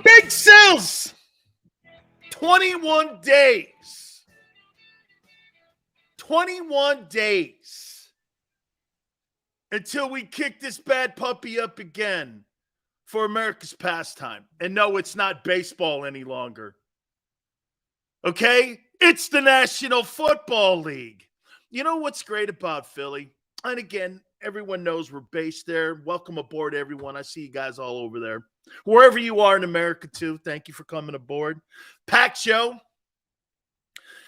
Big Sills! 21 days. 21 days until we kick this bad puppy up again for America's pastime. And no, it's not baseball any longer. Okay? It's the National Football League. You know what's great about Philly? And again, everyone knows we're based there. Welcome aboard, everyone. I see you guys all over there. Wherever you are in America, too, thank you for coming aboard. Packed show.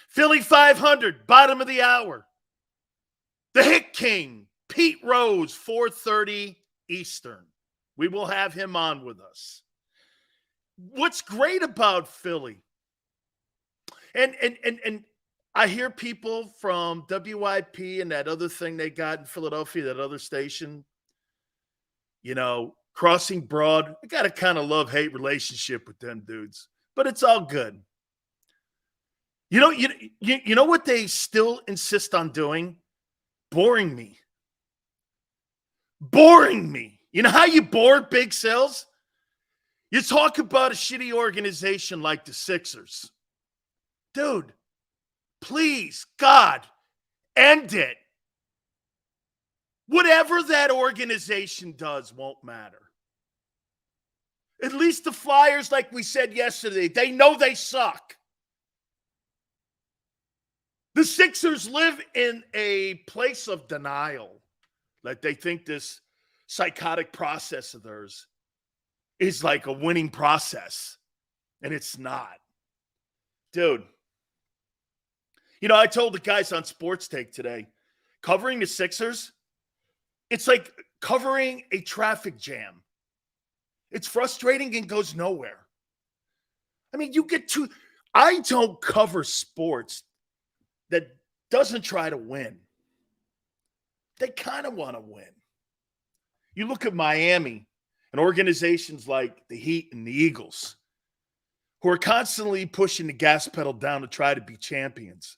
Philly 500, bottom of the hour. The Hit King, Pete Rose, 4:30 Eastern. We will have him on with us. What's great about Philly, and I hear people from WIP and that other thing they got in Philadelphia, that other station, you know, Crossing Broad. I got a kind of love-hate relationship with them dudes, but it's all good. You know what they still insist on doing? Boring me. Boring me. You know how you bore Big Sills? You talk about a shitty organization like the Sixers. Dude, please, God, end it. Whatever that organization does won't matter. At least the Flyers, like we said yesterday, they know they suck. The Sixers live in a place of denial. Like they think this psychotic process of theirs is like a winning process. And it's not. Dude. You know, I told the guys on Sports Take today, covering the Sixers, it's like covering a traffic jam. It's frustrating and goes nowhere. I mean, I don't cover sports that doesn't try to win. They kind of want to win. You look at Miami and organizations like the Heat and the Eagles who are constantly pushing the gas pedal down to try to be champions.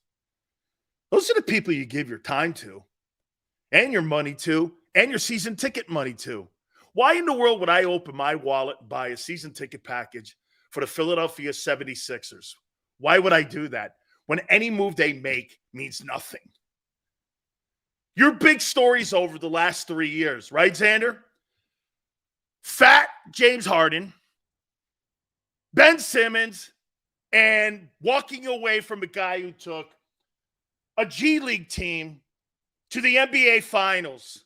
Those are the people you give your time to and your money to and your season ticket money to. Why in the world would I open my wallet and buy a season ticket package for the Philadelphia 76ers? Why would I do that when any move they make means nothing? Your big stories over the last 3 years, right, Xander? Fat James Harden, Ben Simmons, and walking away from a guy who took a G League team to the NBA Finals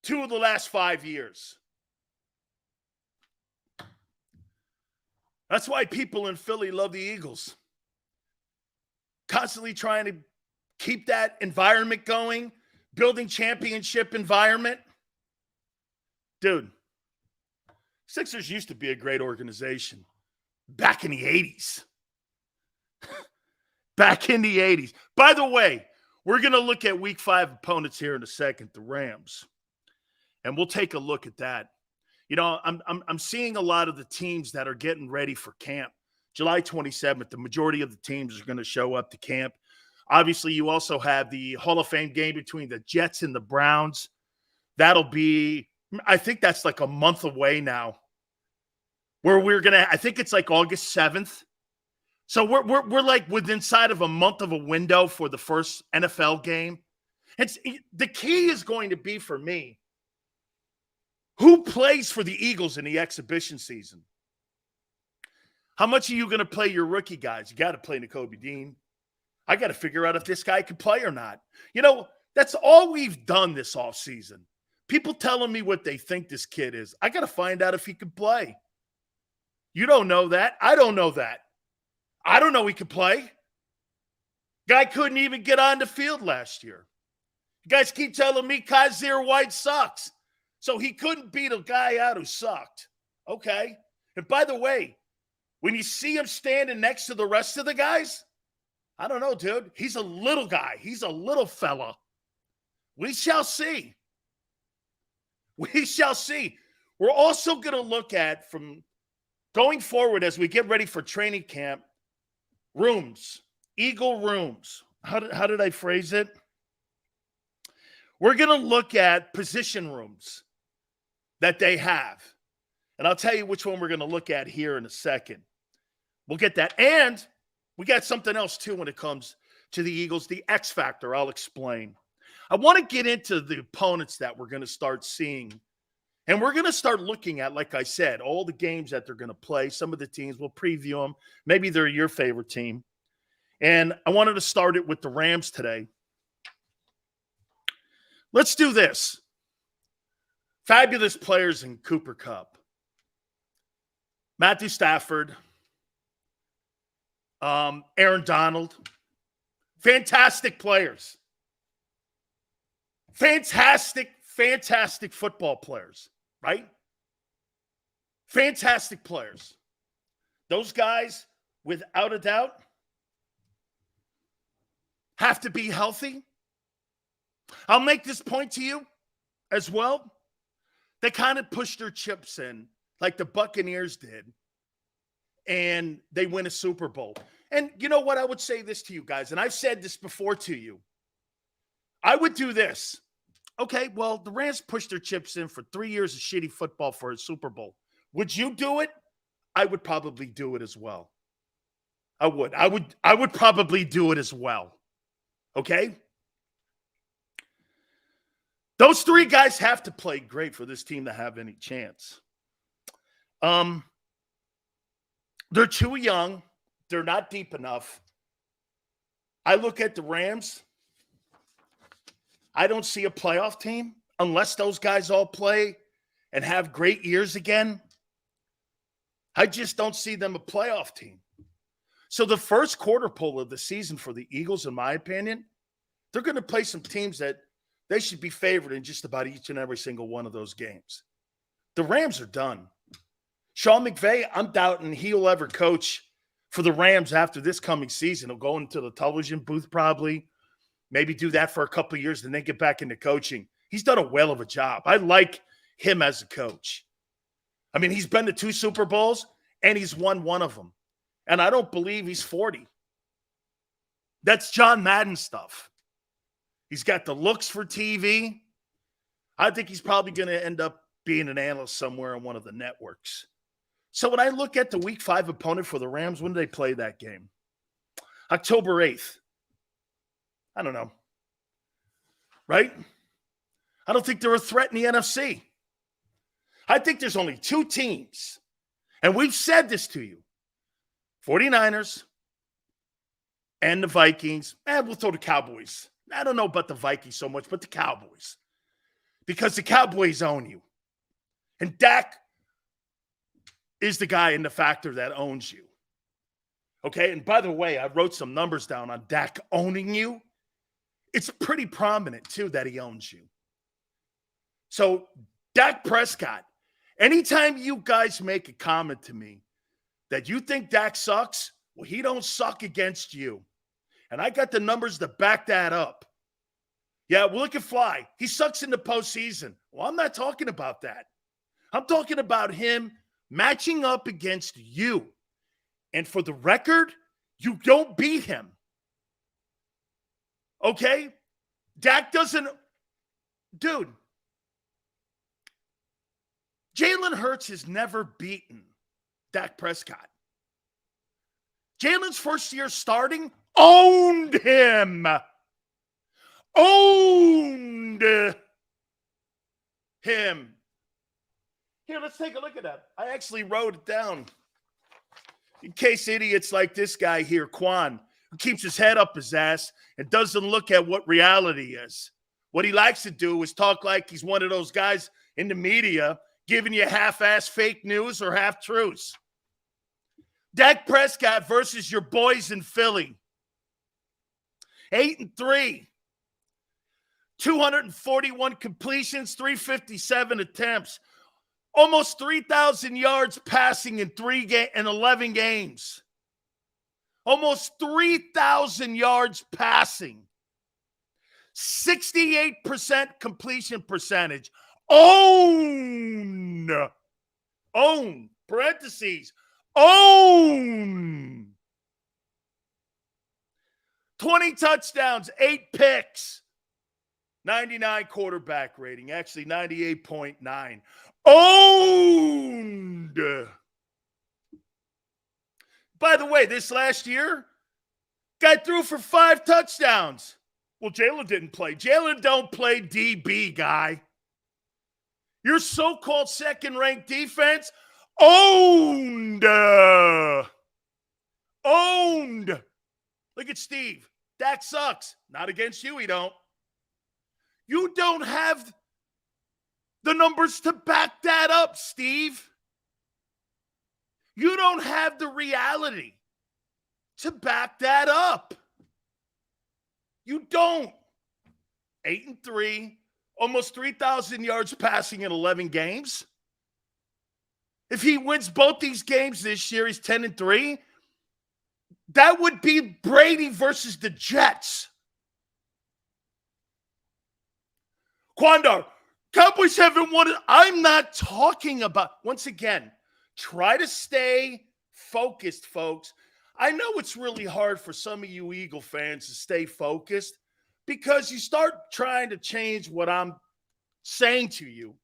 2 of the last 5 years. That's why people in Philly love the Eagles. Constantly trying to keep that environment going, building championship environment. Dude, Sixers used to be a great organization back in the 80s. Back in the 80s. By the way, we're going to look at Week 5 opponents here in a second, the Rams. And we'll take a look at that. You know, I'm seeing a lot of the teams that are getting ready for camp. July 27th, the majority of the teams are going to show up to camp. Obviously, you also have the Hall of Fame game between the Jets and the Browns. That'll be, I think that's like a month away now. Where we're going to, I think it's like August 7th. So we're like within inside of a month of a window for the first NFL game. The key is going to be for me, who plays for the Eagles in the exhibition season? How much are you going to play your rookie guys? You got to play Nakobe Dean. I got to figure out if this guy can play or not. You know, that's all we've done this offseason. People telling me what they think this kid is. I got to find out if he can play. You don't know that. I don't know that. I don't know he could play. Guy couldn't even get on the field last year. You guys keep telling me Kaiser White sucks. So he couldn't beat a guy out who sucked. Okay. And by the way, when you see him standing next to the rest of the guys, I don't know, dude. He's a little guy. He's a little fella. We shall see. We shall see. We're also going to look at, from going forward as we get ready for training camp, rooms, Eagle rooms. How did I phrase it? we're going to look at position rooms that they have. And I'll tell you which one we're going to look at here in a second. We'll get that. And we got something else, too, when it comes to the Eagles, the X factor. I'll explain. I want to get into the opponents that we're going to start seeing. And we're going to start looking at, like I said, all the games that they're going to play. Some of the teams, we'll preview them. Maybe they're your favorite team. And I wanted to start it with the Rams today. Let's do this. Fabulous players in Cooper Kupp. Matthew Stafford. Aaron Donald. Fantastic players. Fantastic football players, right? Fantastic players. Those guys, without a doubt, have to be healthy. I'll make this point to you as well. They kind of pushed their chips in like the Buccaneers did, and they win a Super Bowl. And you know what? I would say this to you guys, and I've said this before to you. I would do this. Okay, well, the Rams pushed their chips in for 3 years of shitty football for a Super Bowl. Would you do it? I would probably do it as well. I would probably do it as well. Okay? Those three guys have to play great for this team to have any chance. They're too young. They're not deep enough. I look at the Rams. I don't see a playoff team unless those guys all play and have great years again. I just don't see them a playoff team. So the first quarter pull of the season for the Eagles, in my opinion, they're going to play some teams that they should be favored in just about each and every single one of those games. The Rams are done. Sean McVay, I'm doubting he'll ever coach for the Rams after this coming season. He'll go into the television booth probably, maybe do that for a couple of years, and then get back into coaching. He's done a whale of a job. I like him as a coach. I mean, he's been to 2 Super Bowls, and he's won one of them. And I don't believe he's 40. That's John Madden stuff. He's got the looks for TV. I think he's probably going to end up being an analyst somewhere on one of the networks. So when I look at the Week 5 opponent for the Rams, when do they play that game? October 8th. I don't know. Right? I don't think they're a threat in the NFC. I think there's only 2 teams, and we've said this to you, 49ers and the Vikings. And we'll throw the Cowboys. I don't know about the Vikings so much, but the Cowboys. Because the Cowboys own you. And Dak is the guy in the factor that owns you. Okay? And by the way, I wrote some numbers down on Dak owning you. It's pretty prominent, too, that he owns you. So, Dak Prescott, anytime you guys make a comment to me that you think Dak sucks, well, he don't suck against you. And I got the numbers to back that up. Yeah, well, look at Fly. He sucks in the postseason. Well, I'm not talking about that. I'm talking about him matching up against you. And for the record, you don't beat him. Okay? Dak doesn't... Dude, Jalen Hurts has never beaten Dak Prescott. Jalen's first year starting owned him. Owned him. Here, let's take a look at that. I actually wrote it down. In case idiots like this guy here, Quan, who keeps his head up his ass and doesn't look at what reality is. What he likes to do is talk like he's one of those guys in the media giving you half-ass fake news or half-truths. Dak Prescott versus your boys in Philly. 8-3. 241 completions, 357 attempts. Almost 3,000 yards passing in 11 games. Almost 3,000 yards passing. 68% completion percentage. Own. Parentheses. Own. 20 touchdowns, 8 picks. 99 quarterback rating, actually 98.9. Owned. By the way, this last year, guy threw for 5 touchdowns. Well, Jalen didn't play. Jalen don't play DB, guy. Your so-called second-ranked defense, owned. Owned. Look at Steve. Dak sucks. Not against you, he don't. You don't have the numbers to back that up, Steve. You don't have the reality to back that up. You don't. 8-3, almost 3,000 yards passing in 11 games. If he wins both these games this year, he's 10-3. That would be Brady versus the Jets. Quandar, Cowboys haven't won it. I'm not talking about, once again, try to stay focused, folks. I know it's really hard for some of you Eagle fans to stay focused because you start trying to change what I'm saying to you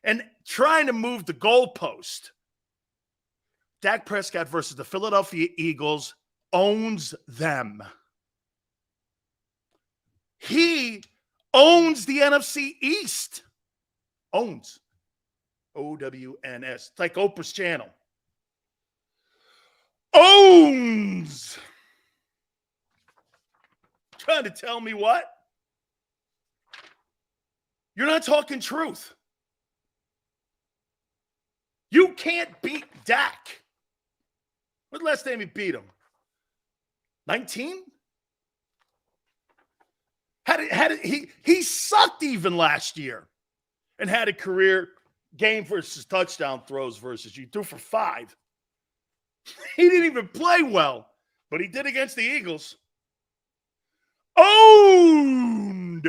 and trying to move the goalpost. Dak Prescott versus the Philadelphia Eagles owns them. He owns the NFC East. Owns. O-W-N-S. It's like Oprah's channel. Owns. Trying to tell me what? You're not talking truth. You can't beat Dak. When's the last time he beat him? 19? He sucked even last year and had a career game versus touchdown throws versus you. Threw for 5. He didn't even play well, but he did against the Eagles. Owned.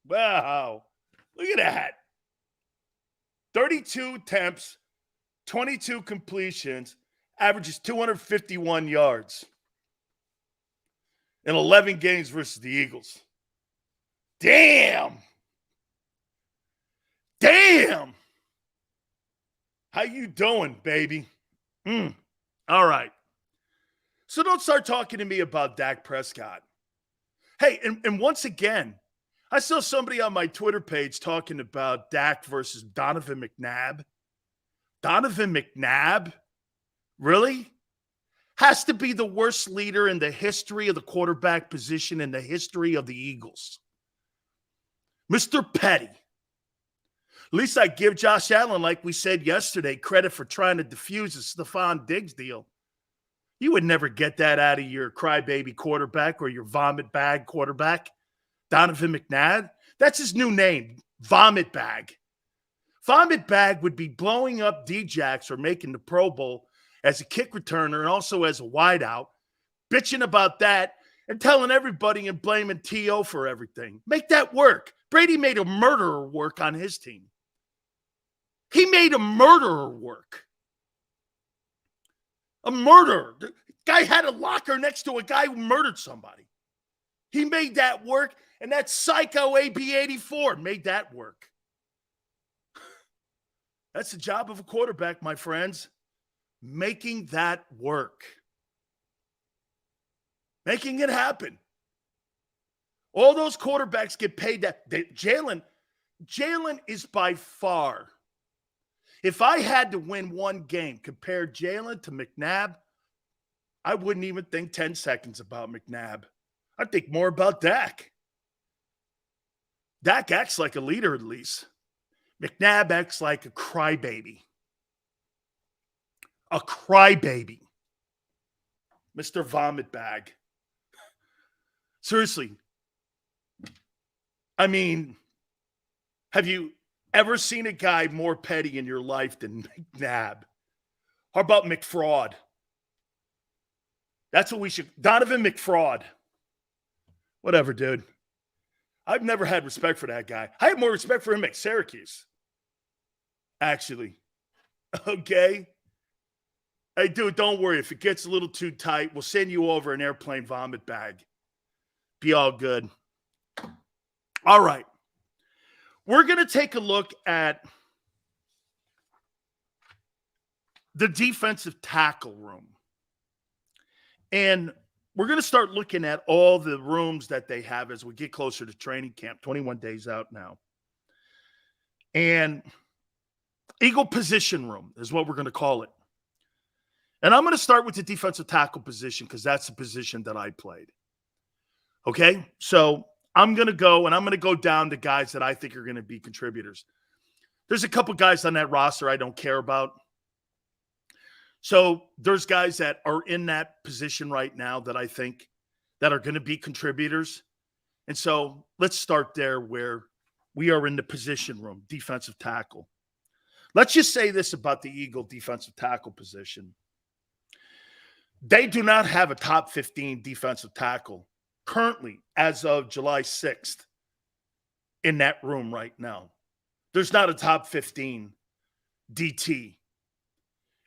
Wow. Look at that. 32 attempts, 22 completions, averages 251 yards in 11 games versus the Eagles. Damn. Damn. How you doing, baby? All right. So don't start talking to me about Dak Prescott. Hey, and once again, I saw somebody on my Twitter page talking about Dak versus Donovan McNabb. Donovan McNabb? Really? Has to be the worst leader in the history of the quarterback position in the history of the Eagles. Mr. Petty. At least I give Josh Allen, like we said yesterday, credit for trying to defuse the Stephon Diggs deal. You would never get that out of your crybaby quarterback or your vomit bag quarterback. Donovan McNabb. That's his new name, Vomit Bag. Vomit Bag would be blowing up D-Jacks or making the Pro Bowl as a kick returner and also as a wideout, bitching about that and telling everybody and blaming T.O. for everything. Make that work. Brady made a murderer work on his team. He made a murderer work. A murderer. The guy had a locker next to a guy who murdered somebody. He made that work, and that psycho AB84 made that work. That's the job of a quarterback, my friends. Making that work. Making it happen. All those quarterbacks get paid that. Jalen is by far, if I had to win one game, compare Jalen to McNabb, I wouldn't even think 10 seconds about McNabb. I'd think more about Dak. Dak acts like a leader, at least. McNabb acts like a crybaby. A crybaby. Mr. Vomit Bag. Seriously. I mean, have you ever seen a guy more petty in your life than McNabb? How about McFraud? That's what we should. Donovan McFraud. Whatever, dude. I've never had respect for that guy. I have more respect for him at Syracuse. Actually. Okay? Hey, dude, don't worry. If it gets a little too tight, we'll send you over an airplane vomit bag. Be all good. All right. We're going to take a look at the defensive tackle room. And we're going to start looking at all the rooms that they have as we get closer to training camp, 21 days out now. And Eagle position room is what we're going to call it. And I'm going to start with the defensive tackle position because that's the position that I played. Okay? So I'm going to go down to guys that I think are going to be contributors. There's a couple guys on that roster I don't care about. So there's guys that are in that position right now that I think that are going to be contributors. And so let's start there where we are in the position room, defensive tackle. Let's just say this about the Eagle defensive tackle position. They do not have a top 15 defensive tackle currently as of July 6th in that room right now. There's not a top 15 DT.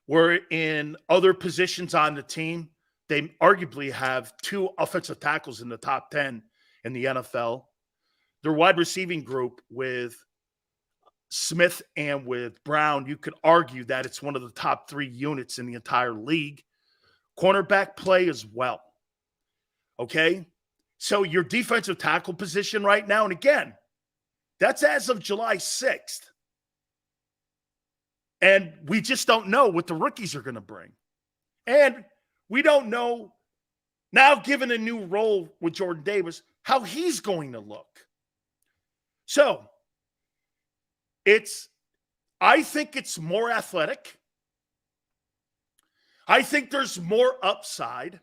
Where in other positions on the team, they arguably have two offensive tackles in the top 10 in the NFL. Their wide receiving group with Smith and with Brown, you could argue that it's one of the top 3 units in the entire league. Cornerback play as well. Okay? So your defensive tackle position right now, and again, that's as of July 6th. And we just don't know what the rookies are going to bring. And we don't know, now given a new role with Jordan Davis, how he's going to look. So, I think it's more athletic. I think there's more upside.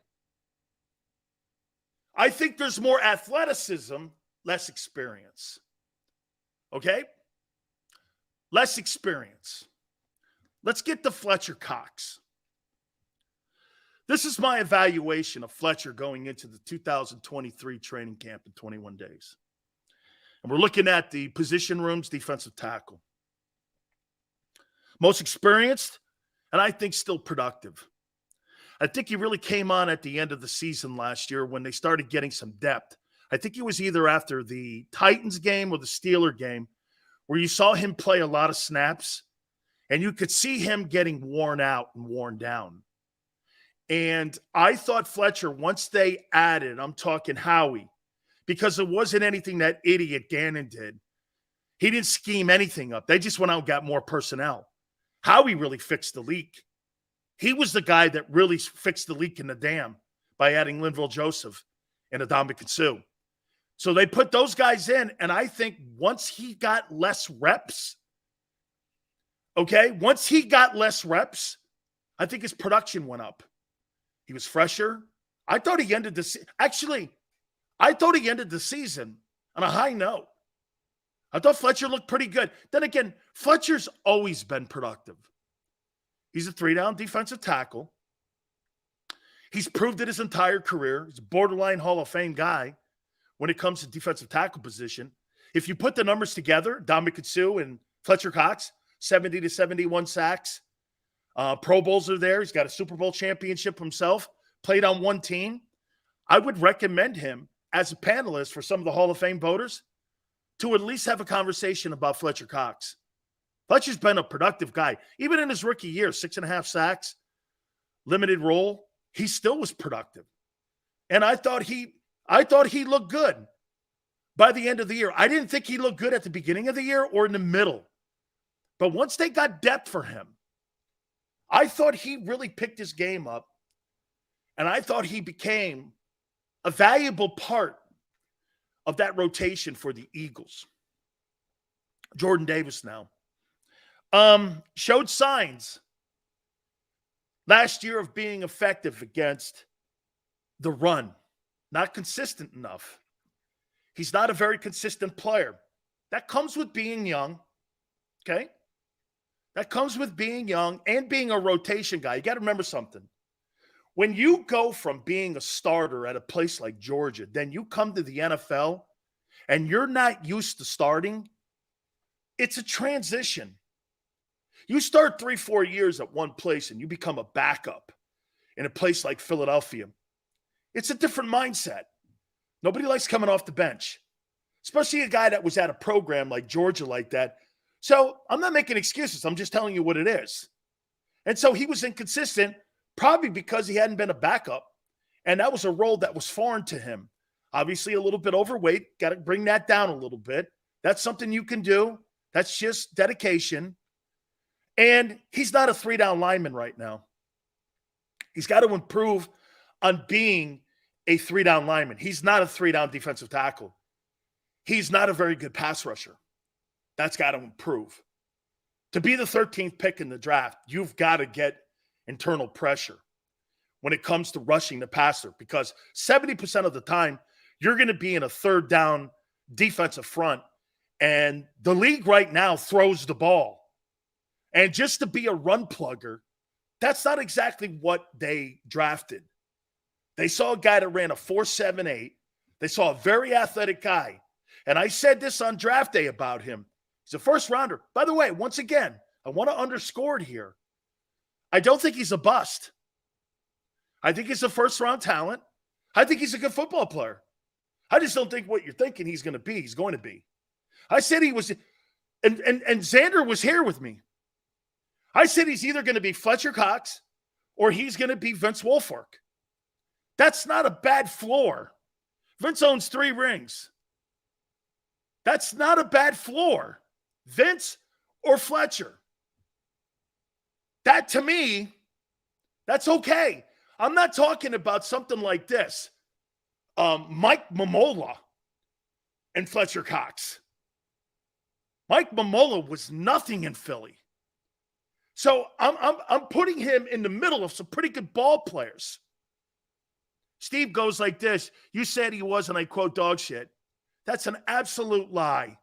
I think there's more athleticism, less experience. Okay? Less experience. Let's get to Fletcher Cox. This is my evaluation of Fletcher going into the 2023 training camp in 21 days. And we're looking at the position rooms, defensive tackle. Most experienced, and I think still productive. I think he really came on at the end of the season last year when they started getting some depth. I think it was either after the Titans game or the Steeler game where you saw him play a lot of snaps. And you could see him getting worn out and worn down. And I thought Fletcher, once they added, I'm talking Howie, because it wasn't anything that idiot Gannon did. He didn't scheme anything up. They just went out and got more personnel. Howie really fixed the leak. He was the guy that really fixed the leak in the dam by adding Linval Joseph and Ndamukong Suh. So they put those guys in, and I think once he got less reps, once he got less reps, I think his production went up. He was fresher. I thought he ended the season on a high note. I thought Fletcher looked pretty good. Then again, Fletcher's always been productive. He's a 3-down defensive tackle. He's proved it his entire career. He's a borderline Hall of Fame guy when it comes to defensive tackle position. If you put the numbers together, Ndamukong Suh and Fletcher Cox, 70 to 71 sacks. Pro Bowls are there. He's got a Super Bowl championship himself. Played on one team. I would recommend him as a panelist for some of the Hall of Fame voters to at least have a conversation about Fletcher Cox. Fletcher's been a productive guy. Even in his rookie year, 6.5 sacks, limited role, he still was productive. And I thought he looked good by the end of the year. I didn't think he looked good at the beginning of the year or in the middle. But once they got depth for him, I thought he really picked his game up. And I thought he became a valuable part of that rotation for the Eagles. Jordan Davis now. Showed signs last year of being effective against the run. Not consistent enough. He's not a very consistent player. That comes with being young. Okay? That comes with being young and being a rotation guy. You got to remember something. When you go from being a starter at a place like Georgia, then you come to the NFL and you're not used to starting, it's a transition. You start 3-4 years at one place and you become a backup in a place like Philadelphia. It's a different mindset. Nobody likes coming off the bench, especially a guy that was at a program like Georgia like that. So I'm not making excuses. I'm just telling you what it is. And so he was inconsistent, probably because he hadn't been a backup. And that was a role that was foreign to him. Obviously, a little bit overweight. Got to bring that down a little bit. That's something you can do. That's just dedication. And he's not a 3-down lineman right now. He's got to improve on being a 3-down lineman. He's not a 3-down defensive tackle. He's not a very good pass rusher. That's got to improve. To be the 13th pick in the draft, you've got to get internal pressure when it comes to rushing the passer, because 70% of the time, you're going to be in a 3rd down defensive front, and the league right now throws the ball. And just to be a run plugger, that's not exactly what they drafted. They saw a guy that ran a 4.78. They saw a very athletic guy. And I said this on draft day about him. He's a first rounder. By the way, once again, I want to underscore it here. I don't think he's a bust. I think he's a first-round talent. I think he's a good football player. I just don't think what you're thinking he's going to be. He's going to be. I said he was, and Xander was here with me. I said he's either going to be Fletcher Cox or he's going to be Vince Wilfork. That's not a bad floor. Vince owns 3 rings. That's not a bad floor. Vince or Fletcher. That, to me, that's okay. I'm not talking about something like this. Mike Momola and Fletcher Cox. Mike Momola was nothing in Philly. So I'm putting him in the middle of some pretty good ball players. Steve goes like this. You said he was, and I quote, dog shit. That's an absolute lie.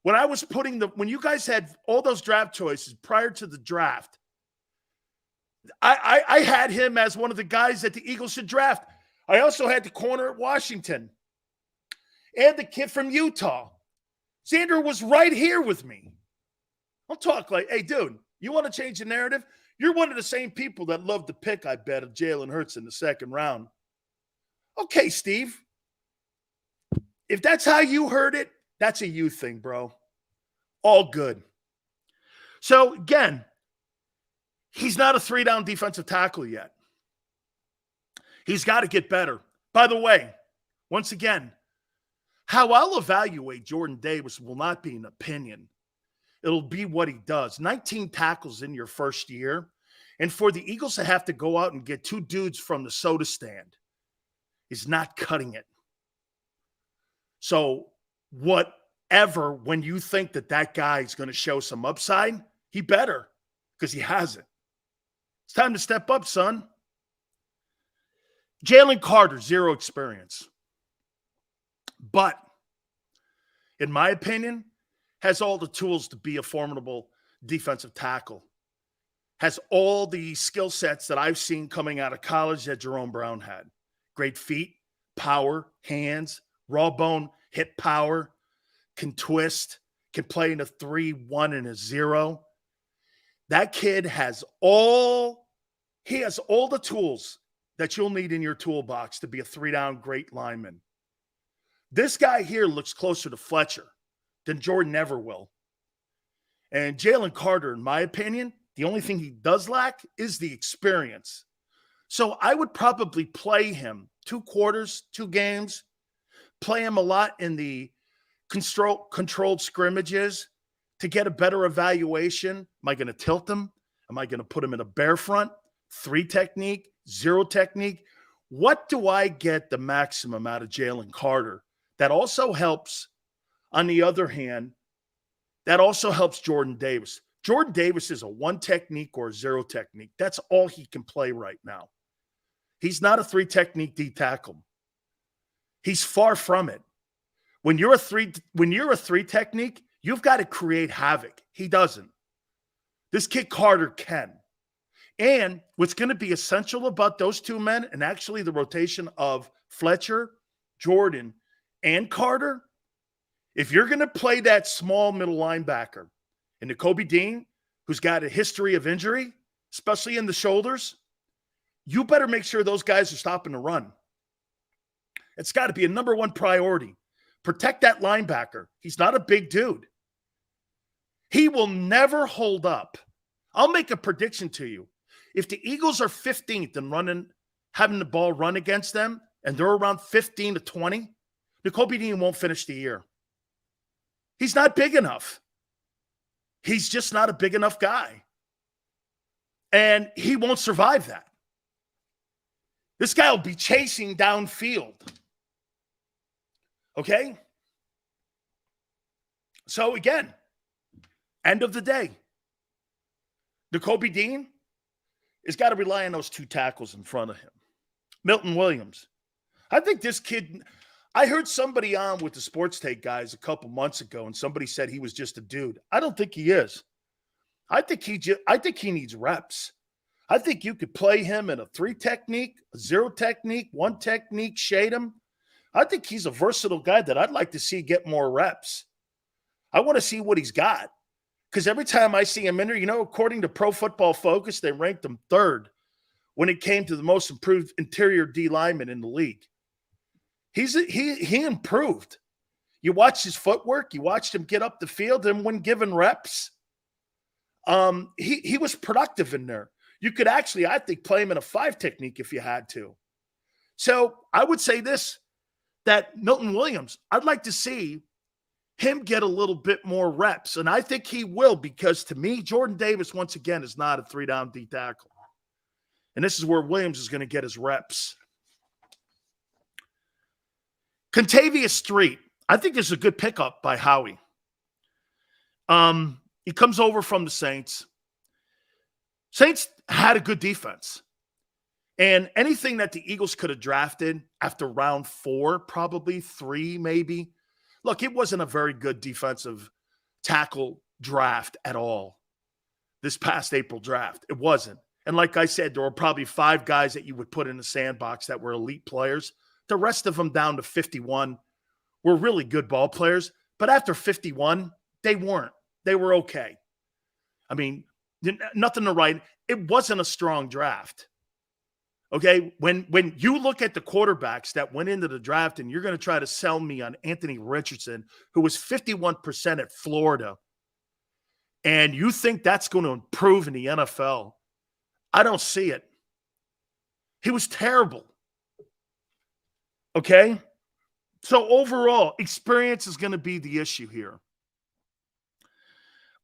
When I was when you guys had all those draft choices prior to the draft, I had him as one of the guys that the Eagles should draft. I also had the corner at Washington and the kid from Utah. Xander was right here with me. I'll talk like, hey, dude, you want to change the narrative? You're one of the same people that loved the pick, I bet, of Jalen Hurts in the 2nd round. Okay, Steve. If that's how you heard it, that's a you thing, bro. All good. So, again, he's not a 3-down defensive tackle yet. He's got to get better. By the way, once again, how I'll evaluate Jordan Davis will not be an opinion. It'll be what he does. 19 tackles in your first year. And for the Eagles to have to go out and get 2 dudes from the soda stand is not cutting it. So whatever, when you think that guy is going to show some upside, he better, because he hasn't. It's time to step up, son. Jalen Carter, 0 experience. But, in my opinion, has all the tools to be a formidable defensive tackle. Has all the skill sets that I've seen coming out of college that Jerome Brown had. Great feet, power, hands, raw bone, hip power, can twist, can play in a 3-1 and a 0. That kid has all the tools that you'll need in your toolbox to be a 3-down great lineman. This guy here looks closer to Fletcher than Jordan ever will. And Jalen Carter, in my opinion, the only thing he does lack is the experience. So I would probably play him 2 quarters, 2 games, play him a lot in the controlled scrimmages to get a better evaluation. Am I going to tilt him? Am I going to put him in a bear front? 3 technique, 0 technique? What do I get the maximum out of Jalen Carter? That also helps, on the other hand, that also helps Jordan Davis. Jordan Davis is a 1 technique or a 0 technique. That's all he can play right now. He's not a 3 technique D tackle. He's far from it. When you're a 3 technique, you've got to create havoc. He doesn't. This kid Carter can. And what's going to be essential about those 2 men, and actually the rotation of Fletcher, Jordan, and Carter, if you're going to play that small middle linebacker and Nakobe Dean, who's got a history of injury, especially in the shoulders, you better make sure those guys are stopping the run. It's got to be a number one priority. Protect that linebacker. He's not a big dude. He will never hold up. I'll make a prediction to you. If the Eagles are 15th and having the ball run against them, and they're around 15 to 20, Jakobi Dean won't finish the year. He's not big enough. He's just not a big enough guy. And he won't survive that. This guy will be chasing downfield. Okay? So again, end of the day, Jakobi Dean has got to rely on those two tackles in front of him. Milton Williams. I think this kid, I heard somebody on with the Sports Take guys a couple months ago, and somebody said he was just a dude. I don't think he is. I think he needs reps. I think you could play him in a 3 technique, a 0 technique, 1 technique, shade him. I think he's a versatile guy that I'd like to see get more reps. I want to see what he's got. Because every time I see him in there, according to Pro Football Focus, they ranked him 3rd when it came to the most improved interior D lineman in the league. He improved. You watched his footwork. You watched him get up the field, and when given reps, he was productive in there. You could actually, I think, play him in a 5 technique if you had to. So I would say this, that Milton Williams, I'd like to see him get a little bit more reps, and I think he will, because to me, Jordan Davis, once again, is not a 3-down D tackle. And this is where Williams is going to get his reps. Contavious Street, I think this is a good pickup by Howie. He comes over from the Saints. Saints had a good defense. And anything that the Eagles could have drafted after round 4, probably 3 maybe. Look, it wasn't a very good defensive tackle draft at all this past April draft. It wasn't. And like I said, there were probably 5 guys that you would put in the sandbox that were elite players. The rest of them down to 51 were really good ball players. But after 51, they weren't. They were okay. I mean, nothing to write. It wasn't a strong draft. Okay, when you look at the quarterbacks that went into the draft and you're going to try to sell me on Anthony Richardson, who was 51% at Florida, and you think that's going to improve in the NFL, I don't see it. He was terrible. Okay? So overall, experience is going to be the issue here.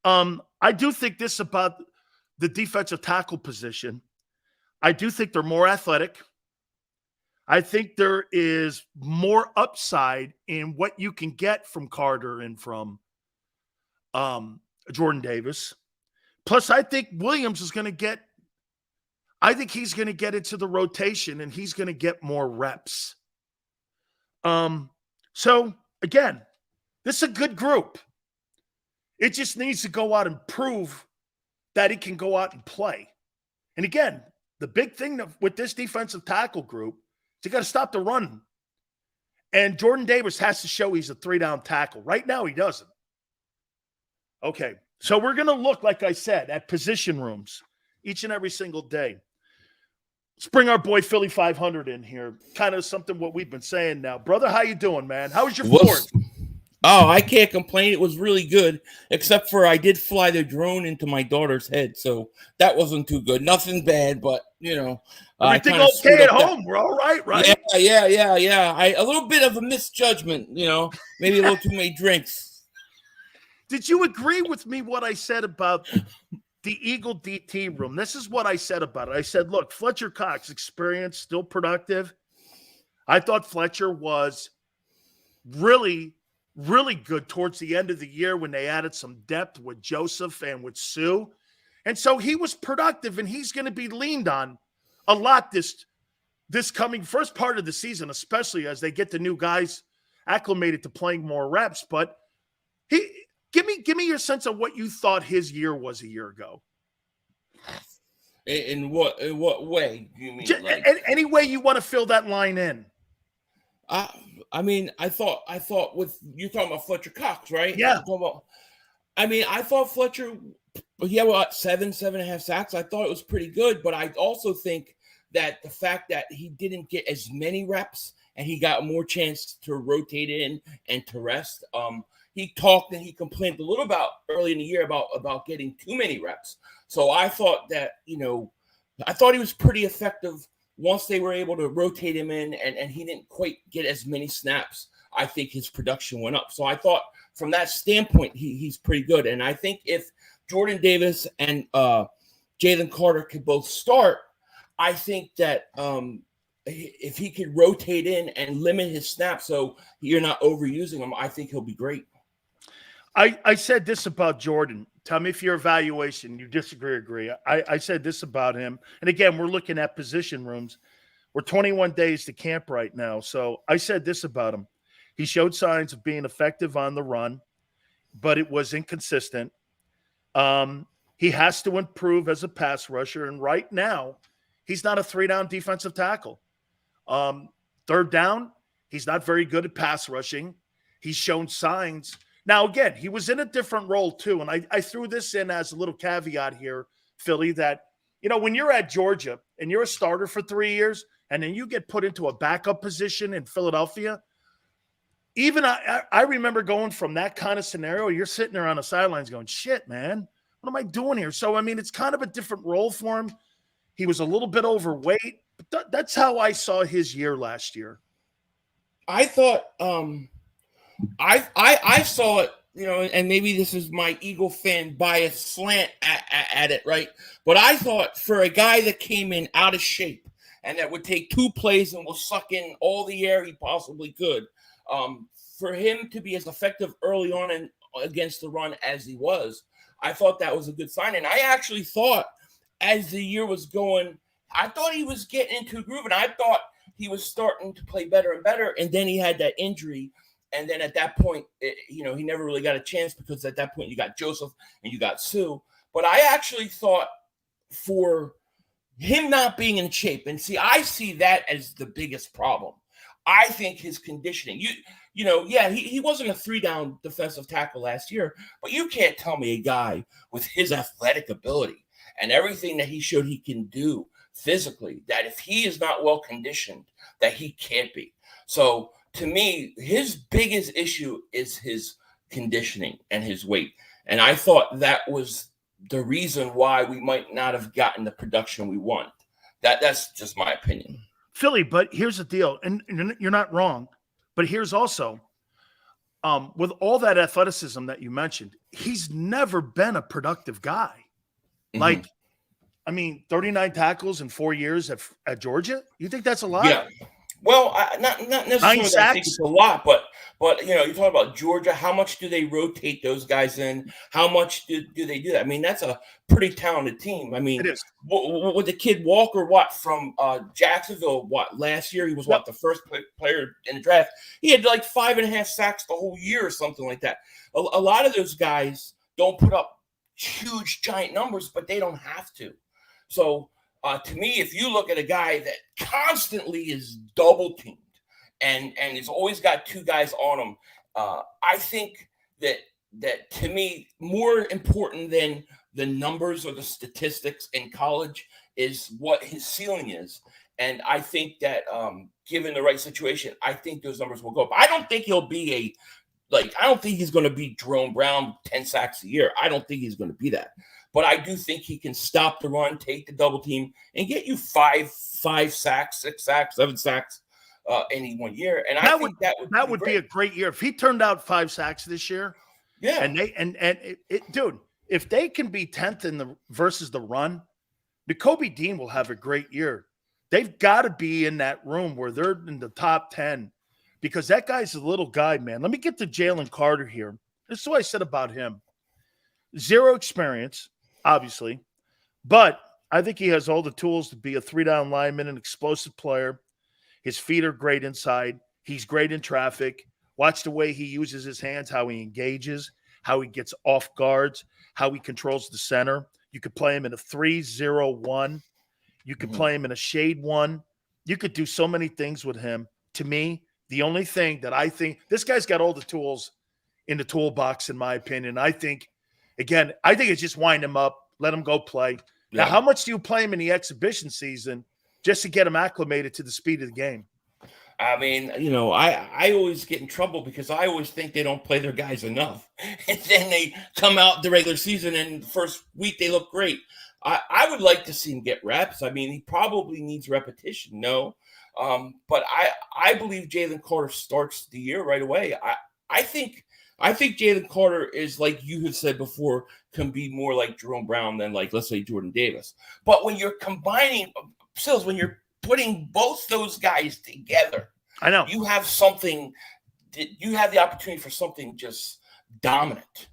I do think this about the defensive tackle position. I do think they're more athletic. I think there is more upside in what you can get from Carter and from Jordan Davis. Plus, I think Williams is going to get – I think he's going to get into the rotation and he's going to get more reps. So, again, this is a good group. It just needs to go out and prove that it can go out and play. And again, the big thing with this defensive tackle group is you got to stop the run. And Jordan Davis has to show he's a 3-down tackle. Right now, he doesn't. Okay, so we're going to look, like I said, at position rooms each and every single day. Let's bring our boy Philly 500 in here. Kind of something what we've been saying now. Brother, how you doing, man? How was your fourth? Oh, I can't complain. It was really good, except for I did fly the drone into my daughter's head, so that wasn't too good. Nothing bad, but, everything okay at home? We're all right, right? Yeah. A little bit of a misjudgment, maybe a little too many drinks. Did you agree with me what I said about the Eagle DT room? This is what I said about it. I said, look, Fletcher Cox, experience, still productive. I thought Fletcher was really good towards the end of the year when they added some depth with Joseph and with Sue. And so he was productive, and he's going to be leaned on a lot this coming first part of the season, especially as they get the new guys acclimated to playing more reps. But give me your sense of what you thought his year was a year ago. In what way do you mean? Any way you want to fill that line in. I mean, I thought with you talking about Fletcher Cox, right? Yeah. I thought Fletcher, he had 7.5 sacks. I thought it was pretty good, but I also think that the fact that he didn't get as many reps and he got more chance to rotate in and to rest. He talked and he complained a little about early in the year about getting too many reps. So I thought that, I thought he was pretty effective once they were able to rotate him in, and he didn't quite get as many snaps. I think his production went up. So I thought from that standpoint, he's pretty good. And I think if Jordan Davis and Jalen Carter could both start, I think that if he could rotate in and limit his snaps so you're not overusing him, I think he'll be great. I said this about Jordan. Tell me if your evaluation, you disagree or agree. I said this about him. And again, we're looking at position rooms. We're 21 days to camp right now. So I said this about him. He showed signs of being effective on the run, but it was inconsistent. He has to improve as a pass rusher. And right now, he's not a 3-down defensive tackle. Third down, he's not very good at pass rushing. He's shown signs. Now, again, he was in a different role too. And I threw this in as a little caveat here, Philly, that, when you're at Georgia and you're a starter for 3 years and then you get put into a backup position in Philadelphia, even I remember going from that kind of scenario, you're sitting there on the sidelines going, shit, man, what am I doing here? So, it's kind of a different role for him. He was a little bit overweight. But that's how I saw his year last year. I thought I saw it, and maybe this is my Eagle fan bias slant at it, right? But I thought for a guy that came in out of shape and that would take 2 plays and will suck in all the air he possibly could, for him to be as effective early on and against the run as he was, I thought that was a good sign. And I actually thought as the year was going, I thought he was getting into a groove, and I thought he was starting to play better and better. And then he had that injury. And then at that point, he never really got a chance because at that point you got Joseph and you got Sue. But I actually thought for him not being in shape, and I see that as the biggest problem. I think his conditioning, he wasn't a 3-down defensive tackle last year, but you can't tell me a guy with his athletic ability and everything that he showed he can do physically, that if he is not well conditioned, that he can't be. So to me, his biggest issue is his conditioning and his weight. And I thought that was the reason why we might not have gotten the production we want. That's just my opinion. Philly, but here's the deal, and you're not wrong, but here's also, with all that athleticism that you mentioned, he's never been a productive guy. Mm-hmm. 39 tackles in 4 years at Georgia? You think that's a lot? Yeah. Well, not necessarily that I think it's a lot, but you talk about Georgia. How much do they rotate those guys in? How much do they do that? That's a pretty talented team. It is. With the kid Walker, from Jacksonville, last year he was the first player in the draft. He had like 5.5 sacks the whole year or something like that. A lot of those guys don't put up huge, giant numbers, but they don't have to. So to me, if you look at a guy that constantly is double teamed and has always got 2 guys on him, I think that to me, more important than the numbers or the statistics in college is what his ceiling is. And I think that given the right situation, I think those numbers will go up. I don't think he'll be I don't think he's going to be Jerome Brown 10 sacks a year. I don't think he's going to be that. But I do think he can stop the run, take the double team, and get you 5 sacks, 6 sacks, 7 sacks any 1 year. And I think that would be a great year if he turned out 5 sacks this year. Yeah, dude, if they can be 10th versus the run, Nakobe Dean will have a great year. They've got to be in that room where they're in the top 10 because that guy's a little guy, man. Let me get to Jalen Carter here. This is what I said about him. 0 experience, obviously, but I think he has all the tools to be a 3-down lineman, an explosive player. His feet are great inside. He's great in traffic. Watch the way he uses his hands, how he engages, how he gets off guards, how he controls the center. You could play him in a 3-0-1. You could play him in a shade 1. You could do so many things with him. To me, the only thing that I think – this guy's got all the tools in the toolbox, in my opinion. I think it's just wind him up, let him go play. Yeah. Now, how much do you play him in the exhibition season just to get him acclimated to the speed of the game? I mean, I always get in trouble because I always think they don't play their guys enough. And then they come out the regular season and the first week they look great. I would like to see him get reps. I mean, he probably needs repetition, no. But I believe Jalen Carter starts the year right away. I think Jalen Carter is, like you had said before, can be more like Jerome Brown than, like, let's say, Jordan Davis. But when you're combining, Sills, when you're putting both those guys together, I know you have something. You have the opportunity for something just dominant.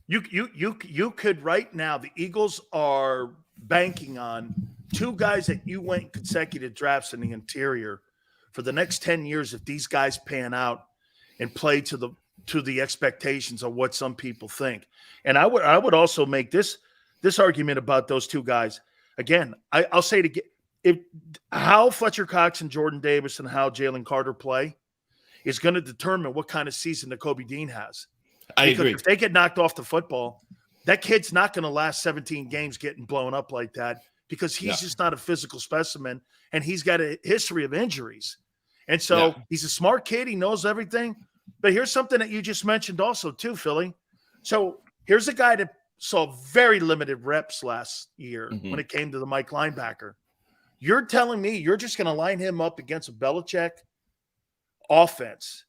You could right now. The Eagles are banking on two guys that you went consecutive drafts in the interior for the next 10 years. If these guys pan out and play to the expectations of what some people think, and I would also make this argument about those two guys again. I'll say it again. How Fletcher Cox and Jordan Davis and how Jalen Carter play is going to determine what kind of season that Kobe Dean has. I agree. If they get knocked off the football, that kid's not going to last 17 games getting blown up like that because he's just not a physical specimen, and he's got a history of injuries. And so he's a smart kid. He knows everything. But here's something that you just mentioned also too, Philly. So here's a guy that saw very limited reps last year when it came to the Mike linebacker. You're telling me you're just going to line him up against a Belichick offense,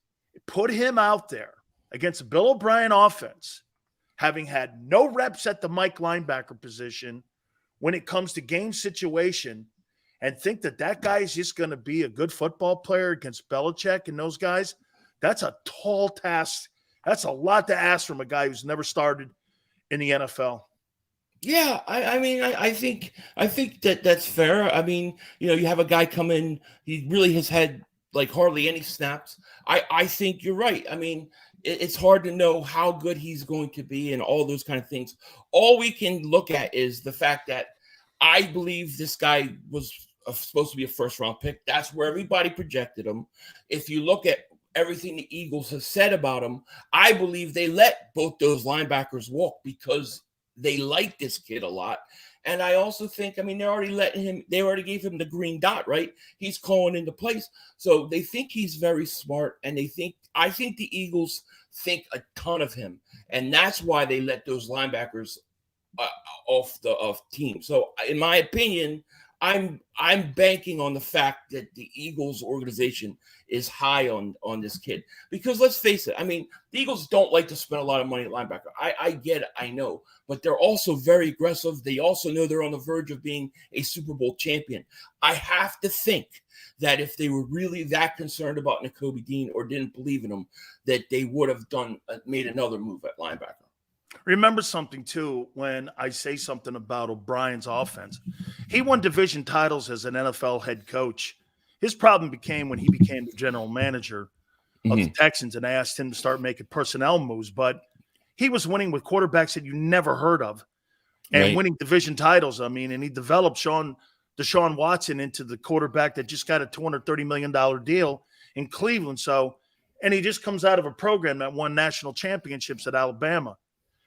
put him out there against a Bill O'Brien offense, having had no reps at the Mike linebacker position when it comes to game situation, and think that guy is just going to be a good football player against Belichick and those guys? That's a tall task. That's a lot to ask from a guy who's never started in the NFL. Yeah, I think that's fair. I mean, you have a guy come in, he really has had like hardly any snaps. I think you're right. I mean, it's hard to know how good he's going to be and all those kind of things. All we can look at is the fact that I believe this guy was supposed to be a first-round pick. That's where everybody projected him. If you look at everything the Eagles have said about him, I believe they let both those linebackers walk because they like this kid a lot. And I also think, I mean, they already gave him the green dot, right? He's calling into place. So they think he's very smart, and I think the Eagles think a ton of him. And that's why they let those linebackers off team. So in my opinion, I'm banking on the fact that the Eagles organization is high on this kid, because let's face it. I mean, the Eagles don't like to spend a lot of money at linebacker. I get it. I know, but they're also very aggressive. They also know they're on the verge of being a Super Bowl champion. I have to think that if they were really that concerned about Nakobe Dean or didn't believe in him, that they would have made another move at linebacker. Remember something, too, when I say something about O'Brien's offense. He won division titles as an NFL head coach. His problem became when he became the general manager of the Texans, and I asked him to start making personnel moves. But he was winning with quarterbacks that you never heard of and winning division titles. I mean, and he developed Deshaun Watson into the quarterback that just got a $230 million deal in Cleveland. So, and he just comes out of a program that won national championships at Alabama.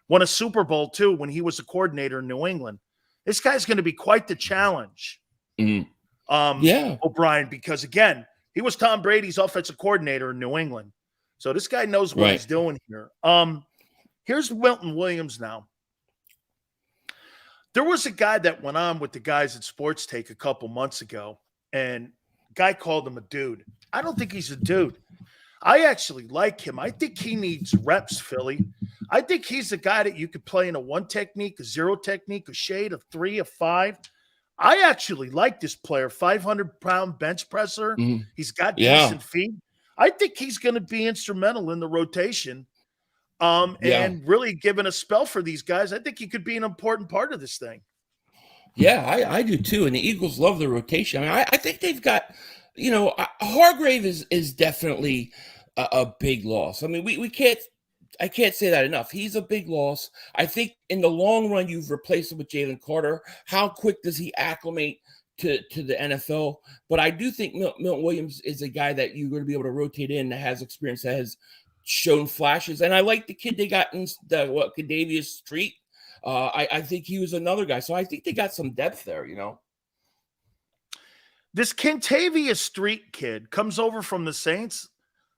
Won a Super Bowl, too, when he was a coordinator in New England. This guy's going to be quite the challenge, O'Brien, because, again, he was Tom Brady's offensive coordinator in New England. So this guy knows what he's doing here. Here's Milton Williams now. There was a guy that went on with the guys at Sports Take a couple months ago, and a guy called him a dude. I don't think he's a dude. I actually like him. I think he needs reps, Philly. I think he's the guy that you could play in a 1 technique, a 0 technique, a shade, a 3, a 5. I actually like this player, 500-pound bench presser. He's got decent feet. I think he's going to be instrumental in the rotation and really giving a spell for these guys. I think he could be an important part of this thing. Yeah, I do too. And the Eagles love the rotation. I mean, I think they've got, Hargrave is definitely a big loss. I mean, I can't say that enough. He's a big loss. I think in the long run, you've replaced him with Jalen Carter. How quick does he acclimate to the NFL? But I do think Milton Williams is a guy that you're going to be able to rotate in, that has experience, that has shown flashes. And I like the kid they got in Kadavius Street. I think he was another guy. So I think they got some depth there, This Kentavious Street kid comes over from the Saints.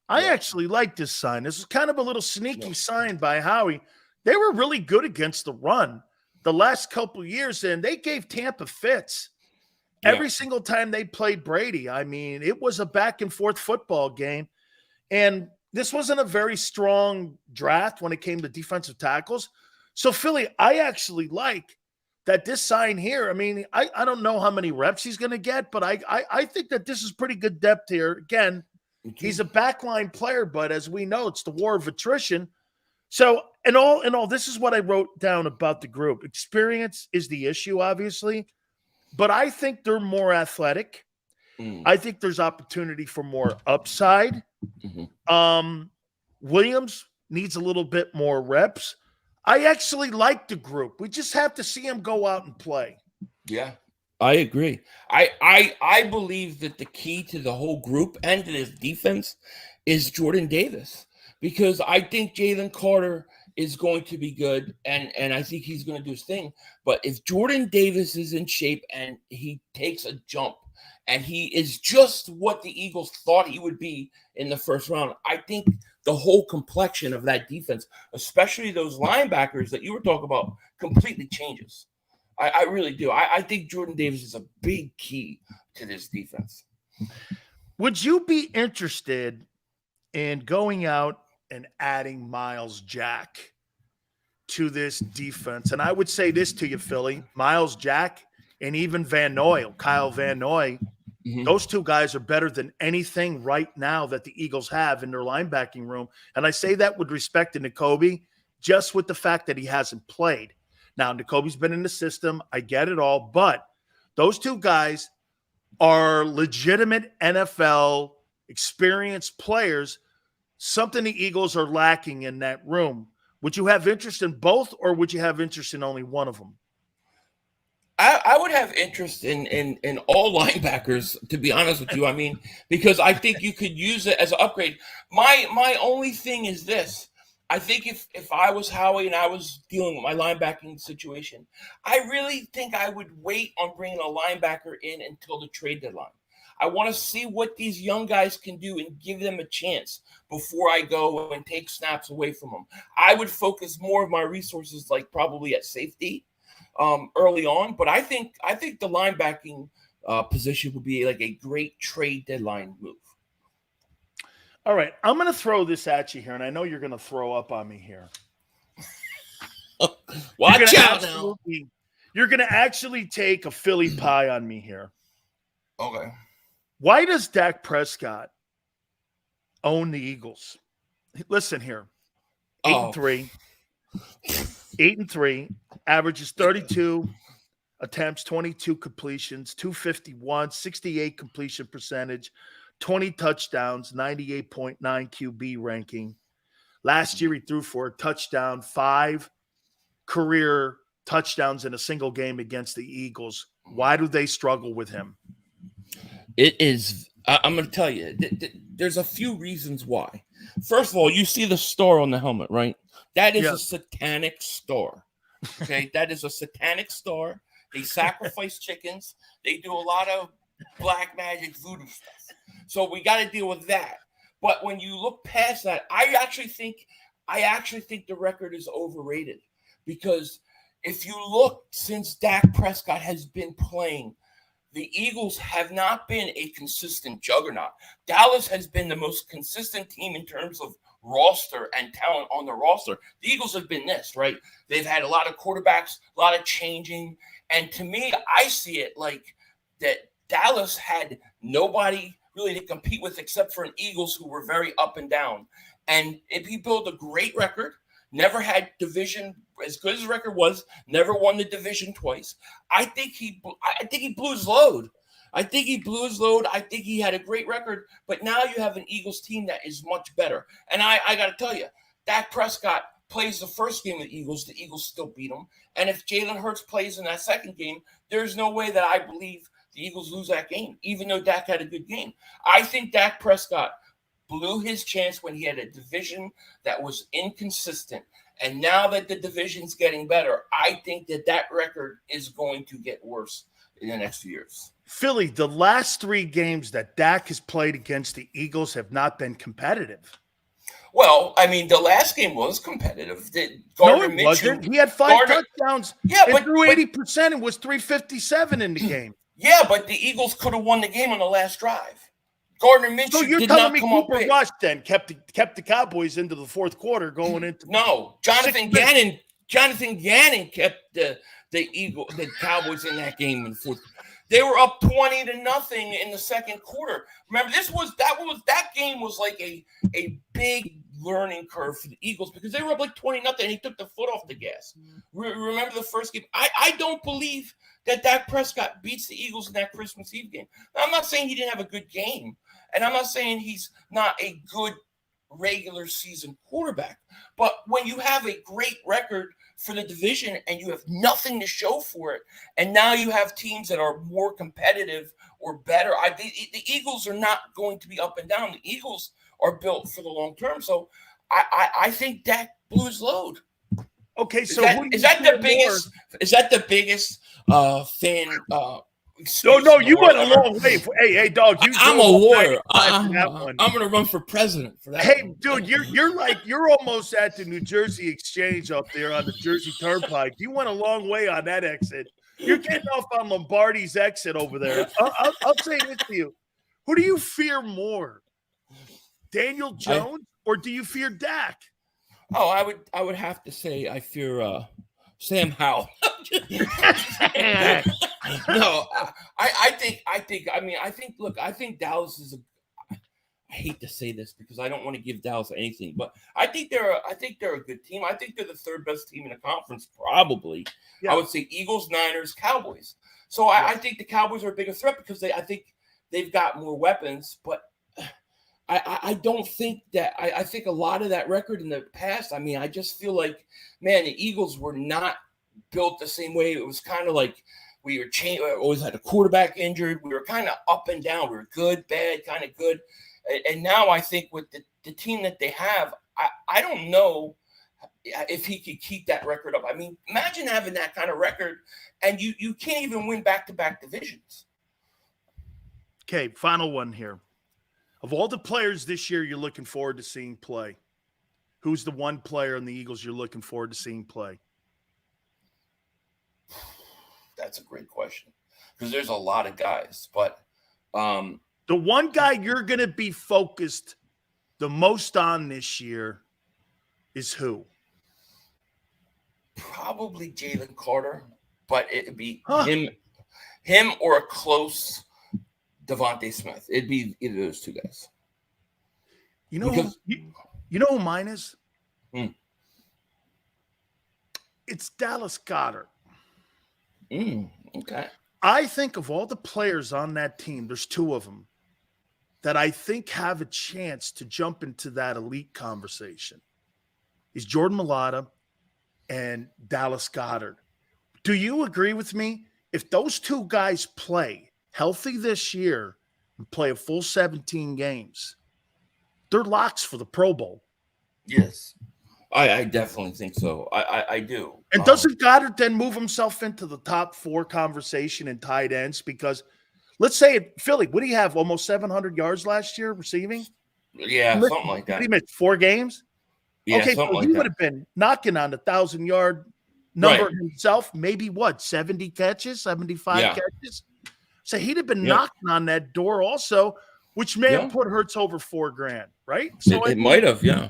I actually like this sign. This is kind of a little sneaky sign by Howie. They were really good against the run the last couple of years, and they gave Tampa fits every single time they played Brady. I mean, it was a back and forth football game. And this wasn't a very strong draft when it came to defensive tackles. So, Philly, I actually like that this sign here. I mean, I don't know how many reps he's going to get, but I think that this is pretty good depth here. Again, he's a backline player, but as we know, it's the war of attrition. So, in all, this is what I wrote down about the group. Experience is the issue, obviously, but I think they're more athletic. I think there's opportunity for more upside. Williams needs a little bit more reps. I actually like the group. We just have to see him go out and play. Yeah, I agree. I believe that the key to the whole group and to this defense is Jordan Davis, because I think Jalen Carter is going to be good, and I think he's going to do his thing. But if Jordan Davis is in shape and he takes a jump and he is just what the Eagles thought he would be in the first round, I think the whole complexion of that defense, especially those linebackers that you were talking about, completely changes. I really do. I think Jordan Davis is a big key to this defense. Would you be interested in going out and adding Miles Jack to this defense? And I would say this to you, Philly, Miles Jack and even Kyle Van Noy, those two guys are better than anything right now that the Eagles have in their linebacking room. And I say that with respect to Nakobe, just with the fact that he hasn't played. Now, Nakobe's been in the system. I get it all. But those two guys are legitimate NFL experienced players, something the Eagles are lacking in that room. Would you have interest in both, or would you have interest in only one of them? I would have interest in all linebackers, to be honest with you. I mean, because I think you could use it as an upgrade. My only thing is this. I think if I was Howie and I was dealing with my linebacking situation, I really think I would wait on bringing a linebacker in until the trade deadline. I want to see what these young guys can do and give them a chance before I go and take snaps away from them. I would focus more of my resources, like probably at safety, early on, but I think the linebacking position would be like a great trade deadline move. All right, I'm going to throw this at you here, and I know you're going to throw up on me here. Watch out now. You're going to actually take a Philly pie on me here. Okay. Why does Dak Prescott own the Eagles? Listen here. 8-3. 8-3, averages 32 attempts, 22 completions, 251, 68 completion percentage, 20 touchdowns, 98.9 QB ranking. Last year, he threw for a touchdown, 5 career touchdowns in a single game against the Eagles. Why do they struggle with him? It is, I'm going to tell you, there's a few reasons why. First of all, you see the star on the helmet, right? That is a satanic star. Okay, that is a satanic star. They sacrifice chickens. They do a lot of black magic voodoo stuff. So we got to deal with that. But when you look past that, I actually think the record is overrated, because if you look since Dak Prescott has been playing, the Eagles have not been a consistent juggernaut. Dallas has been the most consistent team in terms of roster and talent on the roster. The Eagles have been this, right? They've had a lot of quarterbacks, a lot of changing. And to me, I see it like that Dallas had nobody really to compete with except for an Eagles who were very up and down. And if he built a great record, never had division, as good as his record was, never won the division twice. I think he blew his load. I think he had a great record, but now you have an Eagles team that is much better. And I got to tell you, Dak Prescott plays the first game with the Eagles still beat him. And if Jalen Hurts plays in that second game, there's no way that I believe the Eagles lose that game, even though Dak had a good game. I think Dak Prescott blew his chance when he had a division that was inconsistent. And now that the division's getting better, I think that record is going to get worse in the next few years. Philly, the last 3 games that Dak has played against the Eagles have not been competitive. Well, I mean, the last game was competitive. No, it wasn't. He had 5 touchdowns and threw 80% and was 357 in the game. Yeah, but the Eagles could have won the game on the last drive. Gardner Minshew so you're did telling not me come Cooper up big. Rush then kept the Cowboys into the fourth quarter going into no. Jonathan Gannon kept the Cowboys in that game in the fourth. They were up 20-0 in the second quarter. Remember, that game was like a big learning curve for the Eagles because they were up like 20-0 and he took the foot off the gas. Remember the first game? I don't believe that Dak Prescott beats the Eagles in that Christmas Eve game. Now, I'm not saying he didn't have a good game, and I'm not saying he's not a good regular season quarterback. But when you have a great record for the division and you have nothing to show for it, and now you have teams that are more competitive or better, the Eagles are not going to be up and down. The Eagles are built for the long term. So I think Dak blew his load. Okay, so is that the biggest fan? No, you went a long way. Hey, dog, I'm a lawyer. I'm going to run for president for that. Hey, dude, you're almost at the New Jersey Exchange up there on the Jersey Turnpike. You went a long way on that exit. You're getting off on Lombardi's exit over there. I'll say this to you: who do you fear more, Daniel Jones, or do you fear Dak? Oh, I would have to say I fear Sam Howell. No, I think Dallas is I hate to say this because I don't want to give Dallas anything, but I think they're a good team. I think they're the 3rd best team in the conference, probably. Yeah. I would say Eagles, Niners, Cowboys. So I think the Cowboys are a bigger threat because I think they've got more weapons, but I don't think that I think a lot of that record in the past, I mean, I just feel like, man, the Eagles were not built the same way. It was kind of like we were always had a quarterback injured. We were kind of up and down. We were good, bad, kind of good. And now I think with the team that they have, I don't know if he could keep that record up. I mean, imagine having that kind of record and you can't even win back-to-back divisions. Okay, final one here. Of all the players this year you're looking forward to seeing play, who's the one player in the Eagles you're looking forward to seeing play? That's a great question because there's a lot of guys, but the one guy you're going to be focused the most on this year is who? Probably Jalen Carter, but it'd be him or a close Devontae Smith. It'd be either of those two guys. You know who mine is? It's Dallas Goedert. Okay. I think of all the players on that team, there's 2 of them that I think have a chance to jump into that elite conversation. Is Jordan Mailata and Dallas Goedert. Do you agree with me? If those 2 guys play healthy this year and play a full 17 games, they're locks for the Pro Bowl. Yes. I definitely think so. I do. And doesn't Goddard then move himself into the top 4 conversation in tight ends? Because let's say Philly, what do you have? Almost 700 yards last year receiving? Yeah, something like that. He missed 4 games? Yeah, okay, so he would have been knocking on the 1,000-yard number himself. Maybe 70 catches, 75 catches? So he'd have been knocking on that door also, which may have put Hurts over $4,000, right? So it might have, yeah.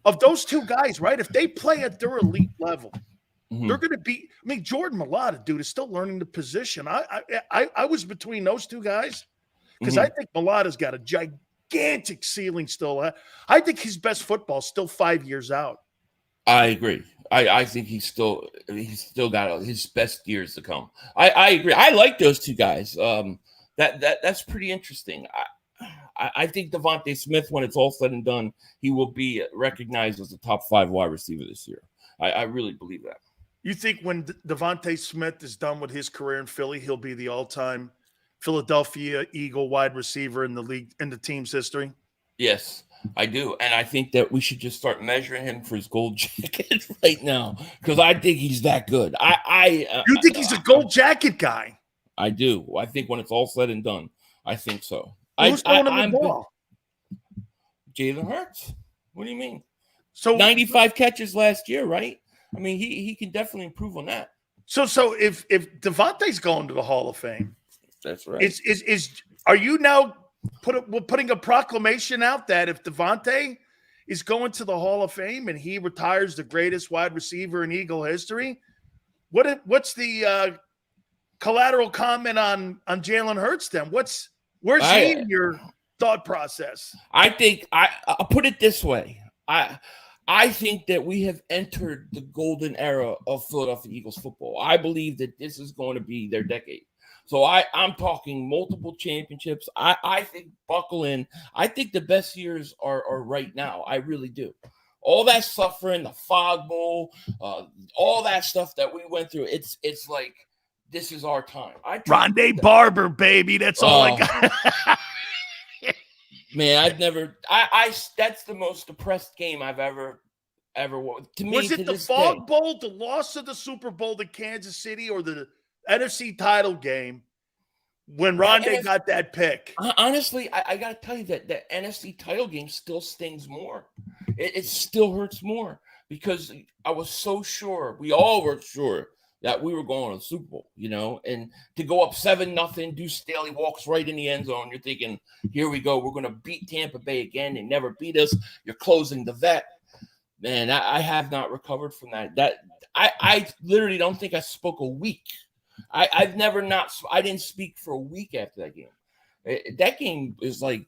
Of those 2 guys, right? If they play at their elite level, they're going to be. I mean, Jordan Mailata, dude, is still learning the position. I was between those 2 guys because I think Malata's got a gigantic ceiling still. I think his best football is still 5 years out. I agree. I think he's still got his best years to come. I agree. I like those 2 guys. That's pretty interesting. I think Devontae Smith, when it's all said and done, he will be recognized as a top 5 wide receiver this year. I really believe that. You think when Devontae Smith is done with his career in Philly, he'll be the all-time Philadelphia Eagle wide receiver in the league, in the team's history? Yes, I do. And I think that we should just start measuring him for his gold jacket right now because I think he's that good. You think he's a gold jacket guy? I do. I think when it's all said and done, I think so. Who's throwing him the ball? Jalen Hurts. What do you mean? So 95 catches last year, right? I mean, he can definitely improve on that. So if Devontae's going to the Hall of Fame, that's right. Are you now putting a proclamation out that if Devontae is going to the Hall of Fame and he retires the greatest wide receiver in Eagle history, what's the collateral comment on Jalen Hurts then? Where's he in your thought process? I think I'll put it this way. I think that we have entered the golden era of Philadelphia Eagles football. I believe that this is going to be their decade. So I'm talking multiple championships. I think buckle in. I think the best years are right now. I really do. All that suffering, the Fog Bowl, all that stuff that we went through, it's like this is our time. Rondé Barber, baby. That's all I got. Man, I've never. That's the most depressed game I've ever. To me, was it the Fog Bowl, the loss of the Super Bowl to Kansas City, or the NFC title game when Rondé got that pick? Honestly, I got to tell you that the NFC title game still stings more. It still hurts more because I was so sure. We all were sure that we were going to the Super Bowl, and to go up 7-0, Deuce Staley walks right in the end zone. You're thinking, here we go. We're going to beat Tampa Bay again. They never beat us. You're closing the vet. Man, I have not recovered from that. I literally don't think I spoke a week. I didn't speak for a week after that game. That game is like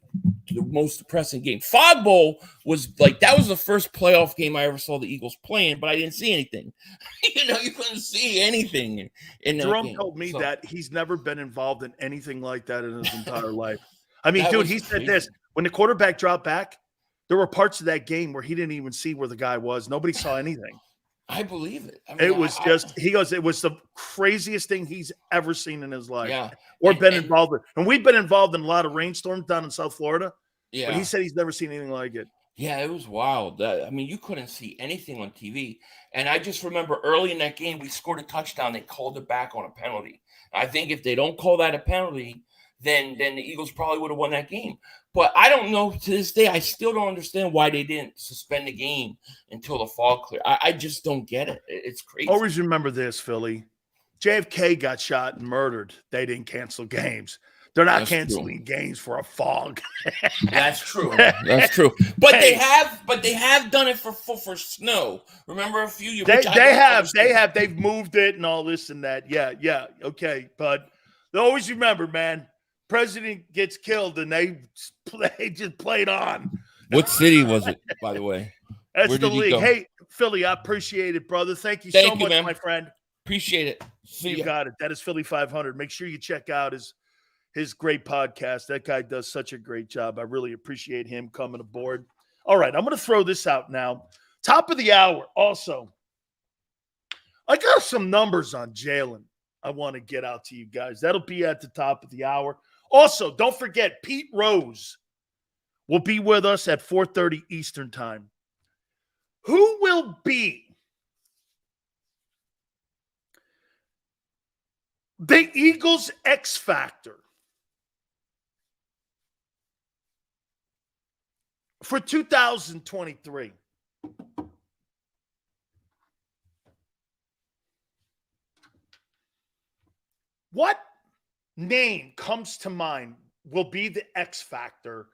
the most depressing game. Fog Bowl was like, that was the first playoff game I ever saw the Eagles playing, but I didn't see anything. You couldn't see anything in that Jerome game. told me that he's never been involved in anything like that in his entire life. I mean, dude, he said this. When the quarterback dropped back, there were parts of that game where he didn't even see where the guy was. Nobody saw anything. I believe it. I mean, it was he goes, it was the craziest thing he's ever seen in his life. Yeah. Or been involved with. And we've been involved in a lot of rainstorms down in South Florida. Yeah. But he said he's never seen anything like it. Yeah, it was wild. I mean, you couldn't see anything on TV. And I just remember early in that game, we scored a touchdown. They called it back on a penalty. I think if they don't call that a penalty, then the Eagles probably would have won that game. But I don't know, to this day, I still don't understand why they didn't suspend the game until the fog cleared. I just don't get it. It's crazy. Always remember this, Philly. JFK got shot and murdered. They didn't cancel games. They're not canceling games for a fog. That's true. That's true. But they have done it for snow. Remember a few years. They've moved it and all this and that. Yeah. Okay. But always remember, man, president gets killed and they just played on. What city was it, by the way? That's the league. Hey, Philly, I appreciate it, brother. Thank you so much, my friend. Appreciate it. You got it. That is Philly 500. Make sure you check out his great podcast. That guy does such a great job. I really appreciate him coming aboard. All right, I'm going to throw this out now. Top of the hour. Also, I got some numbers on Jalen I want to get out to you guys. That'll be at the top of the hour. Also, don't forget, Pete Rose will be with us at 4:30 Eastern time. Who will be the Eagles' X Factor for 2023? What name comes to mind will be the X Factor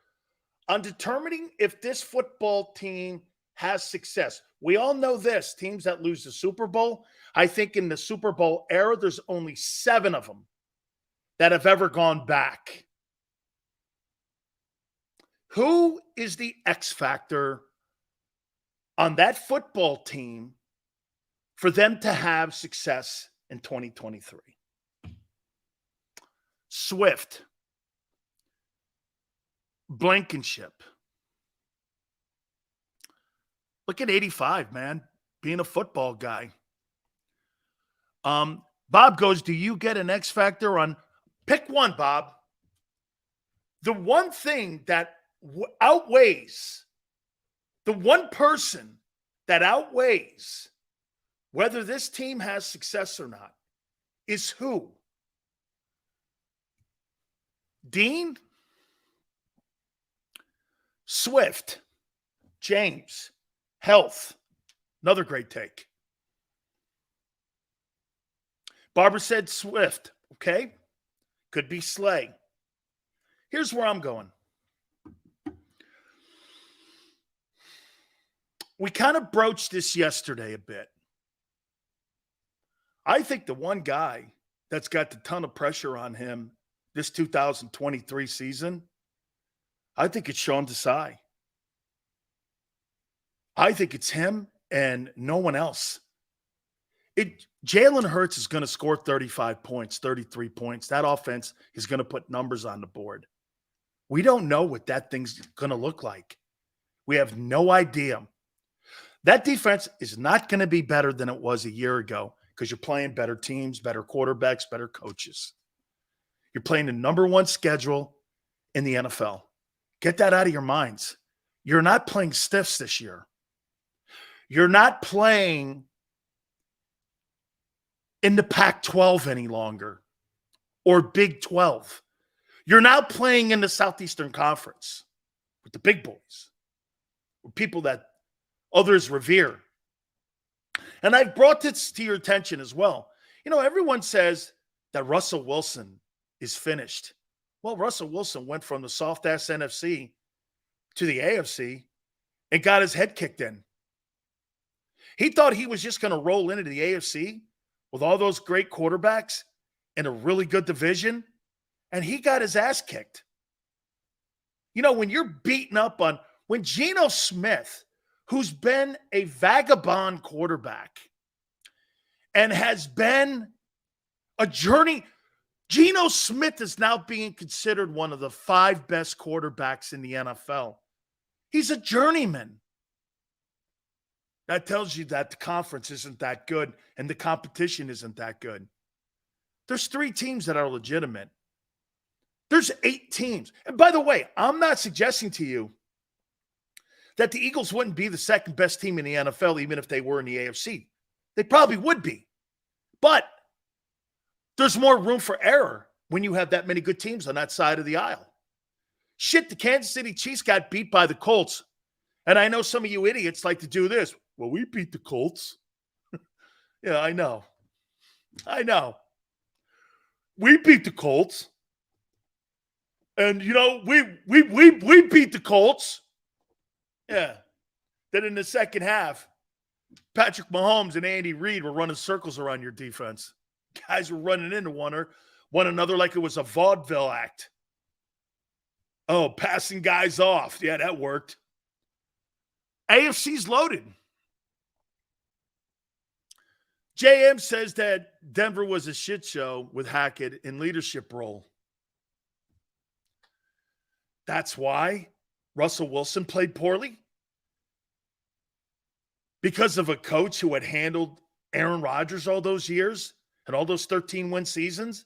on determining if this football team has success? We all know this. Teams that lose the Super Bowl, I think in the Super Bowl era, there's only 7 of them that have ever gone back. Who is the X Factor on that football team for them to have success in 2023? Swift, Blankenship. Look at 85, man, being a football guy. Bob goes, do you get an X Factor on? Pick one, Bob. The one thing that outweighs, the one person that outweighs whether this team has success or not is who? Dean, Swift, James, Health. Another great take. Barbara said Swift. Okay. Could be Slay. Here's where I'm going. We kind of broached this yesterday a bit. I think the one guy that's got a ton of pressure on him this 2023 season, I think it's Sean Desai. I think it's him and no one else. Jalen Hurts is going to score 35 points, 33 points. That offense is going to put numbers on the board. We don't know what that thing's going to look like. We have no idea. That defense is not going to be better than it was a year ago because you're playing better teams, better quarterbacks, better coaches. You're playing the number one schedule in the NFL. Get that out of your minds. You're not playing stiffs this year. You're not playing in the Pac-12 any longer or Big 12. You're now playing in the Southeastern Conference with the big boys, with people that others revere. And I've brought this to your attention as well. You know, everyone says that Russell Wilson is finished. Well, Russell Wilson went from the soft-ass NFC to the AFC and got his head kicked in. He thought he was just going to roll into the AFC with all those great quarterbacks in a really good division, and he got his ass kicked. You know, when you're beaten up on – when Geno Smith, who's been a vagabond quarterback and has been a journey – Geno Smith is now being considered one of the 5 best quarterbacks in the NFL. He's a journeyman. That tells you that the conference isn't that good and the competition isn't that good. There's 3 teams that are legitimate. There's 8 teams. And by the way, I'm not suggesting to you that the Eagles wouldn't be the second best team in the NFL even if they were in the AFC. They probably would be. But there's more room for error when you have that many good teams on that side of the aisle. Shit, the Kansas City Chiefs got beat by the Colts. And I know some of you idiots like to do this. Well, we beat the Colts. Yeah, I know. We beat the Colts. And, you know, we beat the Colts. Yeah. Then in the second half, Patrick Mahomes and Andy Reid were running circles around your defense. Guys were running into one another like it was a vaudeville act. Oh, passing guys off. Yeah, that worked. AFC's loaded. JM says that Denver was a shit show with Hackett in leadership role. That's why Russell Wilson played poorly? Because of a coach who had handled Aaron Rodgers all those years and all those 13-win seasons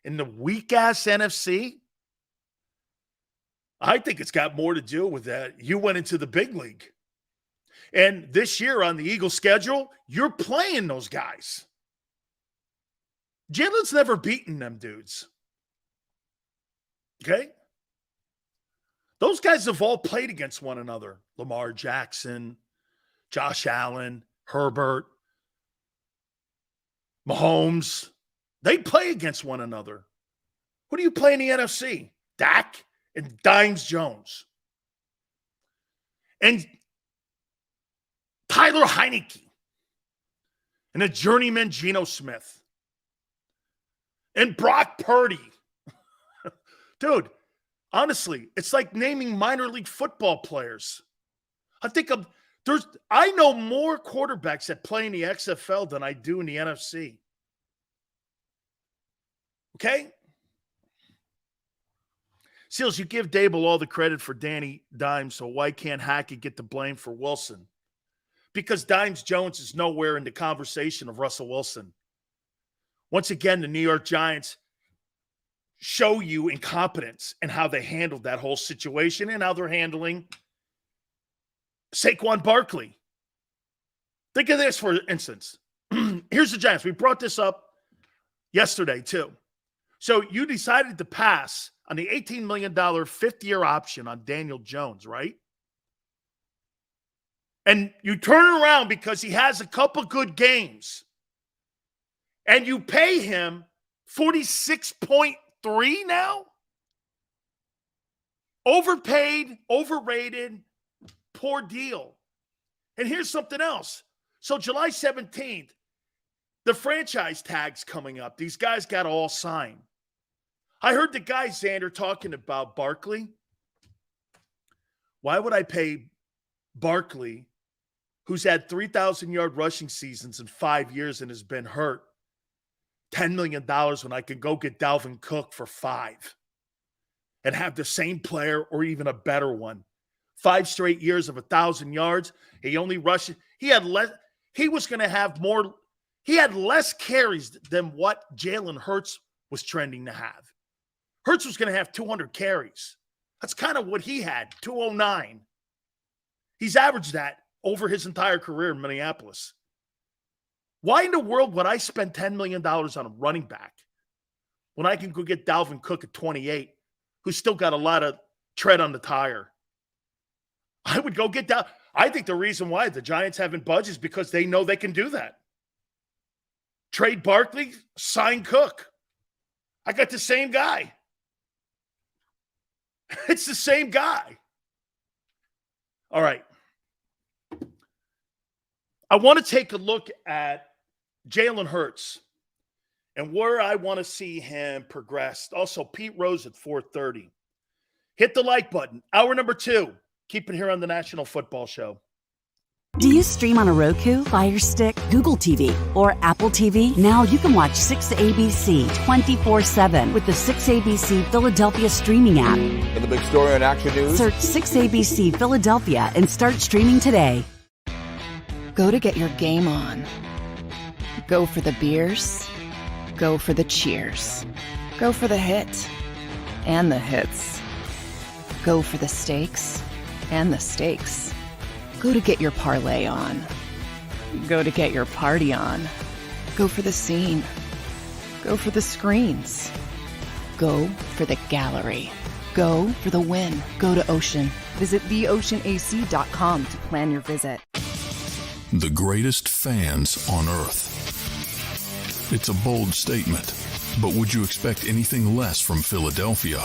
in the weak-ass NFC? I think it's got more to do with that. You went into the big league. And this year on the Eagles schedule, you're playing those guys. Jalen's never beaten them dudes. Okay? Those guys have all played against one another. Lamar Jackson, Josh Allen, Herbert, Mahomes. They play against one another. Who do you play in the NFC? Dak and Dimes Jones. And Tyler Heineke. And a journeyman Geno Smith. And Brock Purdy. Dude, honestly, it's like naming minor league football players. I know more quarterbacks that play in the XFL than I do in the NFC. Okay? Seals, you give Dable all the credit for Danny Dimes, so why can't Hackett get the blame for Wilson? Because Dimes Jones is nowhere in the conversation of Russell Wilson. Once again, the New York Giants show you incompetence and how they handled that whole situation and how they're handling Saquon Barkley. Think of this, for instance. Here's the Giants. We brought this up yesterday, too. So you decided to pass on the $18 million fifth-year option on Daniel Jones, right? And you turn around because he has a couple good games, and you pay him 46.3 now? Overpaid, overrated, poor deal. And here's something else. So July 17th, the franchise tag's coming up. These guys got to all sign. I heard the guy, Xander, talking about Barkley. Why would I pay Barkley, who's had 3,000-yard rushing seasons in 5 years and has been hurt, $10 million when I could go get Dalvin Cook for $5 million and have the same player or even a better one? 5 straight years of 1,000 yards. He only rushed. He had less. He was going to have more. He had less carries than what Jalen Hurts was trending to have. Hurts was going to have 200 carries. That's kind of what he had, 209. He's averaged that over his entire career in Minneapolis. Why in the world would I spend $10 million on a running back when I can go get Dalvin Cook at 28, who's still got a lot of tread on the tire? I would go get that. I think the reason why the Giants haven't budged is because they know they can do that. Trade Barkley, sign Cook. I got the same guy. It's the same guy. All right. I want to take a look at Jalen Hurts and where I want to see him progress. Also, Pete Rose at 4:30. Hit the like button. Hour number 2. Keep it here on the National Football Show. Do you stream on a Roku, Fire Stick, Google TV, or Apple TV? Now you can watch 6ABC 24/7 with the 6ABC Philadelphia streaming app. And the big story on Action News. Search 6ABC Philadelphia and start streaming today. Go to get your game on. Go for the beers. Go for the cheers. Go for the hit and the hits. Go for the stakes and the stakes. Go to get your parlay on. Go to get your party on. Go for the scene. Go for the screens. Go for the gallery. Go for the win. Go to Ocean. Visit theoceanac.com to plan your visit. The greatest fans on earth. It's a bold statement, but would you expect anything less from Philadelphia?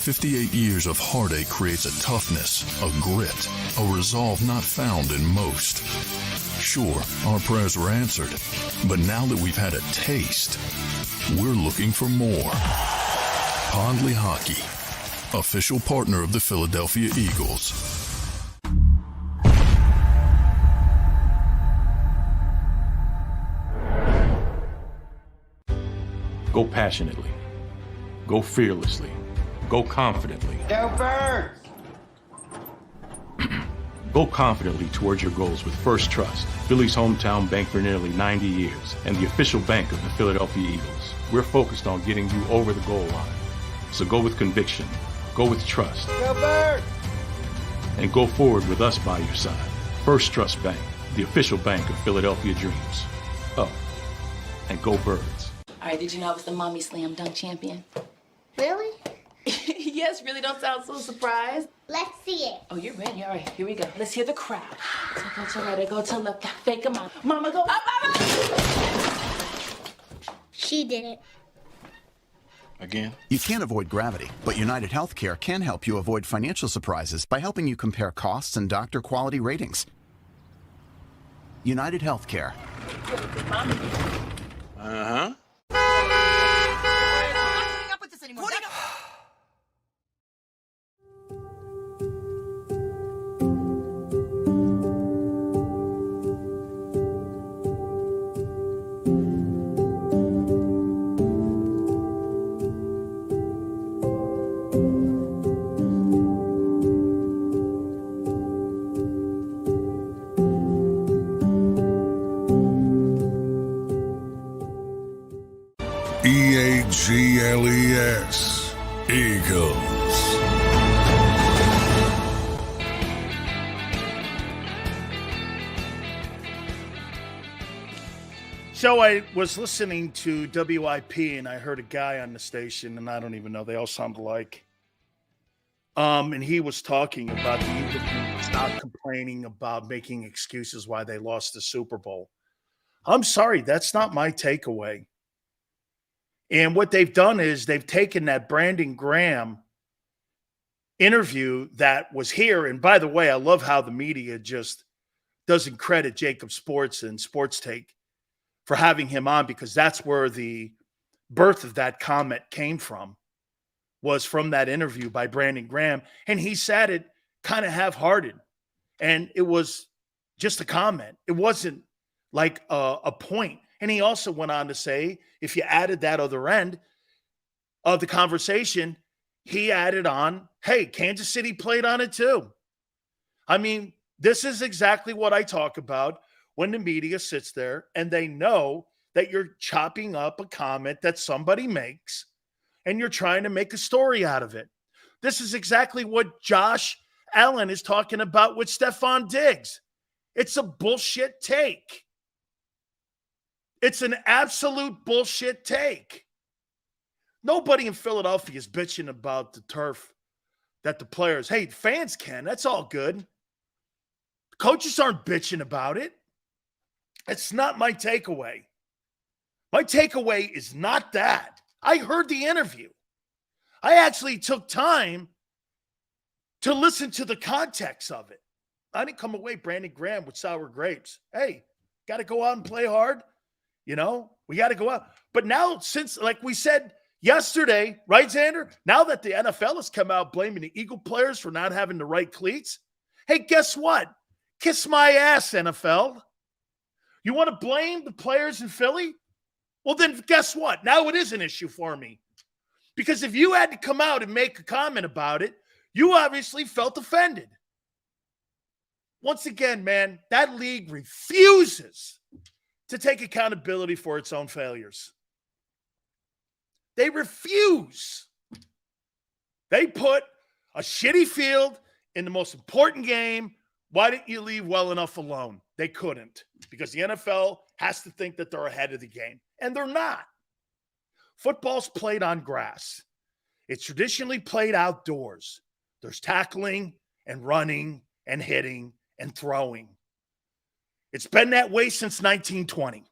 58 years of heartache creates a toughness, a grit, a resolve not found in most. Sure, our prayers were answered, but now that we've had a taste, we're looking for more. Pondley Hockey, official partner of the Philadelphia Eagles. Go passionately. Go fearlessly. Go confidently. Go Birds! Go confidently towards your goals with First Trust, Philly's hometown bank for nearly 90 years, and the official bank of the Philadelphia Eagles. We're focused on getting you over the goal line. So go with conviction. Go with trust. Go Birds! And go forward with us by your side. First Trust Bank, the official bank of Philadelphia Dreams. Oh, and go Birds. All right, did you know I was the mommy slam dunk champion? Really? Yes, really don't sound so surprised. Let's see it. Oh, you're ready. All right, here we go. Let's hear the crowd. So go to right, I go to left, fake them out. Mama, go up, mama! She did it. Again? You can't avoid gravity, but United Healthcare can help you avoid financial surprises by helping you compare costs and doctor quality ratings. United Healthcare. Uh-huh. EAGLES, Eagles. So I was listening to WIP and I heard a guy on the station, and I don't even know, they all sound alike. And he was talking about the Eagles not complaining about making excuses why they lost the Super Bowl. I'm sorry, that's not my takeaway. And what they've done is they've taken that Brandon Graham interview that was here. And by the way, I love how the media just doesn't credit JAKIB Sports and Sports Take for having him on, because that's where the birth of that comment came from, was from that interview by Brandon Graham. And he said it kind of half-hearted. And it was just a comment. It wasn't like a point. And he also went on to say, if you added that other end of the conversation, he added on, hey, Kansas City played on it too. I mean, this is exactly what I talk about when the media sits there and they know that you're chopping up a comment that somebody makes and you're trying to make a story out of it. This is exactly what Josh Allen is talking about with Stephon Diggs. It's a bullshit take. It's an absolute bullshit take. Nobody in Philadelphia is bitching about the turf that the players, hey, fans can. That's all good. Coaches aren't bitching about it. It's not my takeaway. My takeaway is not that. I heard the interview. I actually took time to listen to the context of it. I didn't come away Brandon Graham with sour grapes. Hey, got to go out and play hard. You know, we got to go out. But now, since, like we said yesterday, right, Xander? Now that the NFL has come out blaming the Eagle players for not having the right cleats, hey, guess what? Kiss my ass, NFL. You want to blame the players in Philly? Well, then guess what? Now it is an issue for me. Because if you had to come out and make a comment about it, you obviously felt offended. Once again, man, that league refuses to take accountability for its own failures. They refuse. They put a shitty field in the most important game. Why didn't you leave well enough alone? They couldn't, because the NFL has to think that they're ahead of the game, and they're not. Football's played on grass. It's traditionally played outdoors. There's tackling and running and hitting and throwing. It's been that way since 1920.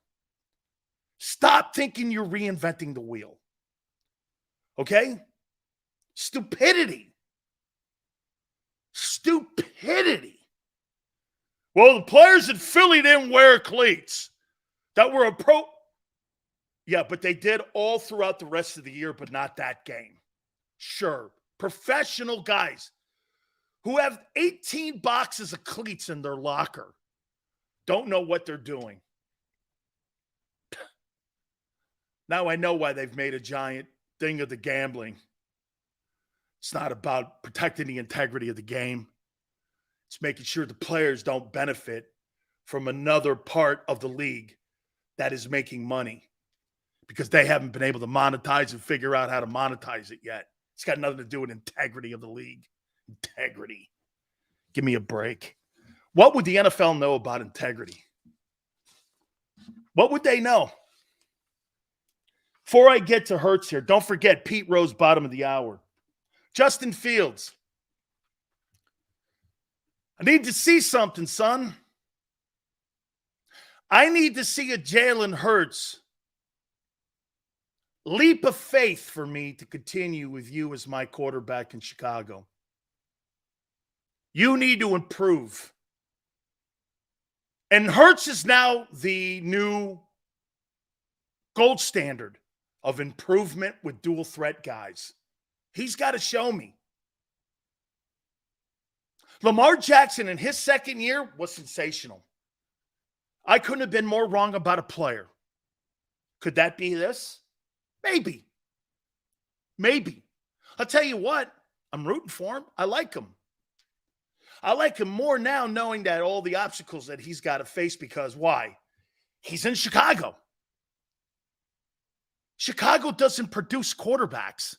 Stop thinking you're reinventing the wheel. Okay? Stupidity. Stupidity. Well, the players in Philly didn't wear cleats that were Yeah, but they did all throughout the rest of the year, but not that game. Sure. Professional guys who have 18 boxes of cleats in their locker don't know what they're doing. Now I know why they've made a giant thing of the gambling. It's not about protecting the integrity of the game. It's making sure the players don't benefit from another part of the league that is making money, because they haven't been able to monetize and figure out how to monetize it yet. It's got nothing to do with integrity of the league. Integrity. Give me a break. What would the NFL know about integrity? What would they know? Before I get to Hurts here, don't forget Pete Rose, bottom of the hour. Justin Fields. I need to see something, son. I need to see a Jalen Hurts leap of faith for me to continue with you as my quarterback in Chicago. You need to improve. And Hurts is now the new gold standard of improvement with dual threat guys. He's got to show me. Lamar Jackson in his second year was sensational. I couldn't have been more wrong about a player. Could that be this? Maybe. Maybe. I'll tell you what, I'm rooting for him. I like him. I like him more now knowing that all the obstacles that he's got to face, because why? He's in Chicago. Chicago doesn't produce quarterbacks.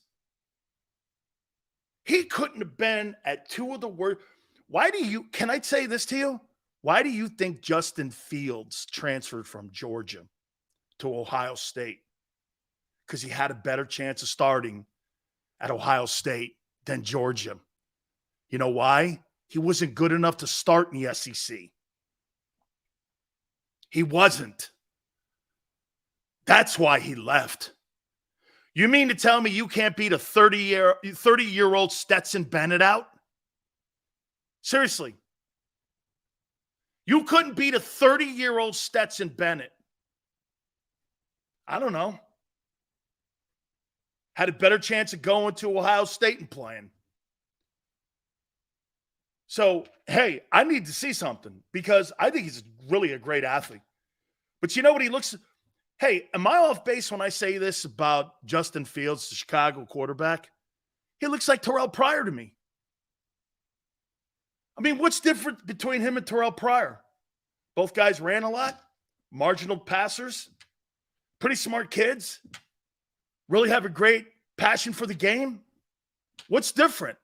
He couldn't have been at two of the worst. Can I say this to you? Why do you think Justin Fields transferred from Georgia? to Ohio State because he had a better chance of starting at Ohio State than Georgia. You know why? He wasn't good enough to start in the SEC. He wasn't. That's why he left. You mean to tell me you can't beat a 30-year-old Stetson Bennett out? Seriously. You couldn't beat a 30-year-old Stetson Bennett. I don't know. Had a better chance of going to Ohio State and playing. So, hey, I need to see something because I think he's really a great athlete. But you know what he looks... Hey, am I off base when I say this about Justin Fields, the Chicago quarterback? He looks like Terrell Pryor to me. I mean, what's different between him and Terrell Pryor? Both guys ran a lot, marginal passers, pretty smart kids, really have a great passion for the game. What's different?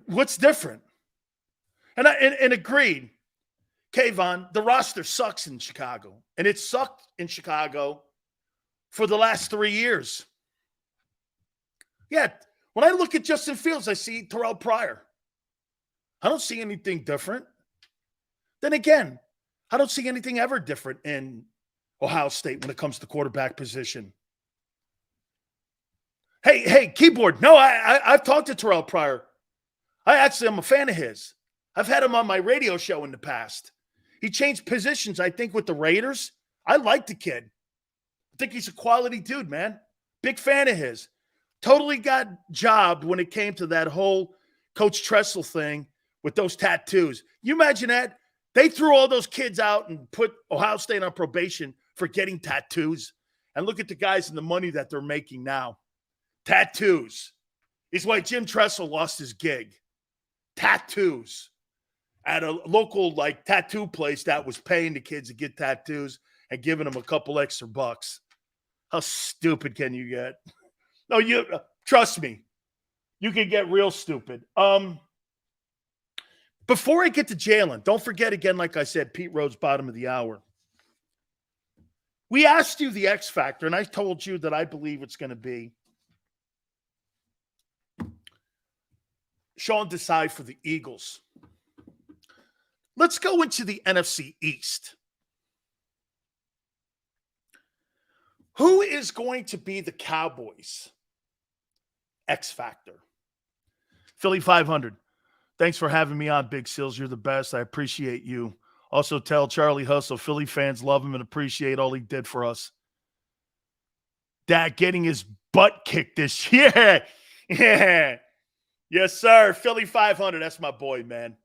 What's different? And agreed. Kayvon, the roster sucks in Chicago. And it sucked in Chicago for the last 3 years. Yeah, when I look at Justin Fields, I see Terrell Pryor. I don't see anything different. Then again, I don't see anything ever different in Ohio State when it comes to quarterback position. Hey, keyboard. No, I've talked to Terrell Pryor. I'm a fan of his. I've had him on my radio show in the past. He changed positions, I think, with the Raiders. I like the kid. I think he's a quality dude, man. Big fan of his. Totally got jobbed when it came to that whole Coach Tressel thing with those tattoos. You imagine that? They threw all those kids out and put Ohio State on probation for getting tattoos. And look at the guys and the money that they're making now. Tattoos. It's why Jim Tressel lost his gig. Tattoos. At a local tattoo place that was paying the kids to get tattoos and giving them a couple extra bucks. How stupid can you get? No, trust me. You can get real stupid. Before I get to Jalen, don't forget again, like I said, Pete Rose, bottom of the hour. We asked you the X factor, and I told you that I believe it's going to be Sean Desai for the Eagles. Let's go into the NFC East. Who is going to be the Cowboys' X factor? Philly 500. Thanks for having me on, Big Seals. You're the best. I appreciate you. Also tell Charlie Hustle, Philly fans love him and appreciate all he did for us. Dad getting his butt kicked this year. Yeah. Yes, sir. Philly 500. That's my boy, man.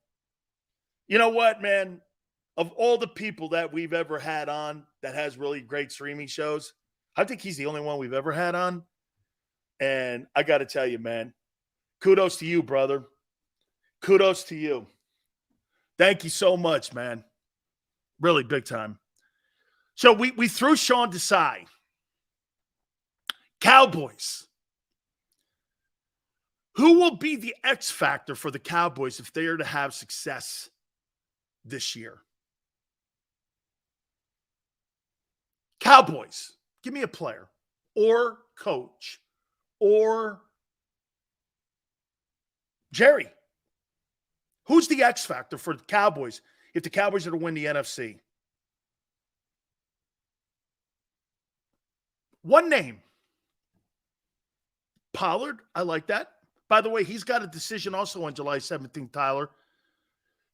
You know what, man? Of all the people that we've ever had on that has really great streaming shows, I think he's the only one we've ever had on. And I got to tell you, man, kudos to you, brother. Kudos to you. Thank you so much, man. Really big time. So we threw Sean Desai. Cowboys. Who will be the X factor for the Cowboys if they are to have success this year? Cowboys. Give me a player or coach or Jerry. Who's the X factor for the Cowboys if the Cowboys are to win the NFC? One name. Pollard. I like that. By the way, he's got a decision also on July 17th, Tyler,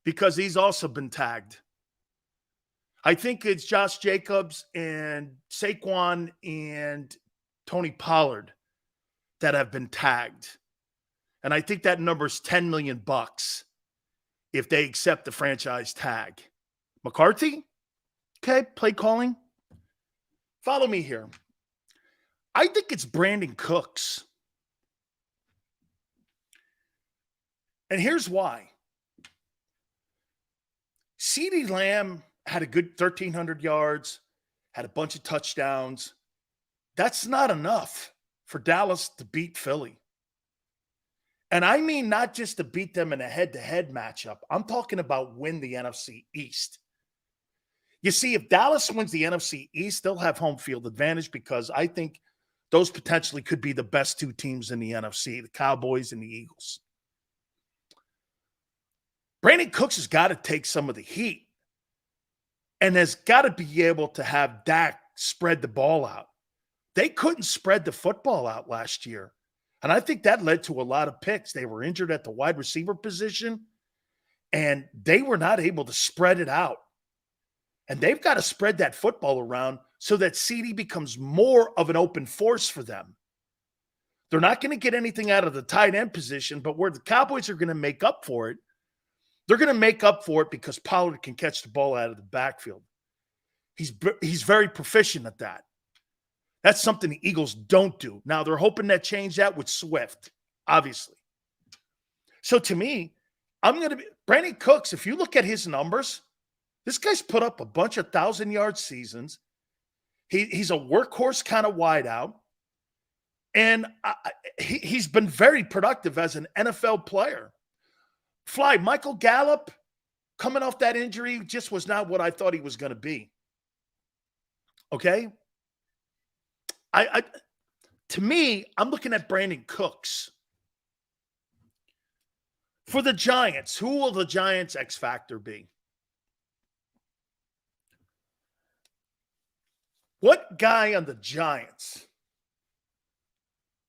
because he's also been tagged. I think it's Josh Jacobs and Saquon and Tony Pollard that have been tagged. And I think that number is $10 million if they accept the franchise tag. McCarthy? Okay, play calling. Follow me here. I think it's Brandon Cooks. And here's why. CeeDee Lamb had a good 1,300 yards, had a bunch of touchdowns. That's not enough for Dallas to beat Philly. And I mean not just to beat them in a head-to-head matchup. I'm talking about win the NFC East. You see, if Dallas wins the NFC East, they'll have home field advantage because I think those potentially could be the best two teams in the NFC, the Cowboys and the Eagles. Brandon Cooks has got to take some of the heat and has got to be able to have Dak spread the ball out. They couldn't spread the football out last year. And I think that led to a lot of picks. They were injured at the wide receiver position, and they were not able to spread it out. And they've got to spread that football around so that CD becomes more of an open force for them. They're not going to get anything out of the tight end position, but where the Cowboys are going to make up for it, they're going to make up for it because Pollard can catch the ball out of the backfield. He's very proficient at that. That's something the Eagles don't do. Now, they're hoping to change that with Swift, obviously. So, to me, Brandon Cooks, if you look at his numbers, this guy's put up a bunch of 1,000-yard seasons. He's a workhorse kind of wideout. And he's been very productive as an NFL player. Michael Gallup, coming off that injury, just was not what I thought he was going to be. Okay? To me, I'm looking at Brandon Cooks. For the Giants, who will the Giants' X factor be? What guy on the Giants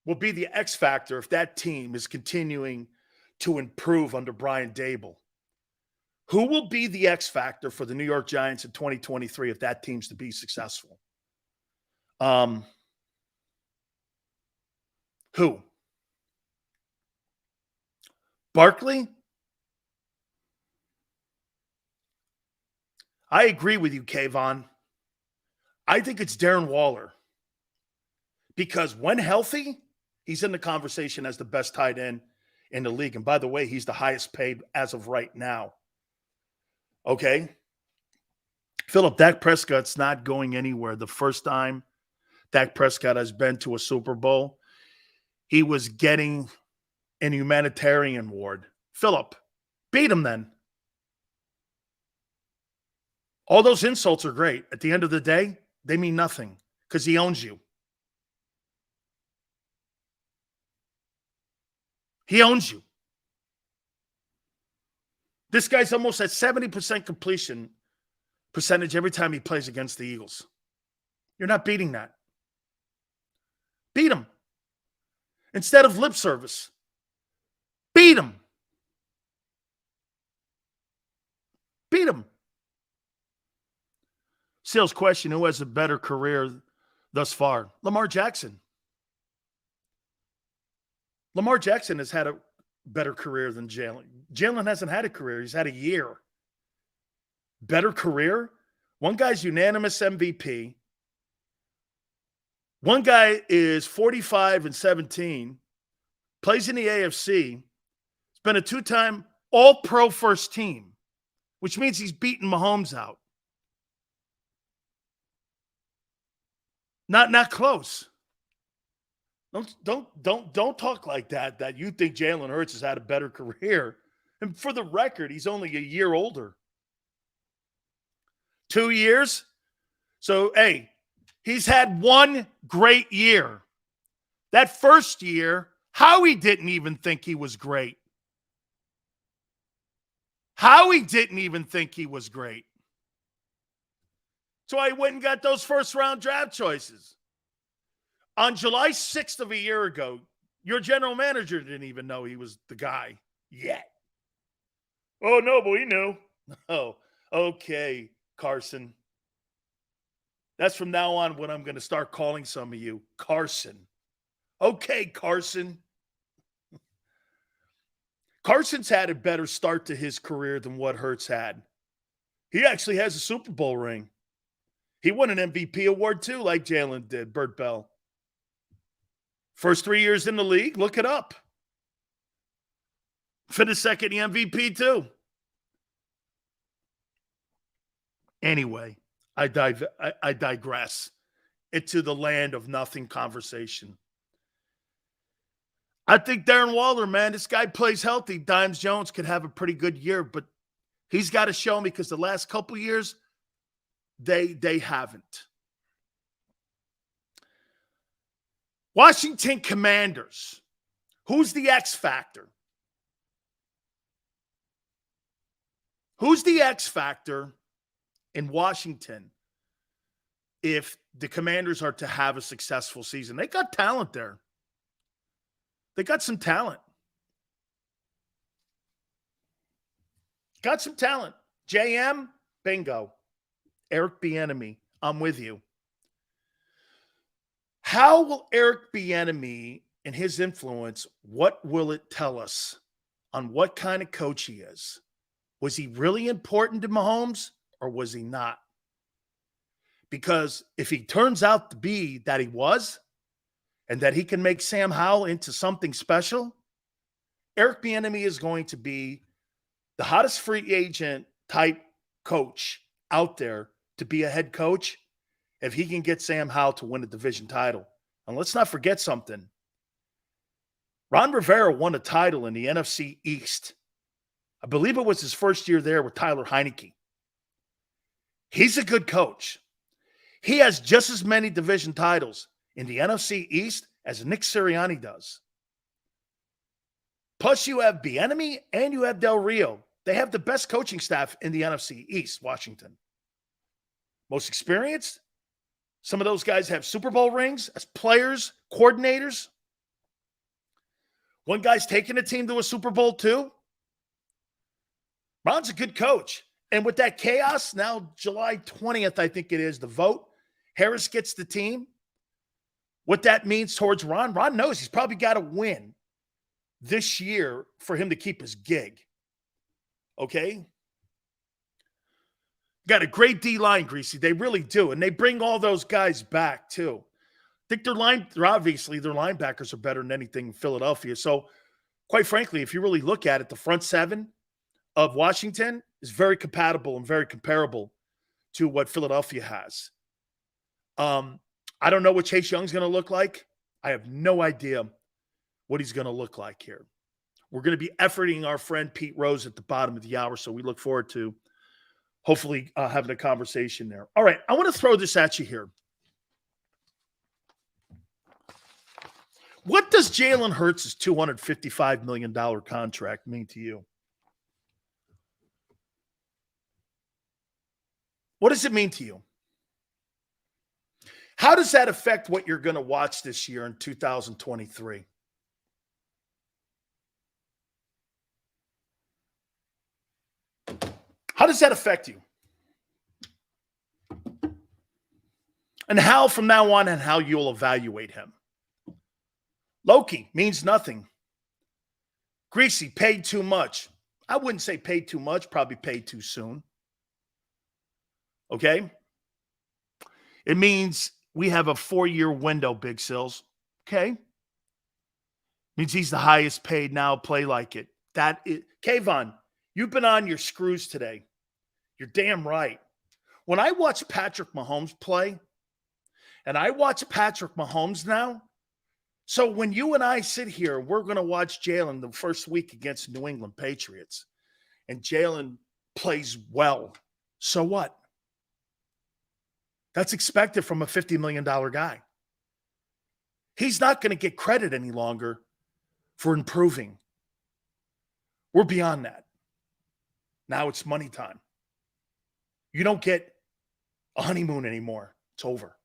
will be the X factor if that team is continuing to improve under Brian Daboll? Who will be the X factor for the New York Giants in 2023 if that team's to be successful? Who? Barkley? I agree with you, Kayvon. I think it's Darren Waller. Because when healthy, he's in the conversation as the best tight end in the league. And by the way, he's the highest paid as of right now. Okay? Philip, Dak Prescott's not going anywhere. The first time Dak Prescott has been to a Super Bowl, he was getting an humanitarian award. Philip, beat him then. All those insults are great. At the end of the day, they mean nothing because he owns you. He owns you. This guy's almost at 70% completion percentage every time he plays against the Eagles. You're not beating that. Beat him. Instead of lip service. Beat him. Beat him. Seal's question, who has a better career thus far? Lamar Jackson. Lamar Jackson has had a better career than Jalen. Jalen hasn't had a career. He's had a year. Better career? One guy's unanimous MVP. One guy is 45-17, plays in the AFC. He's been a two-time All-Pro first team, which means he's beaten Mahomes out. Not close. Don't talk like that you think Jalen Hurts has had a better career. And for the record, he's only a year older. 2 years. So, hey, he's had one great year. That first year, Howie didn't even think he was great. Howie didn't even think he was great. So I went and got those first-round draft choices. On July 6th of a year ago, your general manager didn't even know he was the guy yet. Oh, no, but we knew. Oh, okay, Carson. That's from now on when I'm going to start calling some of you Carson. Okay, Carson. Carson's had a better start to his career than what Hurts had. He actually has a Super Bowl ring. He won an MVP award too, like Jalen did, Burt Bell. First 3 years in the league, look it up. Finished second in the MVP too. Anyway, I digress into the land of nothing conversation. I think Darren Waller, man, this guy plays healthy. Dimes Jones could have a pretty good year, but he's got to show me because the last couple years, They haven't. Washington Commanders. Who's the X factor? Who's the X factor in Washington if the Commanders are to have a successful season? They got talent there. They got some talent. Got some talent. JM, bingo. Eric Bieniemy, I'm with you. How will Eric Bieniemy and his influence, what will it tell us on what kind of coach he is? Was he really important to Mahomes or was he not? Because if he turns out to be that he was and that he can make Sam Howell into something special, Eric Bieniemy is going to be the hottest free agent type coach out there to be a head coach if he can get Sam Howell to win a division title. And let's not forget something. Ron Rivera won a title in the NFC East. I believe it was his first year there with Tyler Heineke. He's a good coach. He has just as many division titles in the NFC East as Nick Sirianni does. Plus, you have Bieniemy and you have Del Rio. They have the best coaching staff in the NFC East, Washington. Most experienced. Some of those guys have Super Bowl rings as players, coordinators. One guy's taking a team to a Super Bowl too. Ron's a good coach. And with that chaos, now July 20th, I think it is, the vote, Harris gets the team. What that means towards Ron knows he's probably got to win this year for him to keep his gig. Okay? Got a great D-line, Greasy. They really do. And they bring all those guys back, too. I think their linebackers are better than anything in Philadelphia. So, quite frankly, if you really look at it, the front seven of Washington is very compatible and very comparable to what Philadelphia has. I don't know what Chase Young's going to look like. I have no idea what he's going to look like here. We're going to be efforting our friend Pete Rose at the bottom of the hour, so we look forward to hopefully having a conversation there. All right, I want to throw this at you here. What does Jalen Hurts' $255 million contract mean to you? What does it mean to you? How does that affect what you're going to watch this year in 2023? How does that affect you? And how from now on and how you'll evaluate him? Loki means nothing. Greasy, paid too much. I wouldn't say paid too much, probably paid too soon. Okay? It means we have a 4-year window, Big Sills. Okay? Means he's the highest paid now, play like it. That is, Kayvon, you've been on your screws today. You're damn right. When I watch Patrick Mahomes play, and I watch Patrick Mahomes now, so when you and I sit here, we're going to watch Jalen the first week against New England Patriots, and Jalen plays well. So what? That's expected from a $50 million guy. He's not going to get credit any longer for improving. We're beyond that. Now it's money time. You don't get a honeymoon anymore. It's over.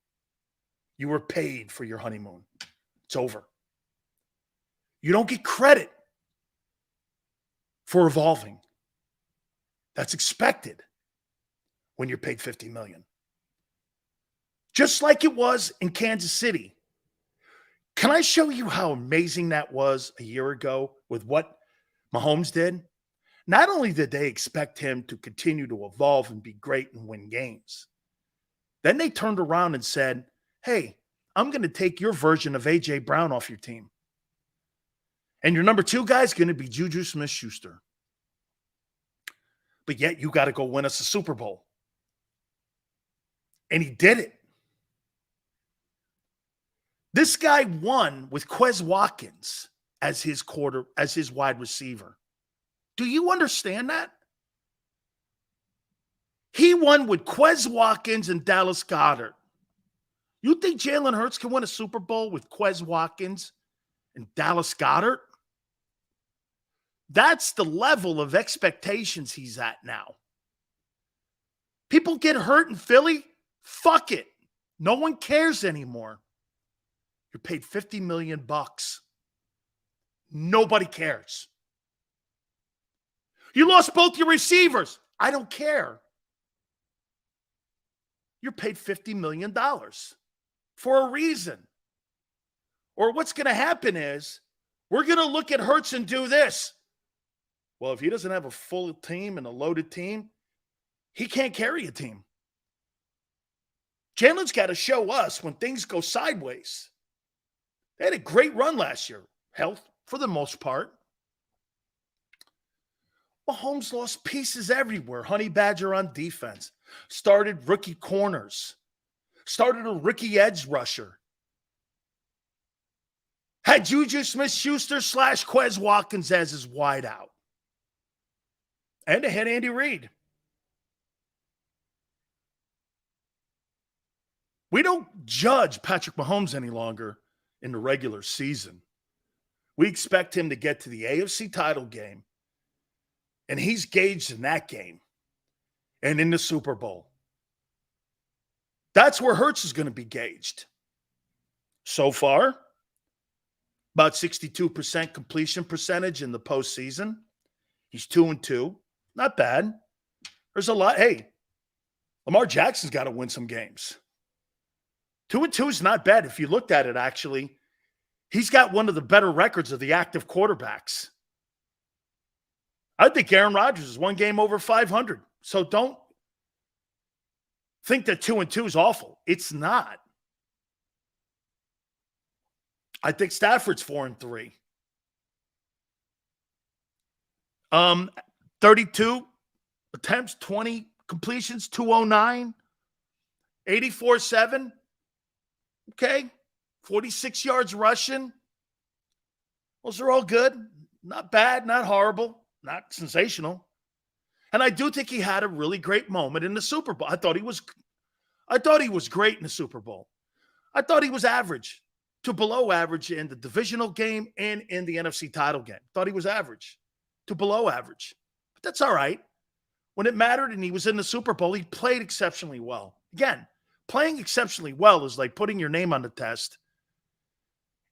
You were paid for your honeymoon. It's over. You don't get credit for evolving. That's expected when you're paid $50 million. Just like it was in Kansas City. Can I show you how amazing that was a year ago with what Mahomes did? Not only did they expect him to continue to evolve and be great and win games, then they turned around and said, hey, I'm going to take your version of A.J. Brown off your team. And your number 2 guy is going to be Juju Smith-Schuster. But yet you got to go win us a Super Bowl. And he did it. This guy won with Quez Watkins as his wide receiver. Do you understand that? He won with Quez Watkins and Dallas Goedert. You think Jalen Hurts can win a Super Bowl with Quez Watkins and Dallas Goedert? That's the level of expectations he's at now. People get hurt in Philly. Fuck it. No one cares anymore. You're paid $50 million. Nobody cares. You lost both your receivers. I don't care. You're paid $50 million for a reason. Or what's going to happen is we're going to look at Hurts and do this. Well, if he doesn't have a full team and a loaded team, he can't carry a team. Jalen's got to show us when things go sideways. They had a great run last year. Health, for the most part. Mahomes lost pieces everywhere. Honey Badger on defense. Started rookie corners. Started a rookie edge rusher. Had Juju Smith-Schuster / Quez Watkins as his wideout. And they had Andy Reid. We don't judge Patrick Mahomes any longer in the regular season. We expect him to get to the AFC title game, and he's gauged in that game and in the Super Bowl. That's where Hurts is going to be gauged. So far, about 62% completion percentage in the postseason. He's 2-2. Not bad. There's a lot. Hey, Lamar Jackson's got to win some games. 2-2 is not bad. If you looked at it, actually, he's got one of the better records of the active quarterbacks. I think Aaron Rodgers is one game over 500. So don't think that 2-2 is awful. It's not. I think Stafford's 4-3. 32 attempts, 20 completions, 209, 84-7. Okay. 46 yards rushing. Those are all good. Not bad, not horrible, not sensational. And I do think he had a really great moment in the Super Bowl. I thought he was great in the Super Bowl. I thought he was average to below average in the divisional game and in the NFC title game. Thought he was average to below average. But that's all right. When it mattered and he was in the Super Bowl, he played exceptionally well. Again, playing exceptionally well is like putting your name on the test,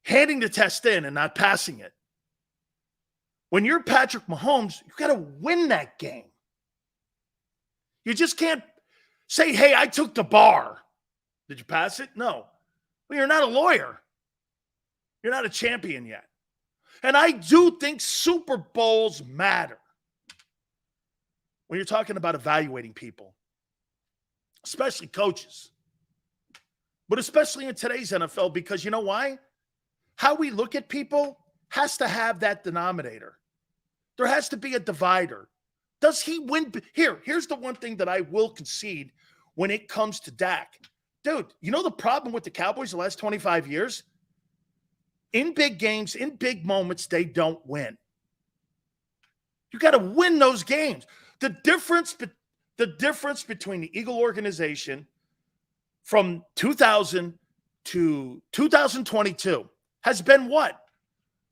handing the test in and not passing it. When you're Patrick Mahomes, you got to win that game. You just can't say, hey, I took the bar. Did you pass it? No. Well, you're not a lawyer. You're not a champion yet. And I do think Super Bowls matter when you're talking about evaluating people, especially coaches, but especially in today's NFL, because you know why? How we look at people has to have that denominator. There has to be a divider. Does he win? Here's the one thing that I will concede when it comes to Dak. Dude, you know the problem with the Cowboys the last 25 years? In big games, in big moments, they don't win. You got to win those games. The difference between the Eagle organization from 2000 to 2022 has been what?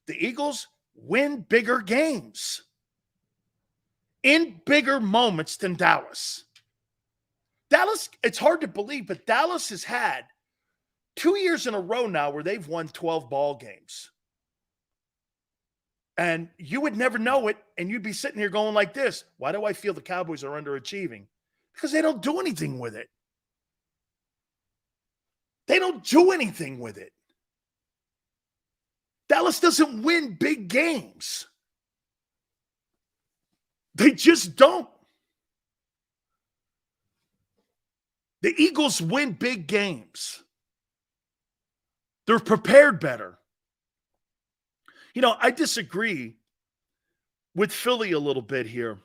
The Eagles win bigger games in bigger moments than Dallas. Dallas, it's hard to believe, but Dallas has had 2 years in a row now where they've won 12 ball games. And you would never know it, and you'd be sitting here going like this. Why do I feel the Cowboys are underachieving? Because they don't do anything with it. They don't do anything with it. Dallas doesn't win big games. They just don't. The Eagles win big games. They're prepared better. You know, I disagree with Philly a little bit here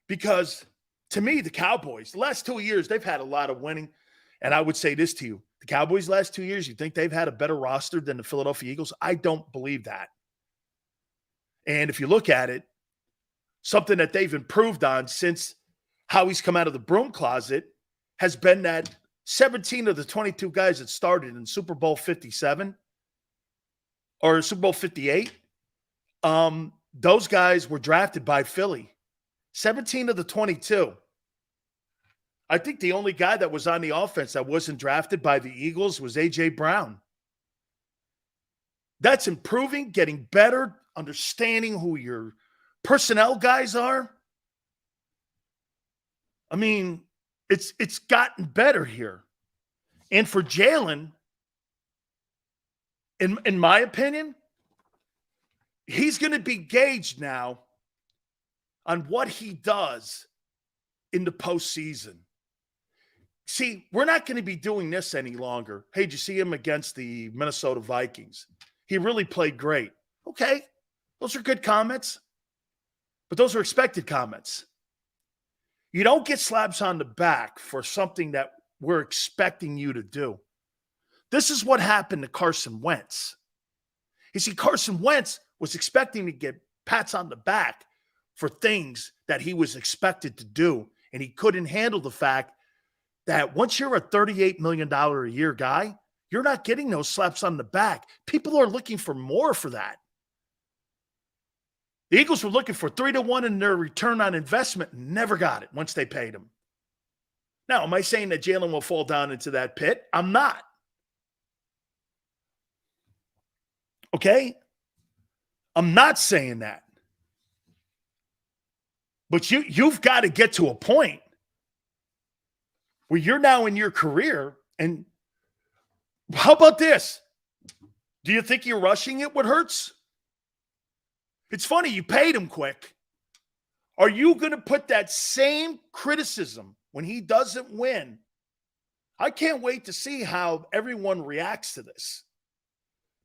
because to me, the Cowboys, the last 2 years, they've had a lot of winning. And I would say this to you. The Cowboys last 2 years, you think they've had a better roster than the Philadelphia Eagles? I don't believe that. And if you look at it, something that they've improved on since how he's come out of the broom closet has been that 17 of the 22 guys that started in Super Bowl 57 or Super Bowl 58, those guys were drafted by Philly. 17 of the 22. I think the only guy that was on the offense that wasn't drafted by the Eagles was A.J. Brown. That's improving, getting better, understanding who your personnel guys are. I mean, it's gotten better here. And for Jalen, in my opinion, he's going to be gauged now on what he does in the postseason. See, we're not going to be doing this any longer. Hey, did you see him against the Minnesota Vikings? He really played great. Okay, those are good comments, but those are expected comments. You don't get slaps on the back for something that we're expecting you to do. This is what happened to Carson Wentz. You see, Carson Wentz was expecting to get pats on the back for things that he was expected to do, and he couldn't handle the fact that once you're a $38 million a year guy, you're not getting those slaps on the back. People are looking for more for that. The Eagles were looking for 3-1 in their return on investment, never got it once they paid him. Now, am I saying that Jalen will fall down into that pit? I'm not. Okay? I'm not saying that. But you've got to get to a point where you're now in your career, and how about this? Do you think you're rushing it with Hurts? It's funny, you paid him quick. Are you going to put that same criticism when he doesn't win? I can't wait to see how everyone reacts to this.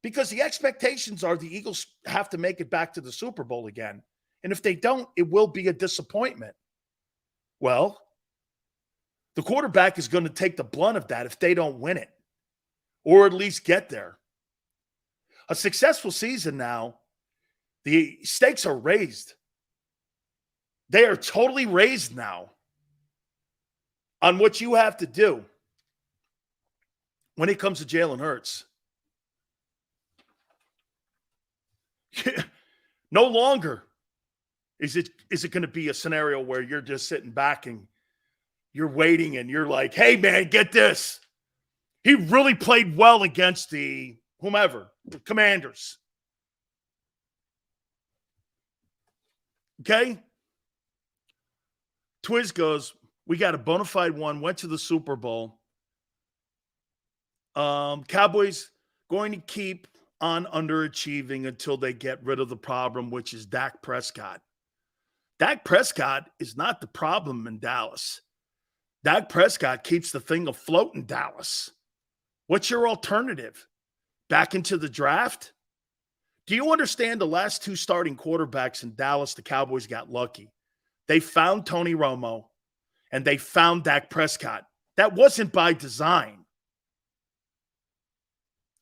Because the expectations are the Eagles have to make it back to the Super Bowl again. And if they don't, it will be a disappointment. Well, the quarterback is going to take the blunt of that if they don't win it, or at least get there. A successful season now, the stakes are raised. They are totally raised now on what you have to do when it comes to Jalen Hurts. No longer is it going to be a scenario where you're just sitting back and you're waiting and you're like, hey, man, get this. He really played well against the Commanders. Okay? Twiz goes, we got a bona fide one, went to the Super Bowl. Cowboys going to keep on underachieving until they get rid of the problem, which is Dak Prescott. Dak Prescott is not the problem in Dallas. Dak Prescott keeps the thing afloat in Dallas. What's your alternative? Back into the draft? Do you understand the last two starting quarterbacks in Dallas, the Cowboys got lucky? They found Tony Romo and they found Dak Prescott. That wasn't by design.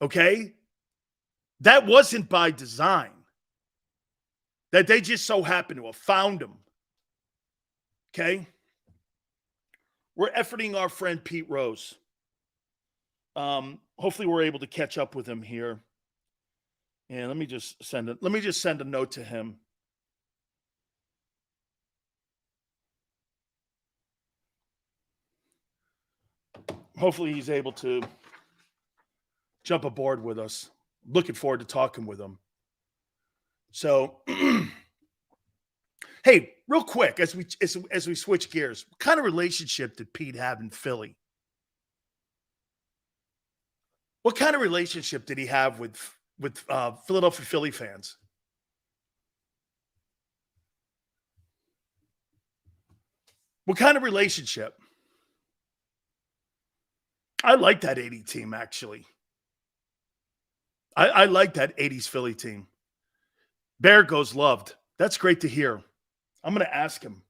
Okay? That wasn't by design. That they just so happened to have found him. Okay? We're efforting our friend Pete Rose. Hopefully we're able to catch up with him here. And let me just send a note to him. Hopefully he's able to jump aboard with us. Looking forward to talking with him. So, hey, real quick, as we switch gears, what kind of relationship did Pete have in Philly? What kind of relationship did he have with Philadelphia Philly fans? What kind of relationship? I like that 80 team, actually. I like that 80s Philly team. Bear goes loved. That's great to hear. I'm going to ask him.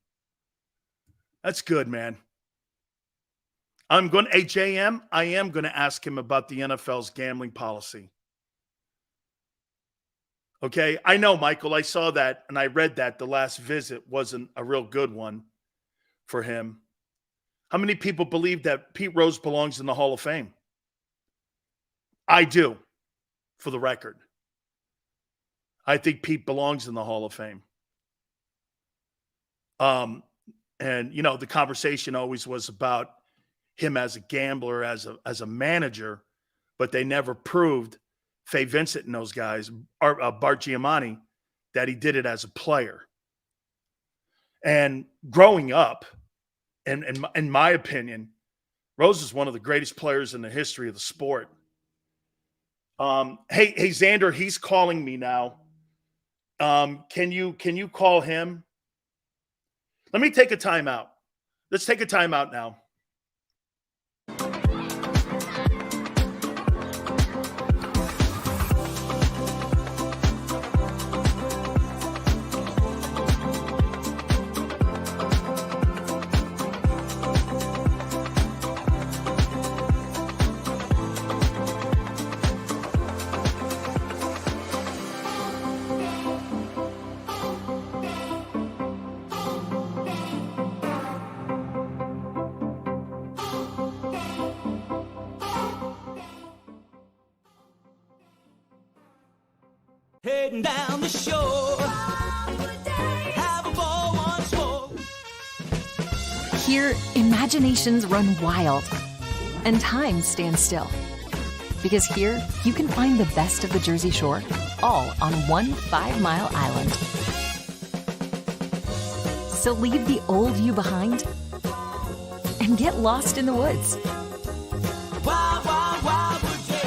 That's good, man. I am going to ask him about the NFL's gambling policy. Okay, I know, Michael, I saw that and I read that the last visit wasn't a real good one. for him. How many people believe that Pete Rose belongs in the Hall of Fame? I do, for the record. I think Pete belongs in the Hall of Fame. And, you know, the conversation always was about him as a gambler, as a manager, but they never proved, Fay Vincent and those guys, Bart Giamatti, that he did it as a player. And growing up, in my opinion, Rose is one of the greatest players in the history of the sport. Hey, Xander, he's calling me now. Can you call him? Let me take a timeout. Let's take a timeout now. Heading down the shore, have a ball once more. Here, imaginations run wild and time stands still. Because here, you can find the best of the Jersey Shore, all on one 5-mile island. So leave the old you behind and get lost in the woods. Wild, wild, wild wood days.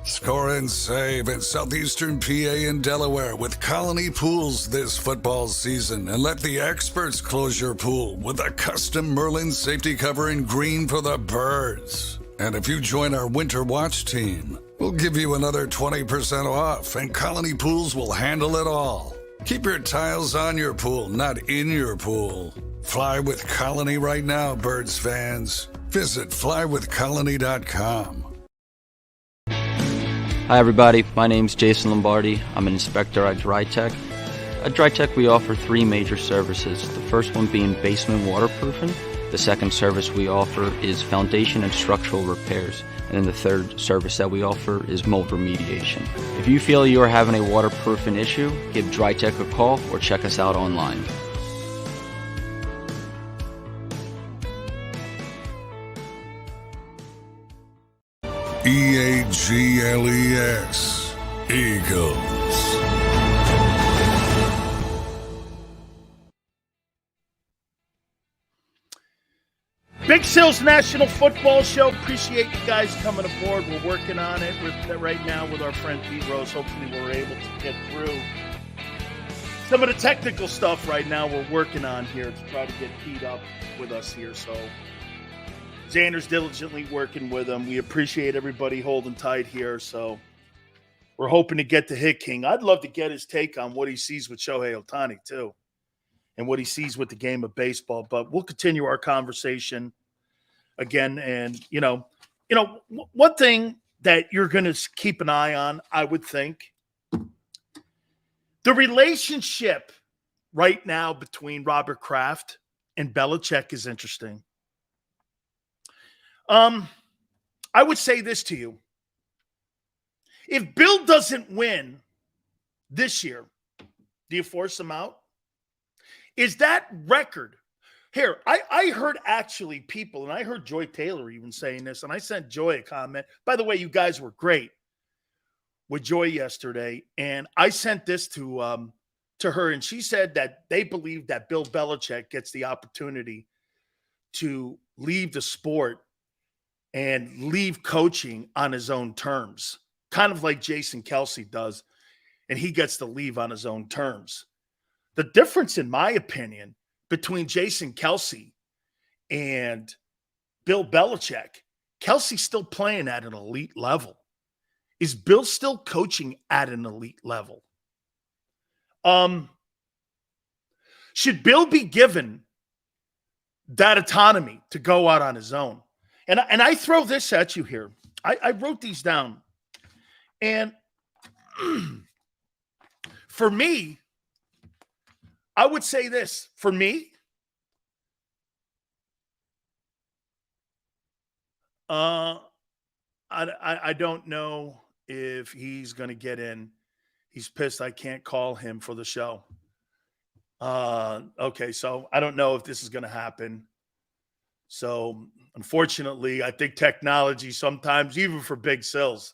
Score and save in southeastern PA and Delaware with Colony Pools this football season, and let the experts close your pool with a custom Merlin safety cover in green for the birds. And if you join our Winter Watch team, we'll give you another 20% off, and Colony Pools will handle it all. Keep your tiles on your pool, not in your pool. Fly with Colony right now, Birds fans. Visit flywithcolony.com. Hi everybody, my name's Jason Lombardi. I'm an inspector at DryTech. At DryTech we offer 3 major services, the first one being basement waterproofing, the second service we offer is foundation and structural repairs, and then the third service that we offer is mold remediation. If you feel you are having a waterproofing issue, give DryTech a call or check us out online. EAGLES, Eagles. Big Sills National Football Show. Appreciate you guys coming aboard. We're working on it right now with our friend Pete Rose. Hopefully we're able to get through some of the technical stuff right now we're working on here to try to get Pete up with us here. So Xander's diligently working with him. We appreciate everybody holding tight here. So we're hoping to get the Hit King. I'd love to get his take on what he sees with Shohei Ohtani too, and what he sees with the game of baseball. But we'll continue our conversation again. And, you know, one thing that you're going to keep an eye on, I would think, the relationship right now between Robert Kraft and Belichick is interesting. I would say this to you. If Bill doesn't win this year, do you force him out? Is that record? Here, I heard actually people, and I heard Joy Taylor even saying this, and I sent Joy a comment. By the way, you guys were great. with Joy yesterday, and I sent this to her, and she said that they believe that Bill Belichick gets the opportunity to leave the sport and leave coaching on his own terms, kind of like Jason Kelsey does, and he gets to leave on his own terms. The difference, in my opinion, between Jason Kelsey and Bill Belichick, Kelsey's still playing at an elite level. Is Bill still coaching at an elite level? Should Bill be given that autonomy to go out on his own? And I throw this at you here. I wrote these down. And for me, I would say this. For me, I don't know if he's going to get in. He's pissed I can't call him for the show. Okay, so I don't know if this is going to happen. So, unfortunately, I think technology sometimes, even for big sills,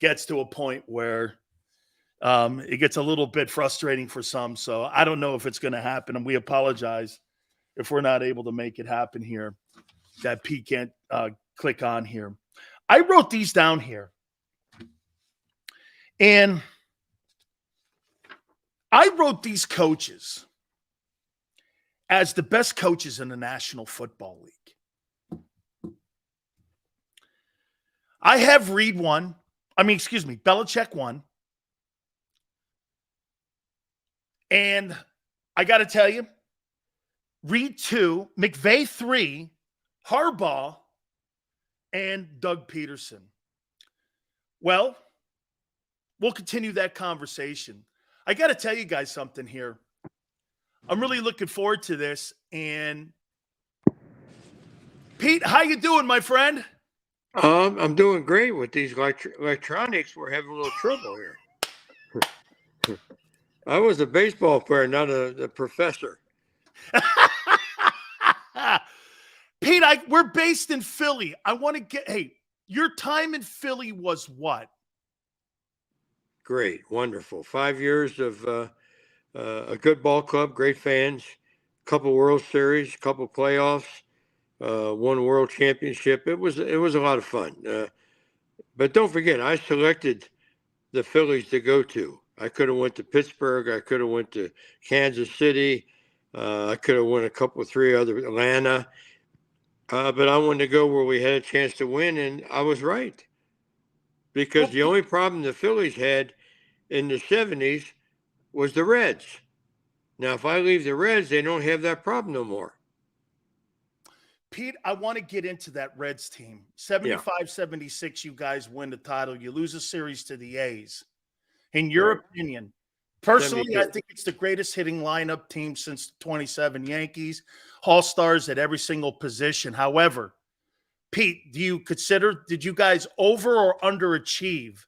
gets to a point where it gets a little bit frustrating for some. So, I don't know if it's going to happen, and we apologize if we're not able to make it happen here, that Pete can't click on here. I wrote these down here, and I wrote these coaches as the best coaches in the National Football League. I have Belichick 1. And I got to tell you, Reed 2, McVay 3, Harbaugh, and Doug Peterson. Well, we'll continue that conversation. I got to tell you guys something here. I'm really looking forward to this. And Pete, how you doing, my friend? I'm doing great with these electronics. We're having a little trouble here. I was a baseball player, not a professor. Pete, we're based in Philly. I want to get, your time in Philly was what? Great, wonderful. 5 years of a good ball club, great fans, couple World Series, couple playoffs, one World Championship. It was a lot of fun. But don't forget, I selected the Phillies to go to. I could have went to Pittsburgh. I could have went to Kansas City. I could have went a couple, 3 other, Atlanta. But I wanted to go where we had a chance to win, and I was right. Because the only problem the Phillies had in the 70s was the Reds. Now, if I leave the Reds, they don't have that problem no more. Pete, I want to get into that Reds team. 75-76, you guys win the title. You lose a series to the A's. In your opinion, personally, 72. I think it's the greatest hitting lineup team since the 27 Yankees, all-stars at every single position. However, Pete, did you guys over or underachieve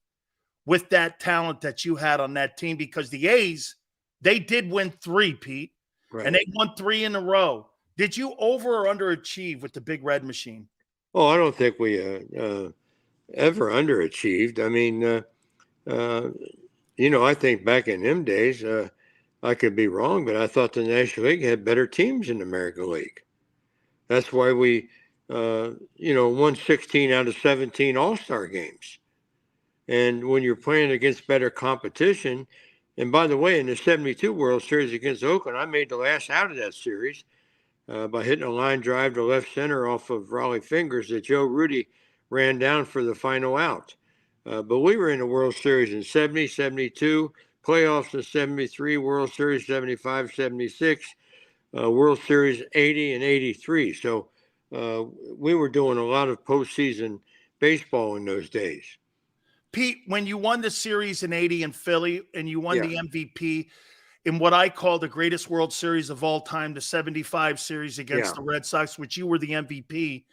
with that talent that you had on that team? Because the A's, they did win 3, Pete, and they won 3 in a row. Did you over or underachieve with the Big Red Machine? Oh, I don't think we ever underachieved. I mean, I think back in them days, I could be wrong, but I thought the National League had better teams than the American League. That's why we won 16 out of 17 All-Star games. And when you're playing against better competition, and by the way, in the 72 World Series against Oakland, I made the last out of that series by hitting a line drive to left center off of Raleigh Fingers that Joe Rudy ran down for the final out. But we were in the World Series in 70, 72, playoffs in 73, World Series 75, 76, World Series 80 and 83. So we were doing a lot of postseason baseball in those days. Pete, when you won the series in 80 in Philly and you won the MVP in what I call the greatest World Series of all time, the 75 series against the Red Sox, which you were the MVP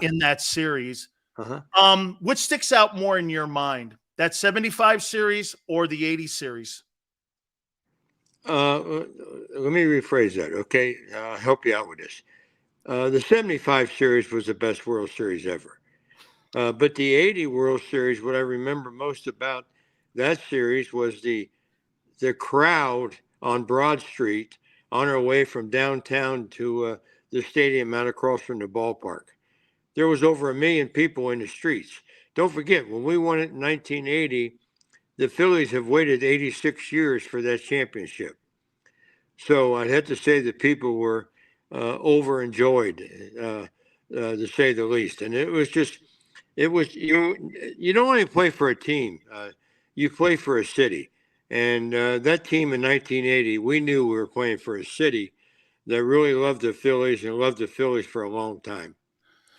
in that series. Which sticks out more in your mind, that 75 series or the 80 series? Let me rephrase that, okay? I'll help you out with this. The 75 series was the best World Series ever. But the 80 World Series, what I remember most about that series was the crowd on Broad Street on our way from downtown to the stadium out across from the ballpark. There was over 1 million people in the streets. Don't forget, when we won it in 1980, the Phillies have waited 86 years for that championship. So I'd have to say that people were overjoyed, to say the least. And it was you don't only play for a team, you play for a city. And that team in 1980, we knew we were playing for a city that really loved the Phillies and loved the Phillies for a long time.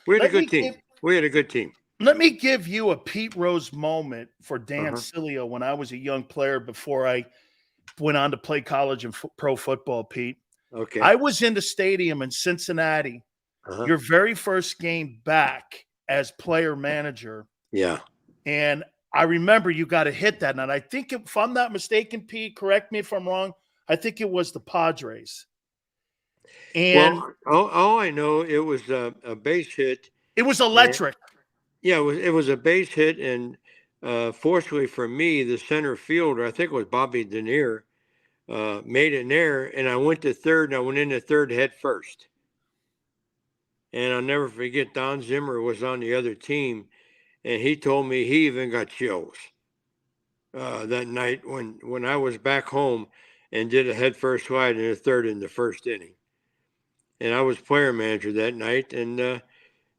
We had a good team. Let me give you a Pete Rose moment for Dan Sileo when I was a young player before I went on to play college and pro football, Pete. Okay. I was in the stadium in Cincinnati, your very first game back as player manager. Yeah. And I remember you got a hit that night. I think, if I'm not mistaken, Pete, correct me if I'm wrong, I think it was the Padres. And all I know, it was a base hit. It was electric. Yeah, it was a base hit, and fortunately for me, the center fielder, I think it was Bobby Denier, made an error, and I went to third, and I went into third head first. And I'll never forget, Don Zimmer was on the other team, and he told me he even got chills that night when I was back home and did a head first slide in the third in the first inning. And I was player manager that night, and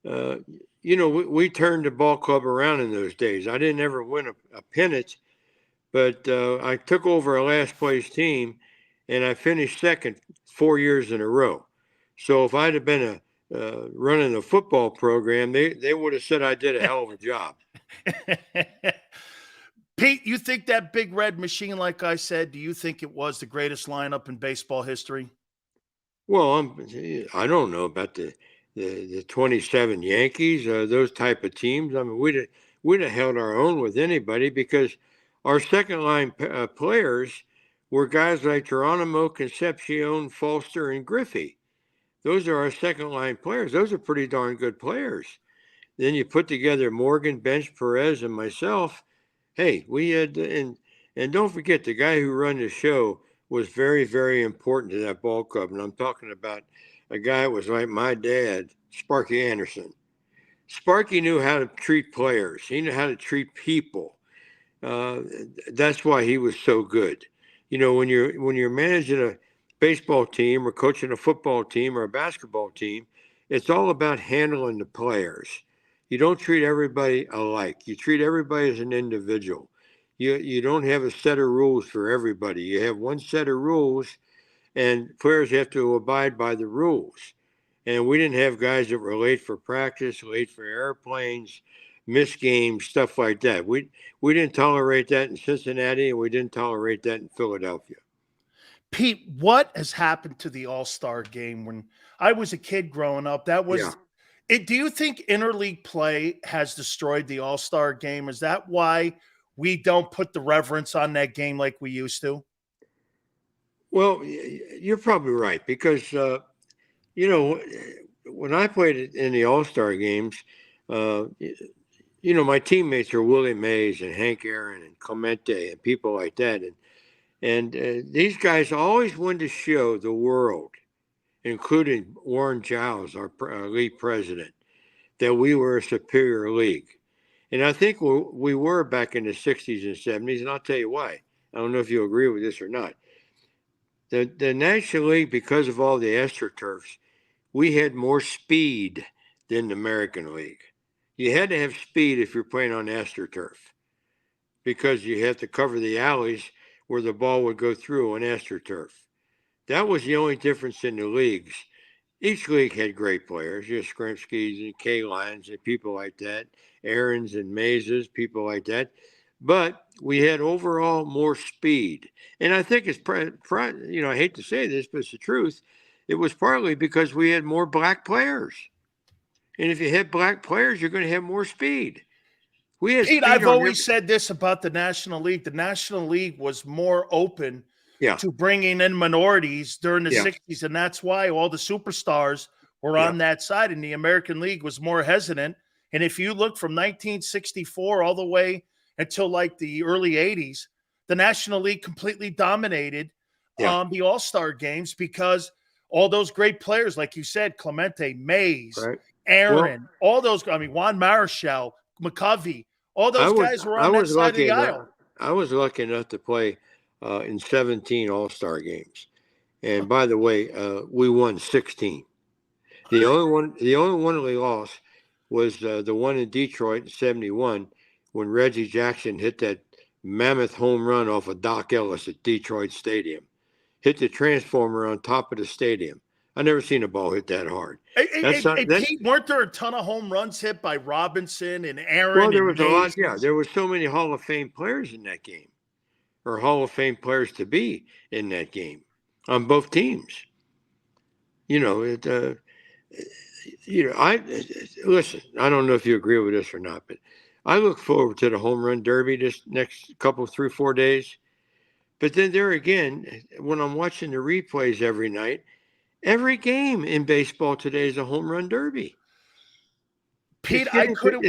we turned the ball club around in those days. I didn't ever win a pennant, but I took over a last place team, and I finished second 4 years in a row. So if I'd have been running a football program, they would have said I did a hell of a job. Pete, you think that big red machine, like I said, do you think it was the greatest lineup in baseball history? Well, I don't know about the 27 Yankees, those type of teams. I mean, we'd have held our own with anybody because our second line players were guys like Geronimo, Concepcion, Foster, and Griffey. Those are our second line players. Those are pretty darn good players. Then you put together Morgan, Bench, Perez, and myself. Hey, we had, and don't forget, the guy who ran the show was very, very important to that ball club. And I'm talking about a guy that was like my dad, Sparky Anderson. Sparky knew how to treat players. He knew how to treat people. That's why he was so good. You know, when you're managing a baseball team or coaching a football team or a basketball team, it's all about handling the players. You don't treat everybody alike. You treat everybody as an individual. You don't have a set of rules for everybody. You have one set of rules, and players have to abide by the rules. And we didn't have guys that were late for practice, late for airplanes, missed games, stuff like that. We didn't tolerate that in Cincinnati, and we didn't tolerate that in Philadelphia. Pete, what has happened to the All-Star game? When I was a kid growing up, that was it. Do you think interleague play has destroyed the All-Star game? Is that why we don't put the reverence on that game like we used to? Well, you're probably right because, when I played in the All-Star games, my teammates are Willie Mays and Hank Aaron and Clemente and people like that. And these guys always wanted to show the world, including Warren Giles, our league president, that we were a superior league. And I think we were back in the 60s and 70s, and I'll tell you why. I don't know if you agree with this or not. The National League, because of all the AstroTurfs, we had more speed than the American League. You had to have speed if you're playing on AstroTurf because you had to cover the alleys where the ball would go through on AstroTurf. That was the only difference in the leagues. Each league had great players, Skrimskis and K-Lines and people like that, Aarons and Mazes, people like that. But we had overall more speed. And I think it's, I hate to say this, but it's the truth. It was partly because we had more black players. And if you had black players, you're going to have more speed. Pete, I've always said this about the National League. The National League was more open to bringing in minorities during the 60s, and that's why all the superstars were on that side, and the American League was more hesitant. And if you look from 1964 all the way until like the early 80s, the National League completely dominated the All-Star games because all those great players, like you said, Clemente, Mays, Aaron, all those, Juan Marichal, McCovey, all those guys were on that side of the aisle. I was lucky enough to play in 17 All-Star games. And by the way, we won 16. The only one we lost was the one in Detroit in 71 when Reggie Jackson hit that mammoth home run off of Doc Ellis at Detroit Stadium. Hit the transformer on top of the stadium. I never seen a ball hit that hard. Pete, weren't there a ton of home runs hit by Robinson and Aaron? Well, there was a lot. Yeah, there were so many Hall of Fame players in that game, or Hall of Fame players to be in that game on both teams. I listen. I don't know if you agree with this or not, but I look forward to the home run derby this next couple, 3-4 days. But then there again, when I'm watching the replays every night, every game in baseball today is a home run derby. Pete, I couldn't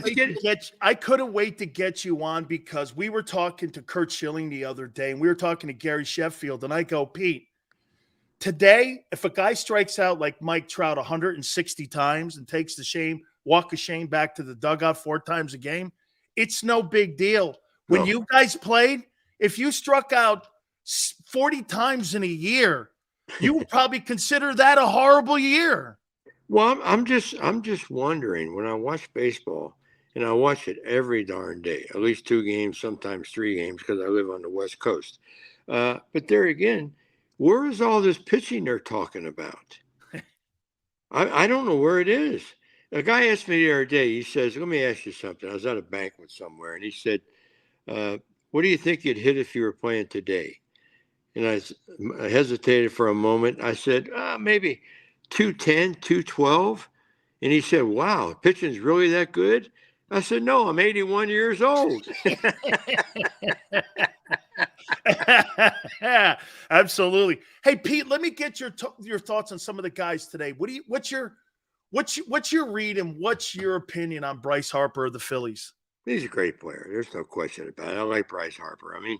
wait to get you on because we were talking to Curt Schilling the other day, and we were talking to Gary Sheffield, and I go, Pete, today, if a guy strikes out like Mike Trout 160 times and takes the walk of shame back to the dugout 4 times a game, it's no big deal. When you guys played, if you struck out 40 times in a year, you would probably consider that a horrible year. Well, I'm just wondering when I watch baseball, and I watch it every darn day, at least 2 games, sometimes 3 games, because I live on the West Coast. But there again, where is all this pitching they're talking about? I don't know where it is. A guy asked me the other day, he says, let me ask you something. I was at a banquet somewhere, and he said, what do you think you'd hit if you were playing today? And I hesitated for a moment. I said, maybe 210, 212. And he said, wow, pitching's really that good? I said, no, I'm 81 years old. Absolutely. Hey, Pete, let me get your thoughts on some of the guys today. What's your read and what's your opinion on Bryce Harper of the Phillies? He's a great player. There's no question about it. I like Bryce Harper. I mean,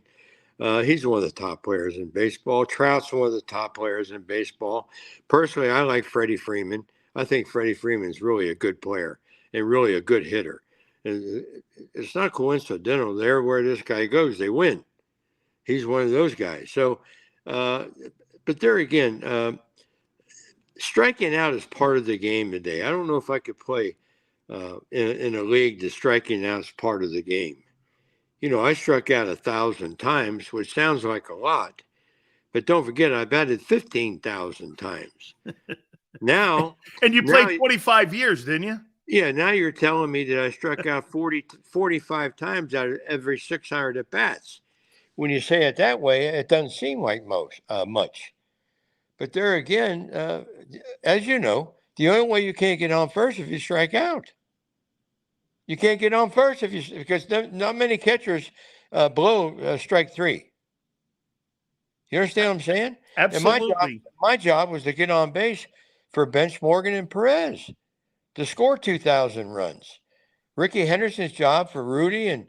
he's one of the top players in baseball. Trout's one of the top players in baseball. Personally, I like Freddie Freeman. I think Freddie Freeman's really a good player and really a good hitter. And it's not coincidental. There where this guy goes, they win. He's one of those guys. So, but there again, striking out is part of the game today. I don't know if I could play in a league that striking out is part of the game. I struck out 1,000 times, which sounds like a lot, but don't forget I batted 15,000 times. Now, and you played 25 years, didn't you? Yeah. Now you're telling me that I struck out 45 times out of every 600 at bats. When you say it that way, it doesn't seem like much. But there again, as you know, the only way you can't get on first is if you strike out. You can't get on first because not many catchers blow strike 3. You understand what I'm saying? Absolutely. And my job was to get on base for Bench Morgan and Perez to score 2,000 runs. Ricky Henderson's job for Rudy and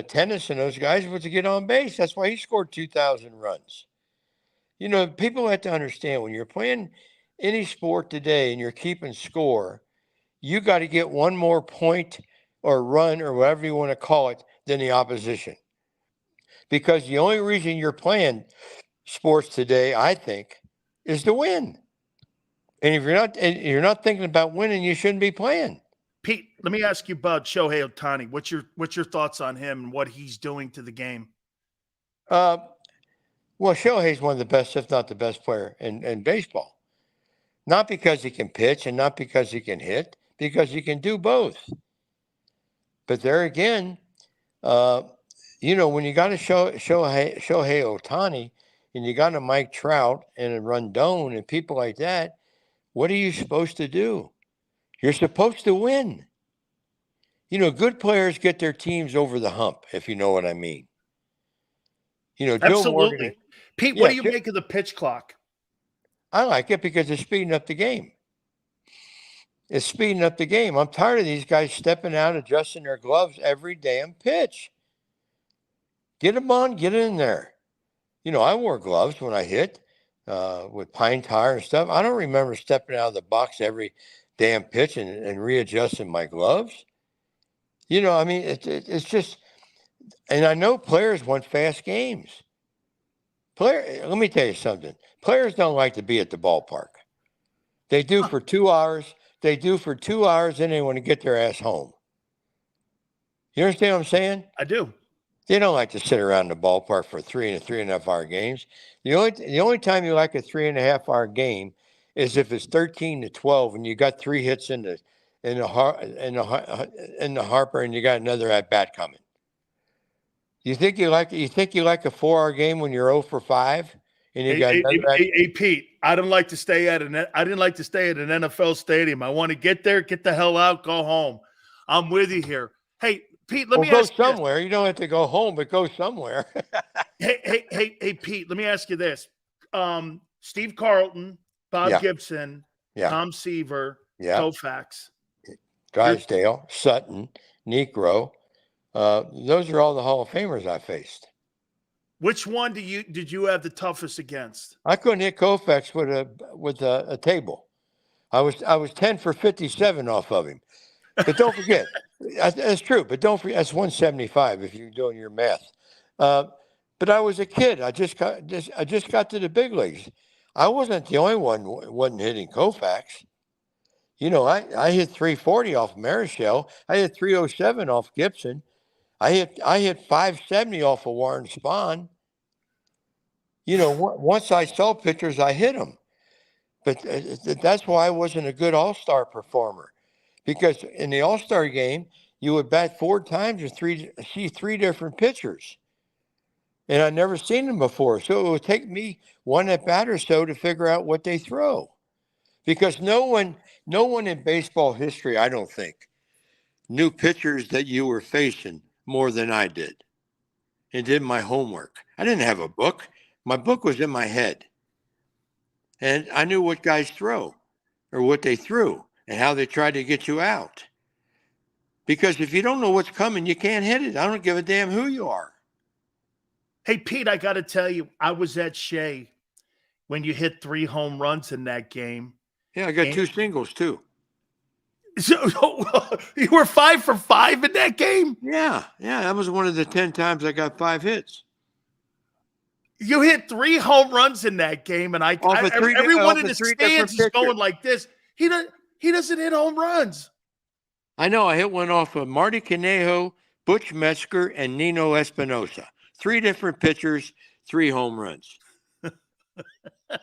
Tennis and those guys was to get on base. That's why he scored 2,000 runs. People have to understand when you're playing any sport today and you're keeping score, you got to get one more point or run or whatever you want to call it than the opposition. Because the only reason you're playing sports today, I think, is to win. And if you're not thinking about winning, you shouldn't be playing. Pete, let me ask you about Shohei Ohtani. What's your thoughts on him and what he's doing to the game? Well, Shohei's one of the best, if not the best player in baseball. Not because he can pitch and not because he can hit, because he can do both. But there again, when you got a Shohei Ohtani and you got a Mike Trout and a Rondon and people like that, what are you supposed to do? You're supposed to win. Good players get their teams over the hump, if you know what I mean. Absolutely. Joe Morgan, Pete, what do you make of the pitch clock? I like it because it's speeding up the game. It's speeding up the game. I'm tired of these guys stepping out, adjusting their gloves every damn pitch. Get them on, get in there. You know, I wore gloves when I hit with pine tar and stuff. I don't remember stepping out of the box every damn pitch and readjusting my gloves. You know, I mean, it's just, and I know players want fast games. Let me tell you something. Players don't like to be at the ballpark. They do for 2 hours. They do for 2 hours, and they want to get their ass home. You understand what I'm saying? I do. They don't like to sit around the ballpark for 3.5 hour games. The only time you like a 3.5 hour game is if it's 13-12 and you got 3 hits in the Harper and you got another at bat coming. You think you like a 4-hour game when you're 0 for 5 and you got another hey, Pete, I didn't like to stay at an NFL stadium. I want to get there, get the hell out, go home. I'm with you here. Hey, Pete, let me ask you somewhere. You don't have to go home, but go somewhere. hey, Pete, let me ask you this. Steve Carlton, Bob Gibson, Tom Seaver, Koufax, Drysdale, Sutton, Negro. Those are all the Hall of Famers I faced. Which one did you have the toughest against? I couldn't hit Koufax with a table. I was 10 for 57 off of him. But don't forget, that's true. But don't forget, that's 175 if you're doing your math. But I was a kid. I just got to the big leagues. I wasn't the only one wasn't hitting Koufax. You know, I hit 340 off Marichal. I hit 307 off Gibson. I hit 570 off of Warren Spahn. You know, once I saw pitchers, I hit them. But that's why I wasn't a good all-star performer. Because in the all-star game, you would bat 4 times or see 3 different pitchers. And I'd never seen them before. So it would take me 1 at bat or so to figure out what they throw. Because no one in baseball history, I don't think, knew pitchers that you were facing more than I did and did my homework. I didn't have a book. My book was in my head. And I knew what guys throw or what they threw and how they tried to get you out. Because if you don't know what's coming, you can't hit it. I don't give a damn who you are. Hey, Pete, I got to tell you, I was at Shea when you hit 3 home runs in that game. Yeah, I got 2 singles too. So you were 5 for 5 in that game? Yeah. That was one of the 10 times I got 5 hits. You hit 3 home runs in that game, and everyone in the stands is going like this. He doesn't hit home runs. I know. I hit one off of Marty Conejo, Butch Metzger, and Nino Espinosa. 3 different pitchers, 3 home runs.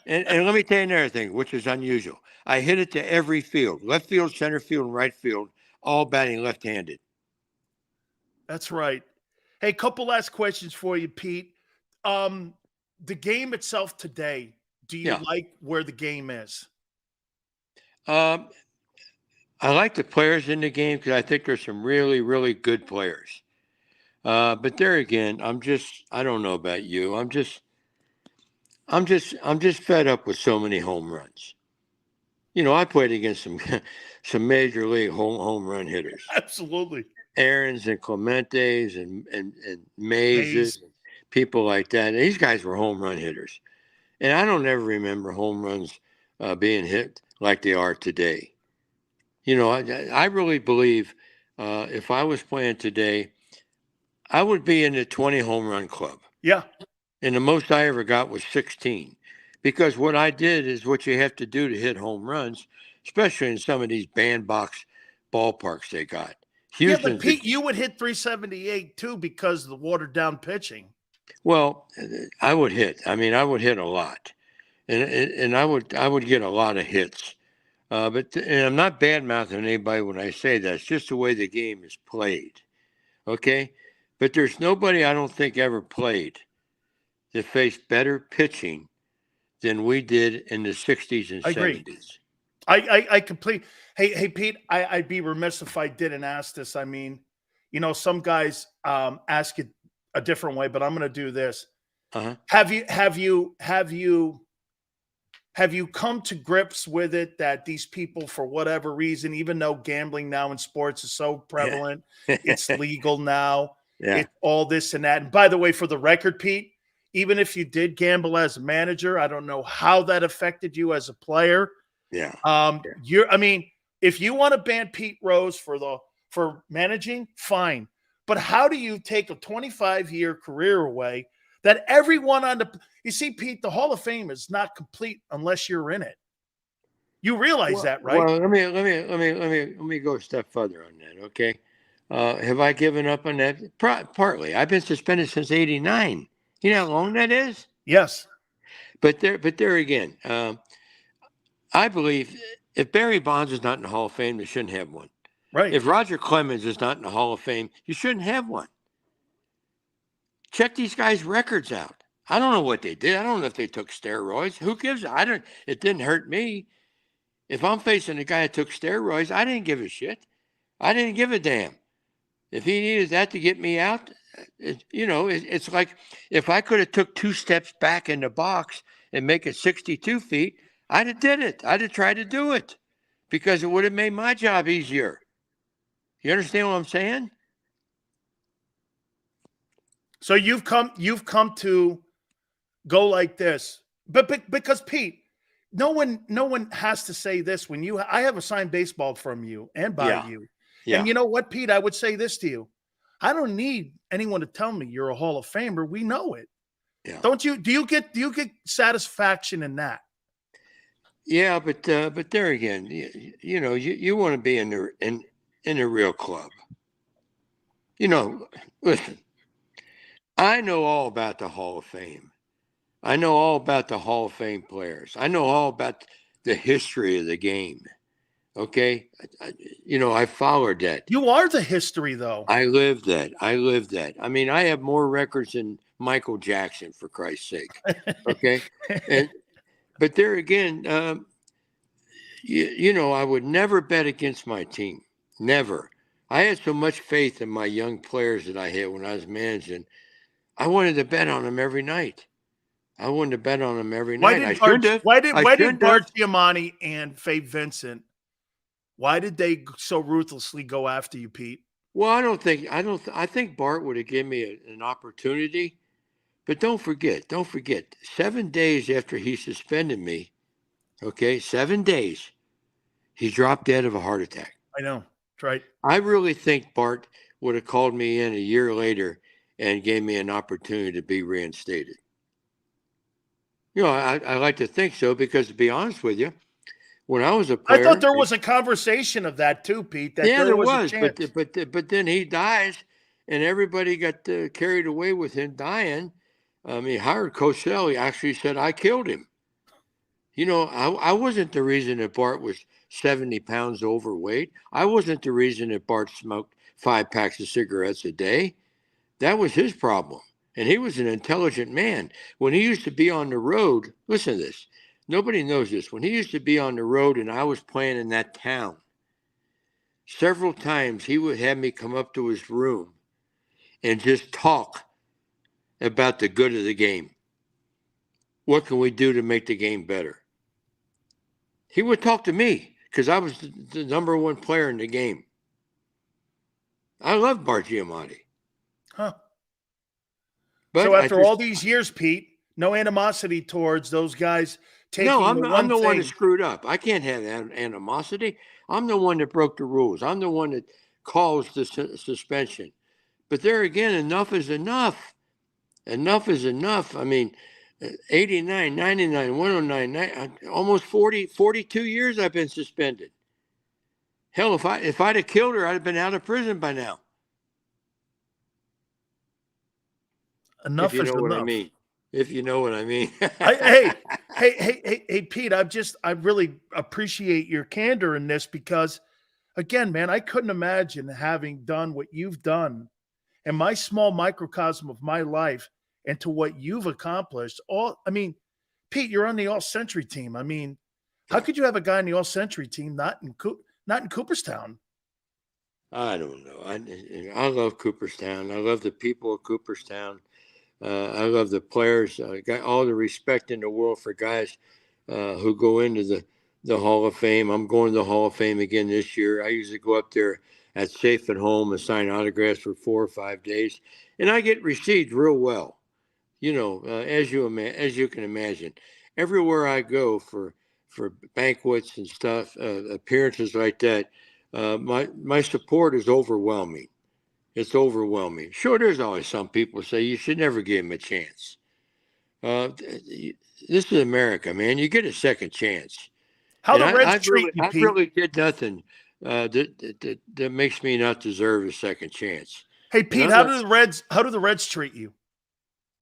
and let me tell you another thing, which is unusual. I hit it to every field, left field, center field, and right field, all batting left-handed. That's right. Hey, couple last questions for you, Pete. The game itself today, do you like where the game is? I like the players in the game because I think there's some really, really good players. But there again, I don't know about you. I'm just fed up with so many home runs. You know, I played against some major league home run hitters. Absolutely. Aarons and Clementes and Mays. And people like that. And these guys were home run hitters. And I don't ever remember home runs being hit like they are today. You know, I really believe if I was playing today, I would be in the 20 home run club. Yeah. And the most I ever got was 16. Because what I did is what you have to do to hit home runs, especially in some of these bandbox ballparks they got. Yeah, but Pete, you would hit 378 too because of the watered down pitching. Well, I would hit. I mean, I would hit a lot. And I would get a lot of hits. But I'm not bad-mouthing anybody when I say that. It's just the way the game is played. Okay? But there's nobody I don't think ever played that faced better pitching than we did in the 60s and 70s. I completely. Hey, Pete, I'd be remiss if I didn't ask this. I mean, you know, some guys ask it a different way, but I'm going to do this. Uh-huh. Have you come to grips with it that these people, for whatever reason, even though gambling now in sports is so prevalent, it's legal now. Yeah. It's all this and that. And by the way, for the record, Pete, even if you did gamble as a manager, I don't know how that affected you as a player. Yeah. If you want to ban Pete Rose for managing, fine. But how do you take a 25-year career away that everyone you see, Pete, the Hall of Fame is not complete unless you're in it. You realize that, right? Well, let me go a step further on that. Okay. Have I given up on that? Partly. I've been suspended since '89. You know how long that is? Yes. But there again, I believe if Barry Bonds is not in the Hall of Fame, they shouldn't have one. Right. If Roger Clemens is not in the Hall of Fame, you shouldn't have one. Check these guys' records out. I don't know what they did. I don't know if they took steroids. Who gives? It didn't hurt me. If I'm facing a guy that took steroids, I didn't give a shit. I didn't give a damn. If he needed that to get me out, it's like if I could have took 2 steps back in the box and make it 62 feet, I'd have did it. I'd have tried to do it because it would have made my job easier. You understand what I'm saying? So you've come to go like this, but because Pete, no one has to say this when I have a signed baseball from you and by you. Yeah. And you know what, Pete? I would say this to you. I don't need anyone to tell me you're a Hall of Famer. We know it. Yeah. Don't you? Do you get satisfaction in that? Yeah, but there again, you want to be in a real club. Listen. I know all about the Hall of Fame. I know all about the Hall of Fame players. I know all about the history of the game. Okay? I followed that. You are the history, though. I lived that. I mean, I have more records than Michael Jackson, for Christ's sake. Okay? But there again, I would never bet against my team. Never. I had so much faith in my young players that I had when I was managing. I wanted to bet on them every night. Why did Bart Giamatti and Faye Vincent? Why did they so ruthlessly go after you, Pete? Well, I think Bart would have given me an opportunity, but don't forget, 7 days after he suspended me, 7 days, he dropped dead of a heart attack. I know, that's right. I really think Bart would have called me in a year later and gave me an opportunity to be reinstated. I like to think so because, to be honest with you, when I was a player, I thought there was a conversation of that too, Pete. That yeah, there was. A chance. But then he dies, and everybody got carried away with him dying. I mean, Howard Cosell actually said I killed him. I wasn't the reason that Bart was 70 pounds overweight. I wasn't the reason that Bart smoked 5 packs of cigarettes a day. That was his problem. And he was an intelligent man. When he used to be on the road, listen to this. Nobody knows this. When he used to be on the road and I was playing in that town, several times he would have me come up to his room and just talk about the good of the game. What can we do to make the game better? He would talk to me because I was the number 1 player in the game. I love Bart Giamatti. Huh. But so after all these years, Pete, no animosity towards those guys taking I'm the one that screwed up. I can't have animosity. I'm the one that broke the rules. I'm the one that caused the suspension. But there again, enough is enough. Enough is enough. I mean, 89, 99, 109, almost 42 years I've been suspended. Hell, if I'd have killed her, I'd have been out of prison by now. Enough is enough. If you know what I mean. Hey, Pete, I really appreciate your candor in this because, again, man, I couldn't imagine having done what you've done in my small microcosm of my life and to what you've accomplished. Pete, you're on the All-Century team. I mean, how could you have a guy on the All-Century team not in Cooperstown? I don't know. I love Cooperstown. I love the people of Cooperstown. I love the players. I got all the respect in the world for guys who go into the Hall of Fame. I'm going to the Hall of Fame again this year. I usually go up there That's safe at home and sign autographs for 4 or 5 days. And I get received real well, as you can imagine. Everywhere I go for banquets and stuff, appearances like that, my support is overwhelming. It's overwhelming. Sure, there's always some people say you should never give them a chance. This is America, man. You get a second chance. How the Reds treat you, I Pete? really did nothing that makes me not deserve a second chance. Hey, Pete, how do the Reds treat you?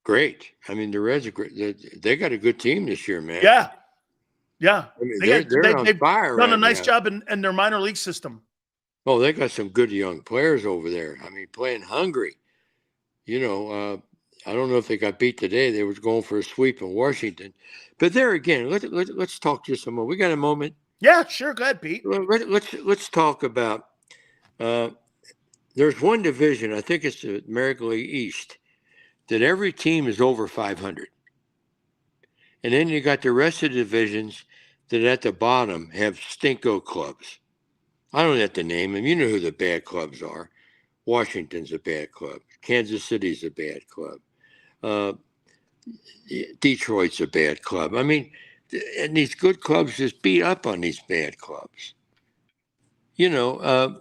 Great. I mean, the Reds are great. They got a good team this year, man. Yeah. Yeah. I mean, they're on fire. Done a right nice now. job in their minor league system. Oh, they got some good young players over there. I mean, playing hungry. I don't know if they got beat today. They was going for a sweep in Washington. But there again, let's talk just a moment. We got a moment? Yeah, sure. Go ahead, Pete. Let's talk about there's one division, I think it's the American League East, that every team is over 500. And then you got the rest of the divisions that at the bottom have stinko clubs. I don't have to name them. You know who the bad clubs are. Washington's a bad club. Kansas City's a bad club. Detroit's a bad club. I mean, and these good clubs just beat up on these bad clubs. The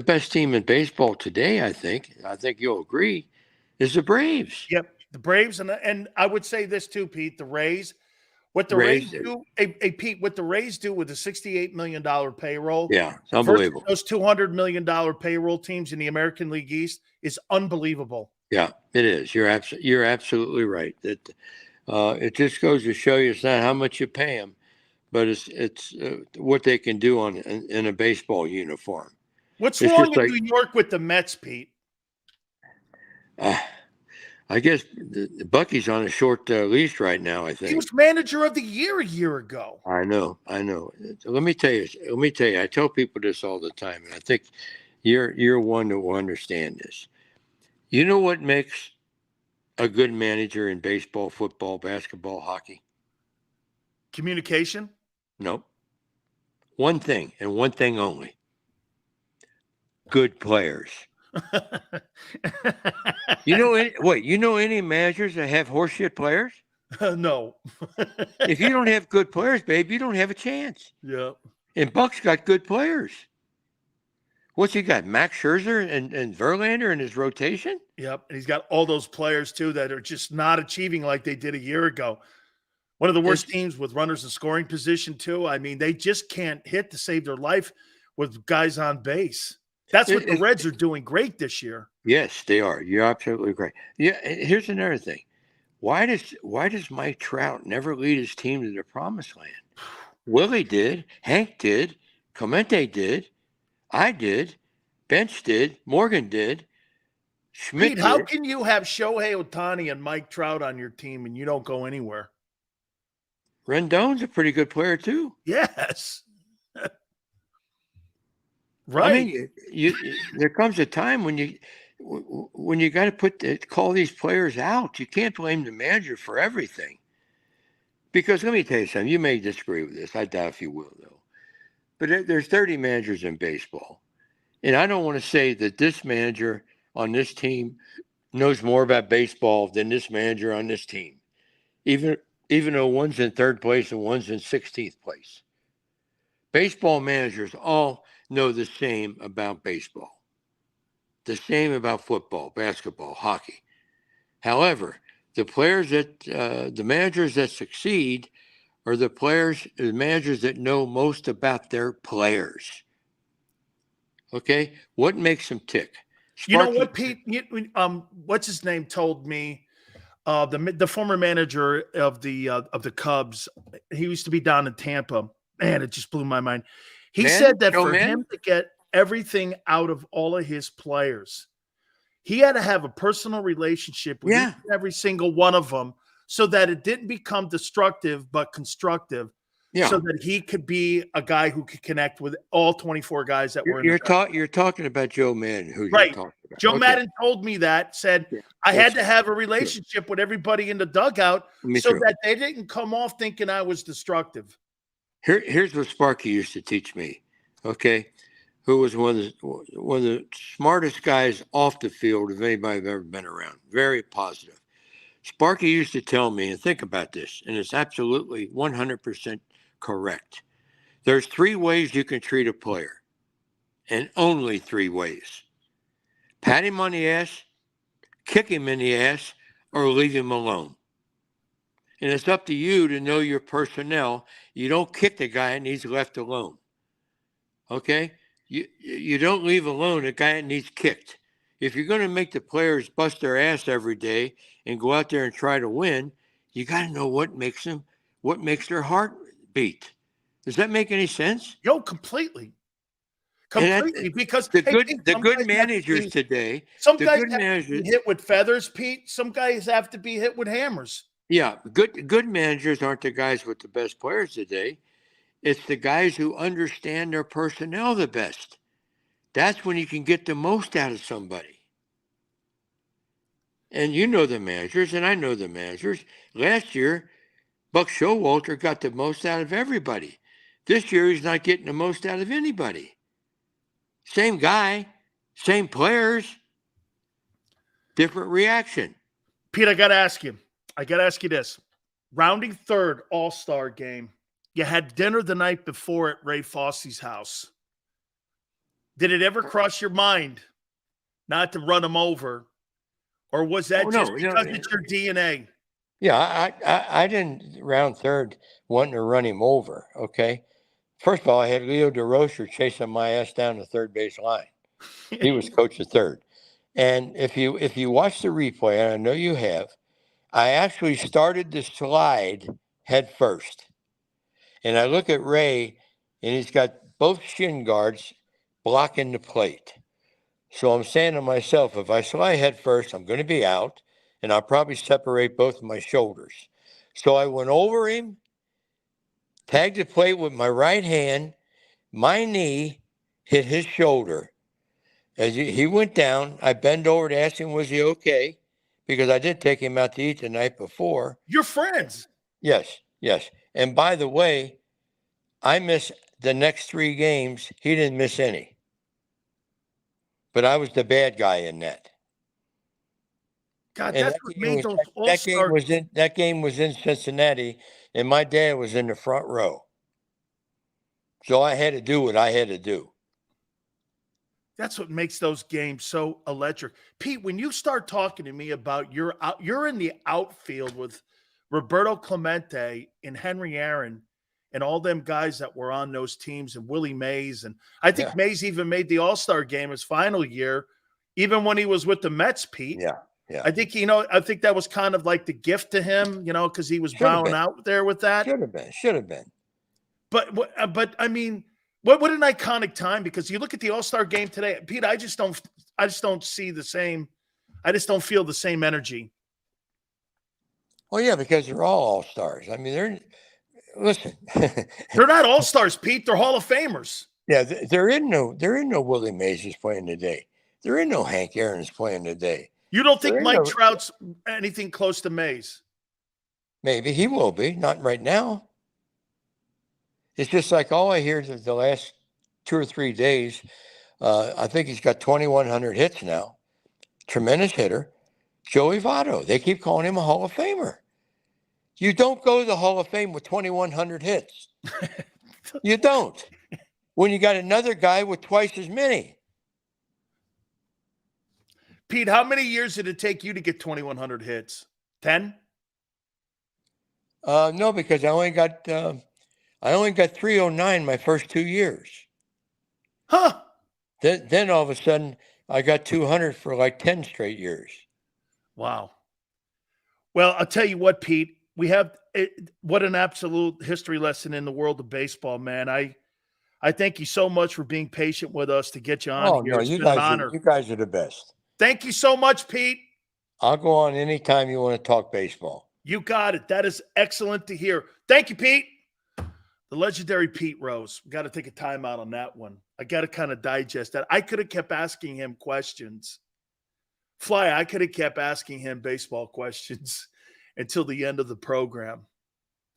best team in baseball today, I think you'll agree, is the Braves. Yep, the Braves, and I would say this too, Pete. The Rays. What the Rays do, Pete, what the Rays do with a $68 million payroll, yeah, it's unbelievable. Those $200 million payroll teams in the American League East is unbelievable. Yeah, it is. You're absolutely right. That it just goes to show you it's not how much you pay them, but it's what they can do in a baseball uniform. What's wrong in New York with the Mets, Pete? I guess Bucky's on a short leash right now, I think. He was manager of the year a year ago. I know. Let me tell you, I tell people this all the time, and I think you're one that will understand this. You know what makes a good manager in baseball, football, basketball, hockey? Communication? Nope. One thing, and one thing only. Good players. You know any managers that have horseshit players? No. If you don't have good players, babe, you don't have a chance. Yeah. And Buck's got good players. What's he got? Max Scherzer and Verlander in his rotation? Yep. And he's got all those players too that are just not achieving like they did a year ago. One of the worst teams with runners in scoring position too. I mean, they just can't hit to save their life with guys on base. That's what the Reds are doing great this year. Yes, they are. You're absolutely right. Yeah. Here's another thing. Why does Mike Trout never lead his team to the promised land? Willie did. Hank did. Clemente did. I did. Bench did. Morgan did. Schmidt Pete, how can you have Shohei Ohtani and Mike Trout on your team and you don't go anywhere? Rendon's a pretty good player too. Yes. Right. I mean, there comes a time when you got to call these players out. You can't blame the manager for everything. Because let me tell you something. You may disagree with this. I doubt if you will, though. But there's 30 managers in baseball. And I don't want to say that this manager on this team knows more about baseball than this manager on this team. Even though one's in third place and one's in 16th place. Baseball managers all know the same about baseball, the same about football, basketball, hockey. However, the managers that succeed are the managers that know most about their players. Okay, what makes them tick? You know what, Pete? What's his name told me? The former manager of the Cubs. He used to be down in Tampa. Man, it just blew my mind. He said that for him to get everything out of all of his players, he had to have a personal relationship with every single one of them so that it didn't become destructive but constructive. Yeah. So that he could be a guy who could connect with all 24 guys that were in You're talking about Joe Madden, who right. You're talking about. Joe Madden told me that, said I had to have a relationship with everybody in the dugout so that they didn't come off thinking I was destructive. Here's what Sparky used to teach me. Okay. who was one of the smartest guys off the field of anybody I've ever been around. Very positive. Sparky used to tell me, and think about this, and it's absolutely 100% correct. There's 3 ways you can treat a player, and only 3 ways. Pat him on the ass, kick him in the ass, or leave him alone. And it's up to you to know your personnel. You don't kick the guy and he's left alone. Okay? You don't leave alone a guy that needs kicked. If you're going to make the players bust their ass every day and go out there and try to win, you got to know what makes their heart beat. Does that make any sense? Yo, completely. Because the good managers today, some guys have to be hit with feathers, Pete. Some guys have to be hit with hammers. Yeah, good managers aren't the guys with the best players today. It's the guys who understand their personnel the best. That's when you can get the most out of somebody. And you know the managers, and I know the managers. Last year, Buck Showalter got the most out of everybody. This year, he's not getting the most out of anybody. Same guy, same players, different reaction. Pete, I got to ask you this. Rounding third All-Star game. You had dinner the night before at Ray Fosse's house. Did it ever cross your mind not to run him over? Or was that because it's your DNA? Yeah, I didn't round third wanting to run him over, okay? First of all, I had Leo DeRocher chasing my ass down the third base line. He was coach of third. And if you watch the replay, and I know you have, I actually started the slide head first. And I look at Ray, and he's got both shin guards blocking the plate. So I'm saying to myself, if I slide head first, I'm going to be out, and I'll probably separate both of my shoulders. So I went over him, tagged the plate with my right hand. My knee hit his shoulder. As he went down, I bent over to ask him, was he okay? Because I did take him out to eat the night before. You're friends. Yes. And by the way, I missed the next 3 games. He didn't miss any. But I was the bad guy in that. God, that's what made those All-Star. That game was in Cincinnati, and my dad was in the front row. So I had to do what I had to do. That's what makes those games so electric. Pete, when you start talking to me about you're in the outfield with Roberto Clemente and Henry Aaron and all them guys that were on those teams, and Willie Mays. And I think Mays even made the All-Star game his final year, even when he was with the Mets, Pete. Yeah. I think, I think that was kind of like the gift to him, because he was bowing out there with that. Should have been. But I mean, what an iconic time, because you look at the All-Star game today, Pete, I just don't see the same. I just don't feel the same energy. Well, yeah, because they're all All-Stars. I mean, listen. They're not All-Stars, Pete. They're Hall of Famers. Yeah, there is no Willie Mays playing today. There is no Hank Aaron's playing today. You don't think Mike Trout's anything close to Mays? Maybe he will be. Not right now. It's just like all I hear the last 2 or 3 days. I think he's got 2,100 hits now. Tremendous hitter. Joey Votto. They keep calling him a Hall of Famer. You don't go to the Hall of Fame with 2,100 hits. You don't. When you got another guy with twice as many. Pete, how many years did it take you to get 2,100 hits? 10? No, because I only got 309 my first 2 years. Huh. Then all of a sudden I got 200 for like 10 straight years. Wow. Well, I'll tell you what, Pete, we have what an absolute history lesson in the world of baseball, man. I thank you so much for being patient with us to get you on here. No, it's you been an guys honor. you guys are the best. Thank you so much, Pete. I'll go on anytime you want to talk baseball. You got it. That is excellent to hear. Thank you, Pete. The legendary Pete Rose. We got to take a timeout on that one. I got to kind of digest that. I could have kept asking him questions. Fly, I could have kept asking him baseball questions until the end of the program.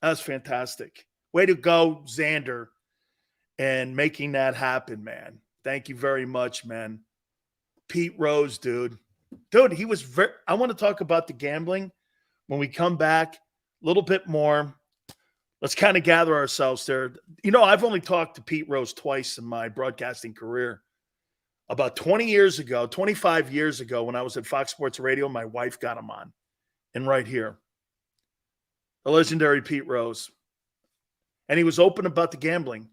That was fantastic. Way to go, Xander, and making that happen, man. Thank you very much, man. Pete Rose, dude. Dude, he was very – I want to talk about the gambling when we come back a little bit more. Let's kind of gather ourselves there. You know, I've only talked to Pete Rose twice in my broadcasting career. About 20 years ago, 25 years ago, when I was at Fox Sports Radio, my wife got him on. And right here, the legendary Pete Rose. And he was open about the gambling.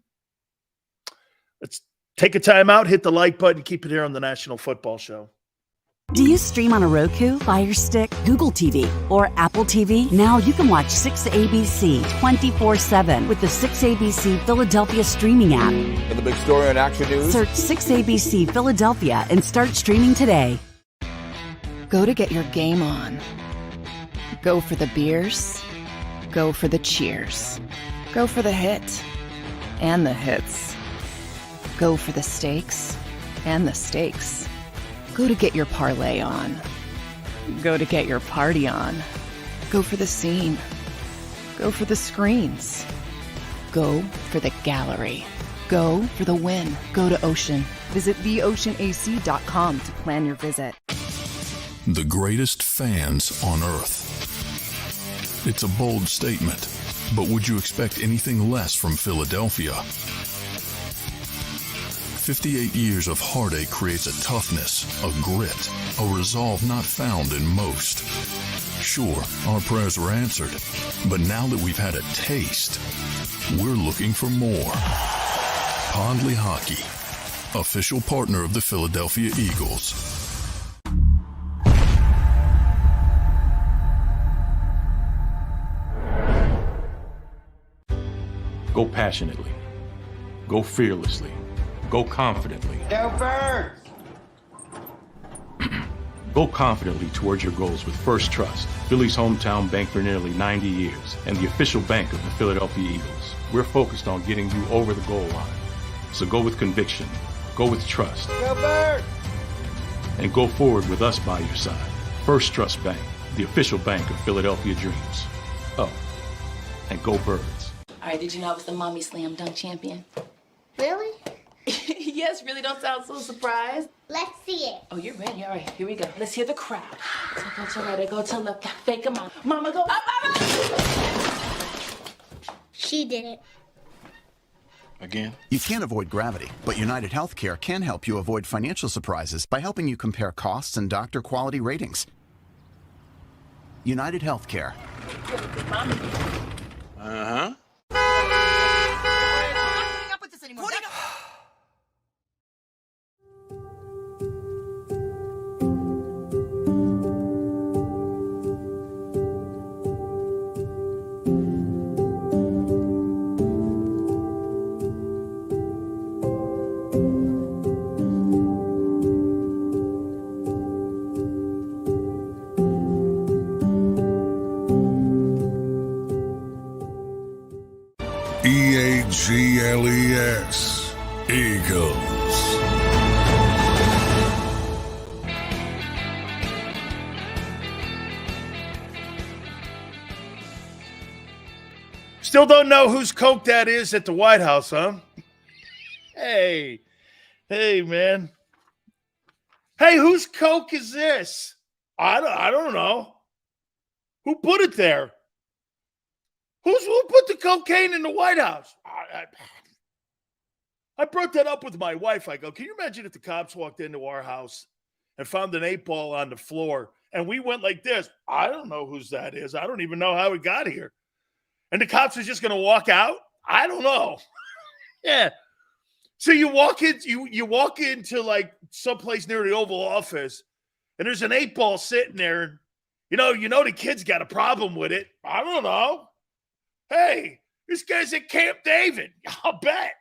Let's take a time out, hit the like button, keep it here on the National Football Show. Do you stream on a Roku, Fire Stick, Google TV, or Apple TV? Now you can watch 6ABC 24/7 with the 6ABC Philadelphia streaming app. And the big story on Action News. Search 6ABC Philadelphia and start streaming today. Go to get your game on. Go for the beers. Go for the cheers. Go for the hit and the hits. Go for the stakes and the stakes. Go to get your parlay on. Go to get your party on. Go for the scene. Go for the screens. Go for the gallery. Go for the win. Go to Ocean. Visit theoceanac.com to plan your visit. The greatest fans on earth. It's a bold statement, but would you expect anything less from Philadelphia? 58 years of heartache creates a toughness, a grit, a resolve not found in most. Sure, our prayers were answered, but now that we've had a taste, we're looking for more. Pondley Hockey, official partner of the Philadelphia Eagles. Go passionately. Go fearlessly. Go confidently. Go Birds! Go confidently towards your goals with First Trust, Philly's hometown bank for nearly 90 years, and the official bank of the Philadelphia Eagles. We're focused on getting you over the goal line. So go with conviction, go with trust, Go Birds! and go forward with us by your side. First Trust Bank, the official bank of Philadelphia dreams. Oh, and go Birds. All right, did you know I was the mommy slam dunk champion? Really? Yes, really don't sound so surprised. Let's see it. Oh, you're ready. All right, here we go. Let's hear the crowd. So go to right, I go to left, fake a mom. Mama go up, up, up. She did it. Again? You can't avoid gravity, but United Healthcare can help you avoid financial surprises by helping you compare costs and doctor quality ratings. United Healthcare. Uh-huh. EAGLES, Eagles. Still don't know whose Coke that is at the White House, huh? Hey, man. Hey, whose Coke is this? I don't know. Who put it there? Who put the cocaine in the White House? I brought that up with my wife. I go, can you imagine if the cops walked into our house and found an 8-ball on the floor and we went like this? I don't know whose that is. I don't even know how it got here. And the cops are just going to walk out? I don't know. Yeah. So you walk into like someplace near the Oval Office and there's an 8-ball sitting there. You know the kid's got a problem with it. I don't know. Hey, this guy's at Camp David. I'll bet.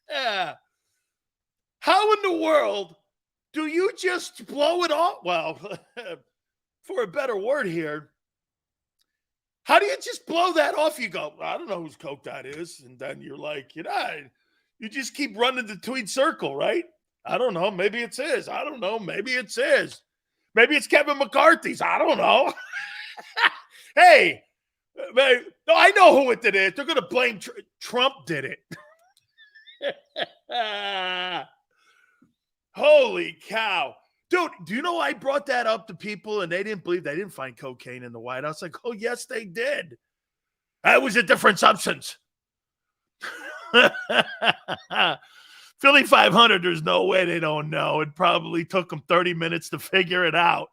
Yeah. How in the world do you just blow it off? Well, for a better word here, how do you just blow that off? You go, I don't know whose Coke that is. And then you're like, you just keep running the tweed circle, right? I don't know. Maybe it's his. I don't know. Maybe it's his. Maybe it's Kevin McCarthy's. I don't know. Hey, man, no, I know who it is. They're going to blame Trump did it. Holy cow. Dude, do you know I brought that up to people and they didn't believe they didn't find cocaine in the White House? Like, oh, yes, they did. That was a different substance. Philly 500, there's no way they don't know. It probably took them 30 minutes to figure it out.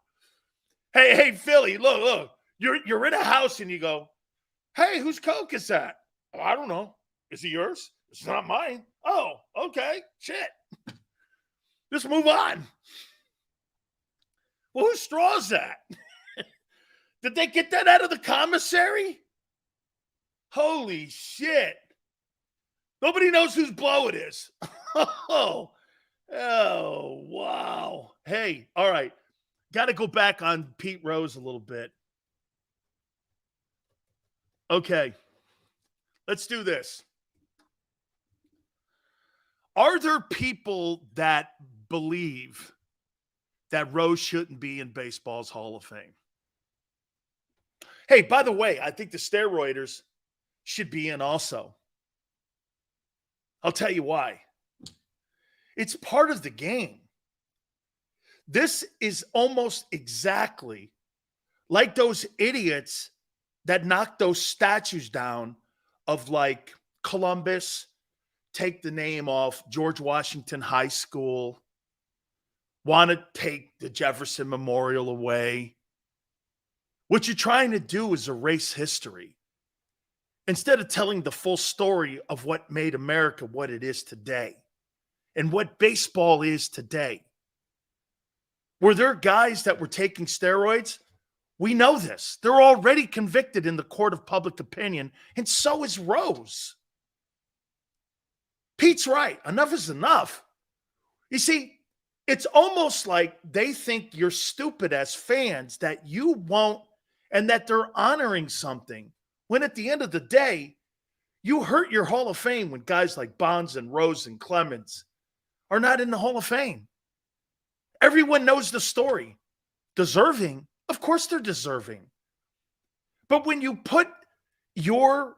Hey, Philly, look. You're in a house and you go, hey, whose Coke is that? Oh, I don't know. Is it yours? It's not mine. Oh, okay. Shit. Just move on. Well, whose straw is that? Did they get that out of the commissary? Holy shit. Nobody knows whose blow it is. Oh, wow. Hey, all right. Got to go back on Pete Rose a little bit. Okay. Let's do this. Are there people that believe that Rose shouldn't be in baseball's Hall of Fame? Hey, by the way, I think the steroiders should be in also. I'll tell you why. It's part of the game. This is almost exactly like those idiots that knocked those statues down of like Columbus, take the name off George Washington High School, want to take the Jefferson Memorial away. What you're trying to do is erase history instead of telling the full story of what made America what it is today and what baseball is today. Were there guys that were taking steroids? We know this. They're already convicted in the court of public opinion, and so is Rose. Pete's right. Enough is enough. You see, it's almost like they think you're stupid as fans, that you won't, and that they're honoring something, when at the end of the day, you hurt your Hall of Fame when guys like Bonds and Rose and Clemens are not in the Hall of Fame. Everyone knows the story. Deserving? Of course they're deserving. But when you put your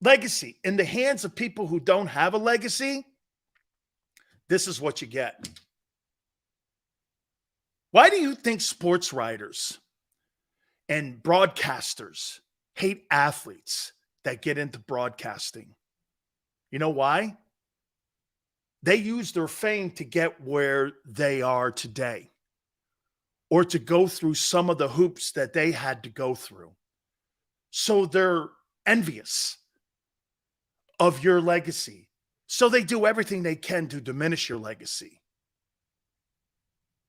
legacy in the hands of people who don't have a legacy, this is what you get. Why do you think sports writers and broadcasters hate athletes that get into broadcasting? You know why? They use their fame to get where they are today, or to go through some of the hoops that they had to go through. So they're envious of your legacy. So they do everything they can to diminish your legacy.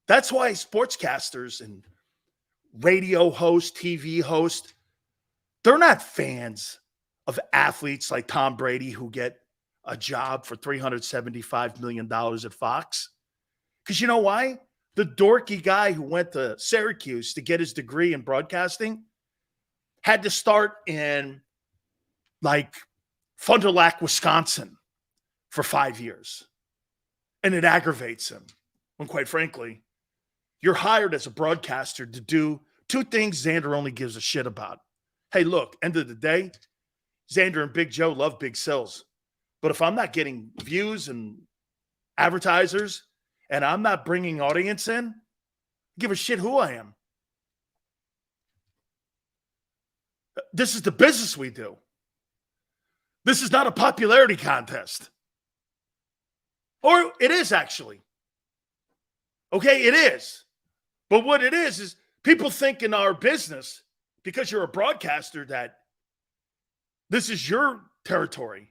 That's why sportscasters and radio hosts, TV hosts, they're not fans of athletes like Tom Brady who get a job for $375 million at Fox. Because you know why? The dorky guy who went to Syracuse to get his degree in broadcasting had to start in like Fond du Lac, Wisconsin for 5 years. And it aggravates him when, quite frankly, you're hired as a broadcaster to do two things Xander only gives a shit about. Hey, look, end of the day, Xander and Big Joe love big sills. But if I'm not getting views and advertisers and I'm not bringing audience in, give a shit who I am. This is the business we do. This is not a popularity contest. Or it is actually. Okay, it is. But what it is people think in our business, because you're a broadcaster, that this is your territory.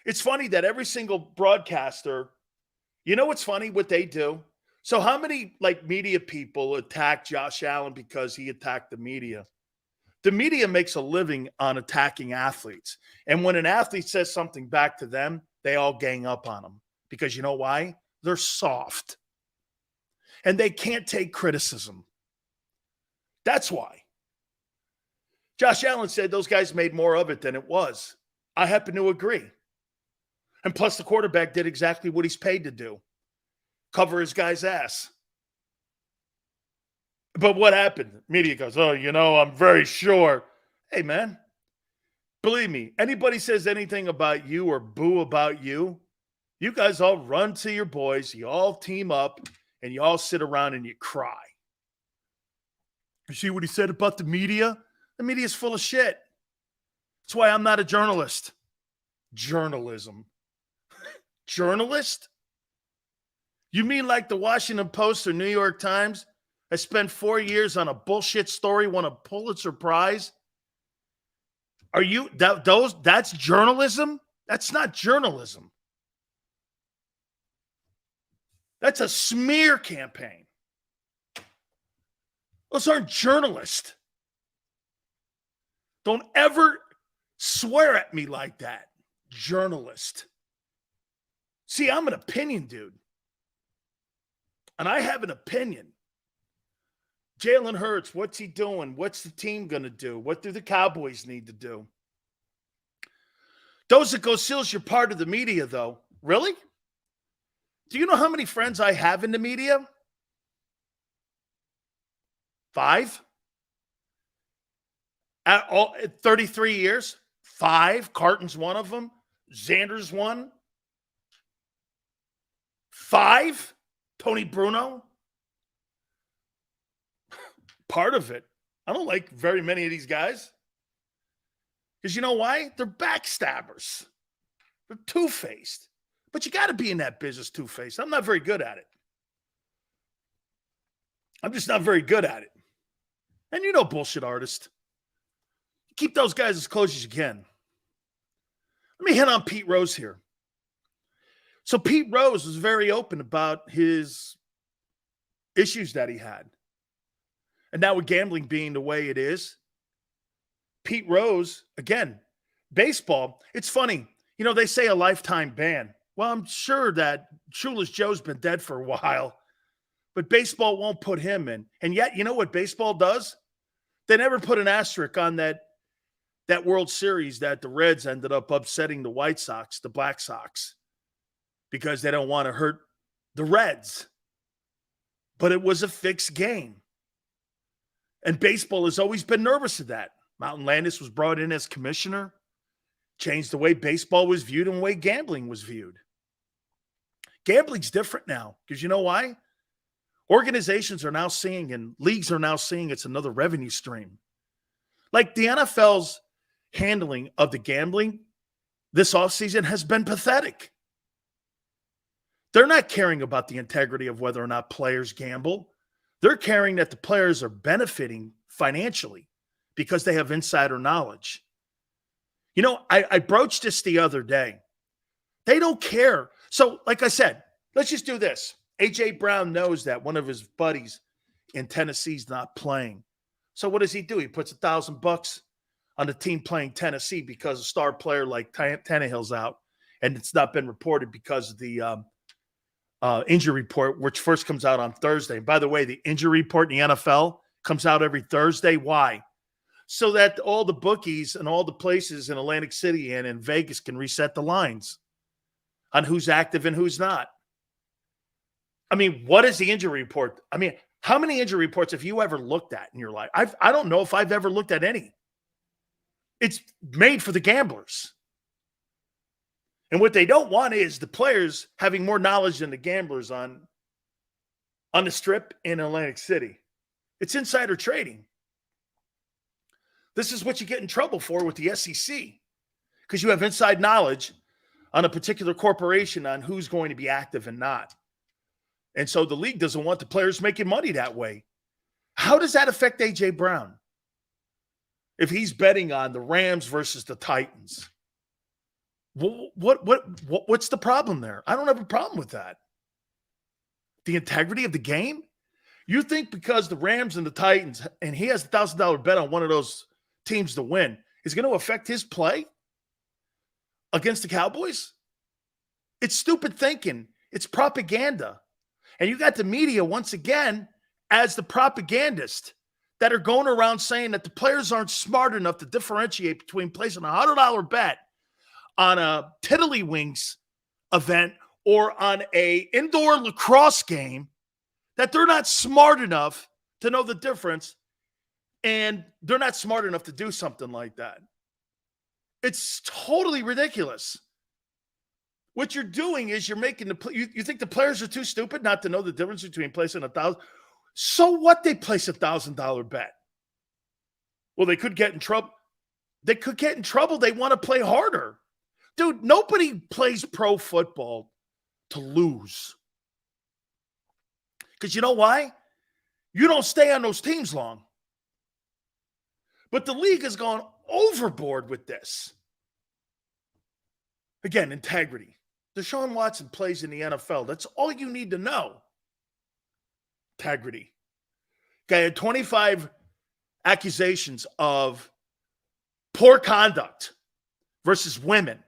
It's funny that every single broadcaster, you know what's funny? What they do? So how many like media people attack Josh Allen because he attacked the media? The media makes a living on attacking athletes. And when an athlete says something back to them, they all gang up on them. Because you know why? They're soft. And they can't take criticism. That's why. Josh Allen said those guys made more of it than it was. I happen to agree. And plus, the quarterback did exactly what he's paid to do. Cover his guy's ass. But what happened? Media goes, oh, I'm very sure. Hey, man, believe me, anybody says anything about you or boo about you, You guys all run to your boys, you all team up, and you all sit around and you cry. You see what he said about the media? The media is full of shit. That's why I'm not a journalist. Journalism. Journalist? You mean like the Washington Post or New York Times? I spent 4 years on a bullshit story, won a Pulitzer Prize. Are you that's journalism? That's not journalism. That's a smear campaign. Those aren't journalists. Don't ever swear at me like that. Journalist. See, I'm an opinion dude. And I have an opinion. Jalen Hurts, what's he doing? What's the team going to do? What do the Cowboys need to do? Those that go Seals, you're part of the media, though. Really? Do you know how many friends I have in the media? 5? At 33 years? 5. Carton's one of them. Xander's one. 5. Tony Bruno. Part of it. I don't like very many of these guys. Because you know why? They're backstabbers. They're two-faced. But you got to be in that business two-faced. I'm not very good at it. I'm just not very good at it. And you know, bullshit artist. Keep those guys as close as you can. Let me hit on Pete Rose here. So Pete Rose was very open about his issues that he had. And now with gambling being the way it is, Pete Rose, again, baseball, it's funny. You know, they say a lifetime ban. Well, I'm sure that Shoeless Joe's been dead for a while, but baseball won't put him in. And yet, you know what baseball does? They never put an asterisk on that World Series that the Reds ended up upsetting the White Sox, the Black Sox, because they don't want to hurt the Reds. But it was a fixed game. And baseball has always been nervous of that. Mountain Landis was brought in as commissioner, changed the way baseball was viewed and the way gambling was viewed. Gambling's different now because you know why? Organizations are now seeing and leagues are now seeing it's another revenue stream. Like the NFL's handling of the gambling this offseason has been pathetic. They're not caring about the integrity of whether or not players gamble. They're caring that the players are benefiting financially because they have insider knowledge. You know, I broached this the other day. They don't care. So, like I said, let's just do this. A.J. Brown knows that one of his buddies in Tennessee is not playing. So what does he do? He puts $1,000 on the team playing Tennessee because a star player like Tannehill's out, and it's not been reported because of the injury report, which first comes out on Thursday. And by the way, the injury report in the NFL comes out every Thursday. Why? So that all the bookies and all the places in Atlantic City and in Vegas can reset the lines on who's active and who's not. I mean, what is the injury report? I mean, how many injury reports have you ever looked at in your life? I don't know if I've ever looked at any. It's made for the gamblers. And what they don't want is the players having more knowledge than the gamblers on the strip in Atlantic City. It's insider trading. This is what you get in trouble for with the SEC because you have inside knowledge on a particular corporation on who's going to be active and not. And so the league doesn't want the players making money that way. How does that affect A.J. Brown if he's betting on the Rams versus the Titans? What's the problem there? I don't have a problem with that. The integrity of the game? You think because the Rams and the Titans, and he has a $1,000 bet on one of those teams to win, is going to affect his play against the Cowboys? It's stupid thinking. It's propaganda. And you got the media, once again, as the propagandist that are going around saying that the players aren't smart enough to differentiate between placing a $100 bet on a Tiddlywinks event or on a indoor lacrosse game, that they're not smart enough to know the difference, and they're not smart enough to do something like that. It's totally ridiculous. what you're doing is you're making you think the players are too stupid not to know the difference between placing $1,000. So what? They place $1,000 bet. Well, they could get in trouble. They could get in trouble. They want to play harder. Dude, nobody plays pro football to lose. Because you know why? You don't stay on those teams long. But the league has gone overboard with this. Again, integrity. Deshaun Watson plays in the NFL. That's all you need to know. Integrity. Guy had 25 accusations of poor conduct versus women.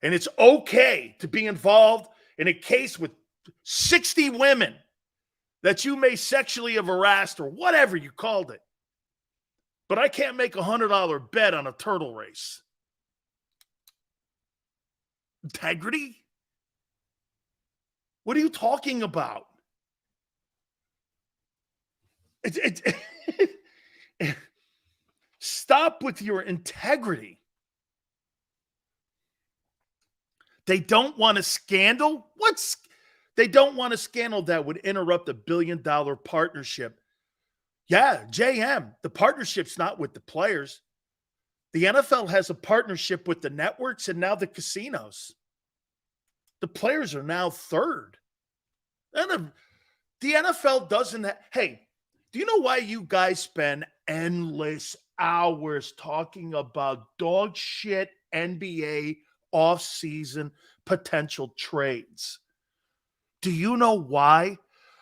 And it's okay to be involved in a case with 60 women that you may sexually have harassed or whatever you called it. But I can't make a $100 bet on a turtle race. Integrity? What are you talking about? Stop with your integrity. They don't want a scandal? They don't want a scandal that would interrupt a $1 billion partnership. Yeah, JM, the partnership's not with the players. The NFL has a partnership with the networks and now the casinos. The players are now third. And the NFL doesn't hey, do you know why you guys spend endless hours talking about dog shit NBA off-season potential trades? Do you know why?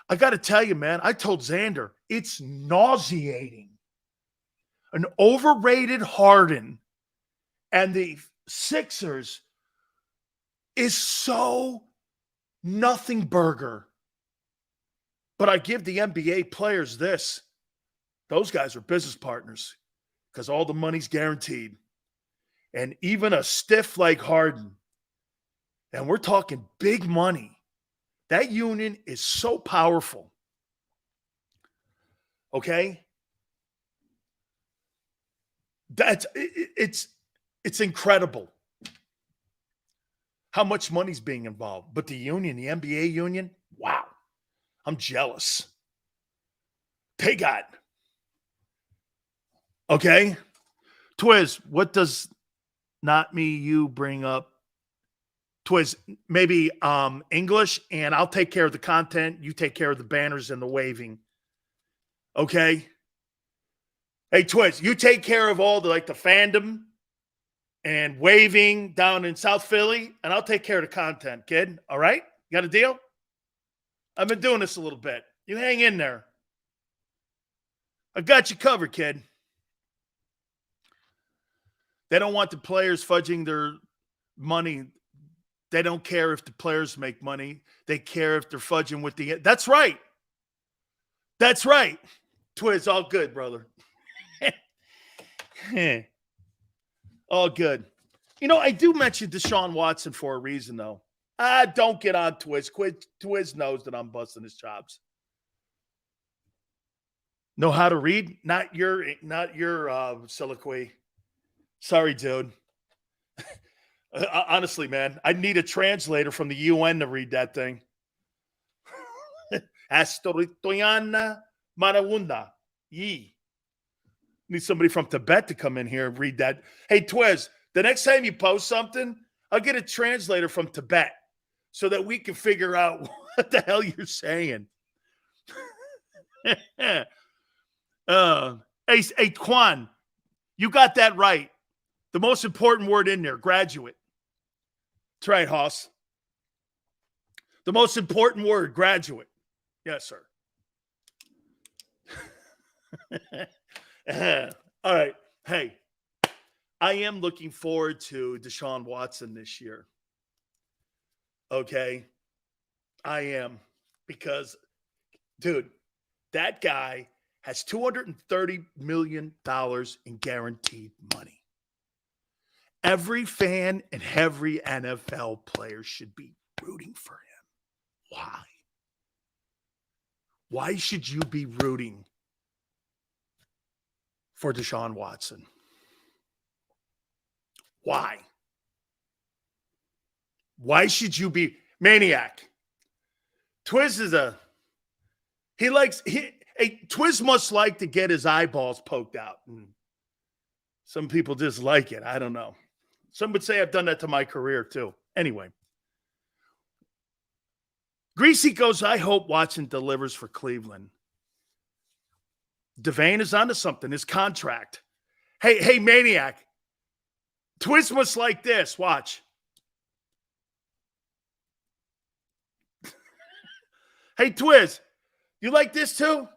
I got to tell you, man, I told Xander, it's nauseating. An overrated Harden and the Sixers is so nothing burger. But I give the NBA players this. Those guys are business partners because all the money's guaranteed. And even a stiff like Harden, and we're talking big money, that union is so powerful. Okay? It's incredible how much money's being involved. But the union, the NBA union, wow. I'm jealous. They got. Okay? Twiz, what does not me, you bring up? Twiz, maybe English, and I'll take care of the content. You take care of the banners and the waving. Okay? Hey, Twiz, you take care of all the fandom and waving down in South Philly, and I'll take care of the content, kid. All right? You got a deal? I've been doing this a little bit. You hang in there. I got you covered, kid. They don't want the players fudging their money. They don't care if the players make money. They care if they're fudging with the... That's right. That's right. Twiz, all good, brother. All good. You know, I do mention Deshaun Watson for a reason, though. Don't get on Twiz. Twiz knows that I'm busting his chops. Know how to read? Not your soliloquy. Sorry, dude. Honestly, man, I need a translator from the UN to read that thing. Astoritoyana Marawunda. Yi. Need somebody from Tibet to come in here and read that. Hey, Twiz, the next time you post something, I'll get a translator from Tibet so that we can figure out what the hell you're saying. Hey, Quan, you got that right. The most important word in there, graduate. That's right, Hoss. The most important word, graduate. Yes, sir. All right. Hey, I am looking forward to Deshaun Watson this year. Okay? I am. Because, dude, that guy has $230 million in guaranteed money. Every fan and every NFL player should be rooting for him. Why? Why should you be rooting for Deshaun Watson? Why? Why should you be maniac? Twiz is Twiz must like to get his eyeballs poked out. Some people just like it. I don't know. Some would say I've done that to my career too. Anyway. Greasy goes, I hope Watson delivers for Cleveland. Devane is onto something. His contract. Hey, maniac. Twiz must like this. Watch. Hey, Twiz, you like this too?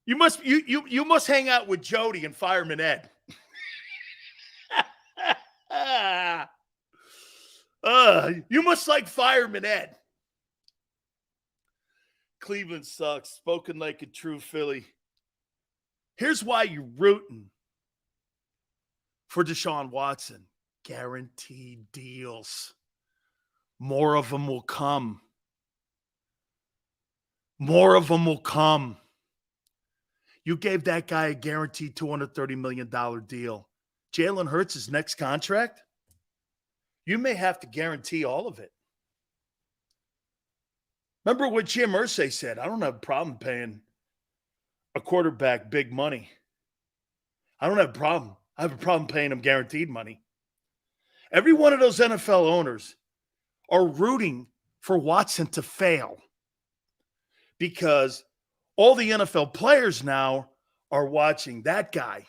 You must hang out with Jody and Fireman Ed. You must like Fireman Ed. Cleveland sucks. Spoken like a true Philly. Here's why you're rooting for Deshaun Watson. Guaranteed deals. More of them will come. More of them will come. You gave that guy a guaranteed $230 million deal. Jalen Hurts' next contract, you may have to guarantee all of it. Remember what Jim Irsay said, I don't have a problem paying a quarterback big money. I don't have a problem. I have a problem paying him guaranteed money. Every one of those NFL owners are rooting for Watson to fail because all the NFL players now are watching that guy.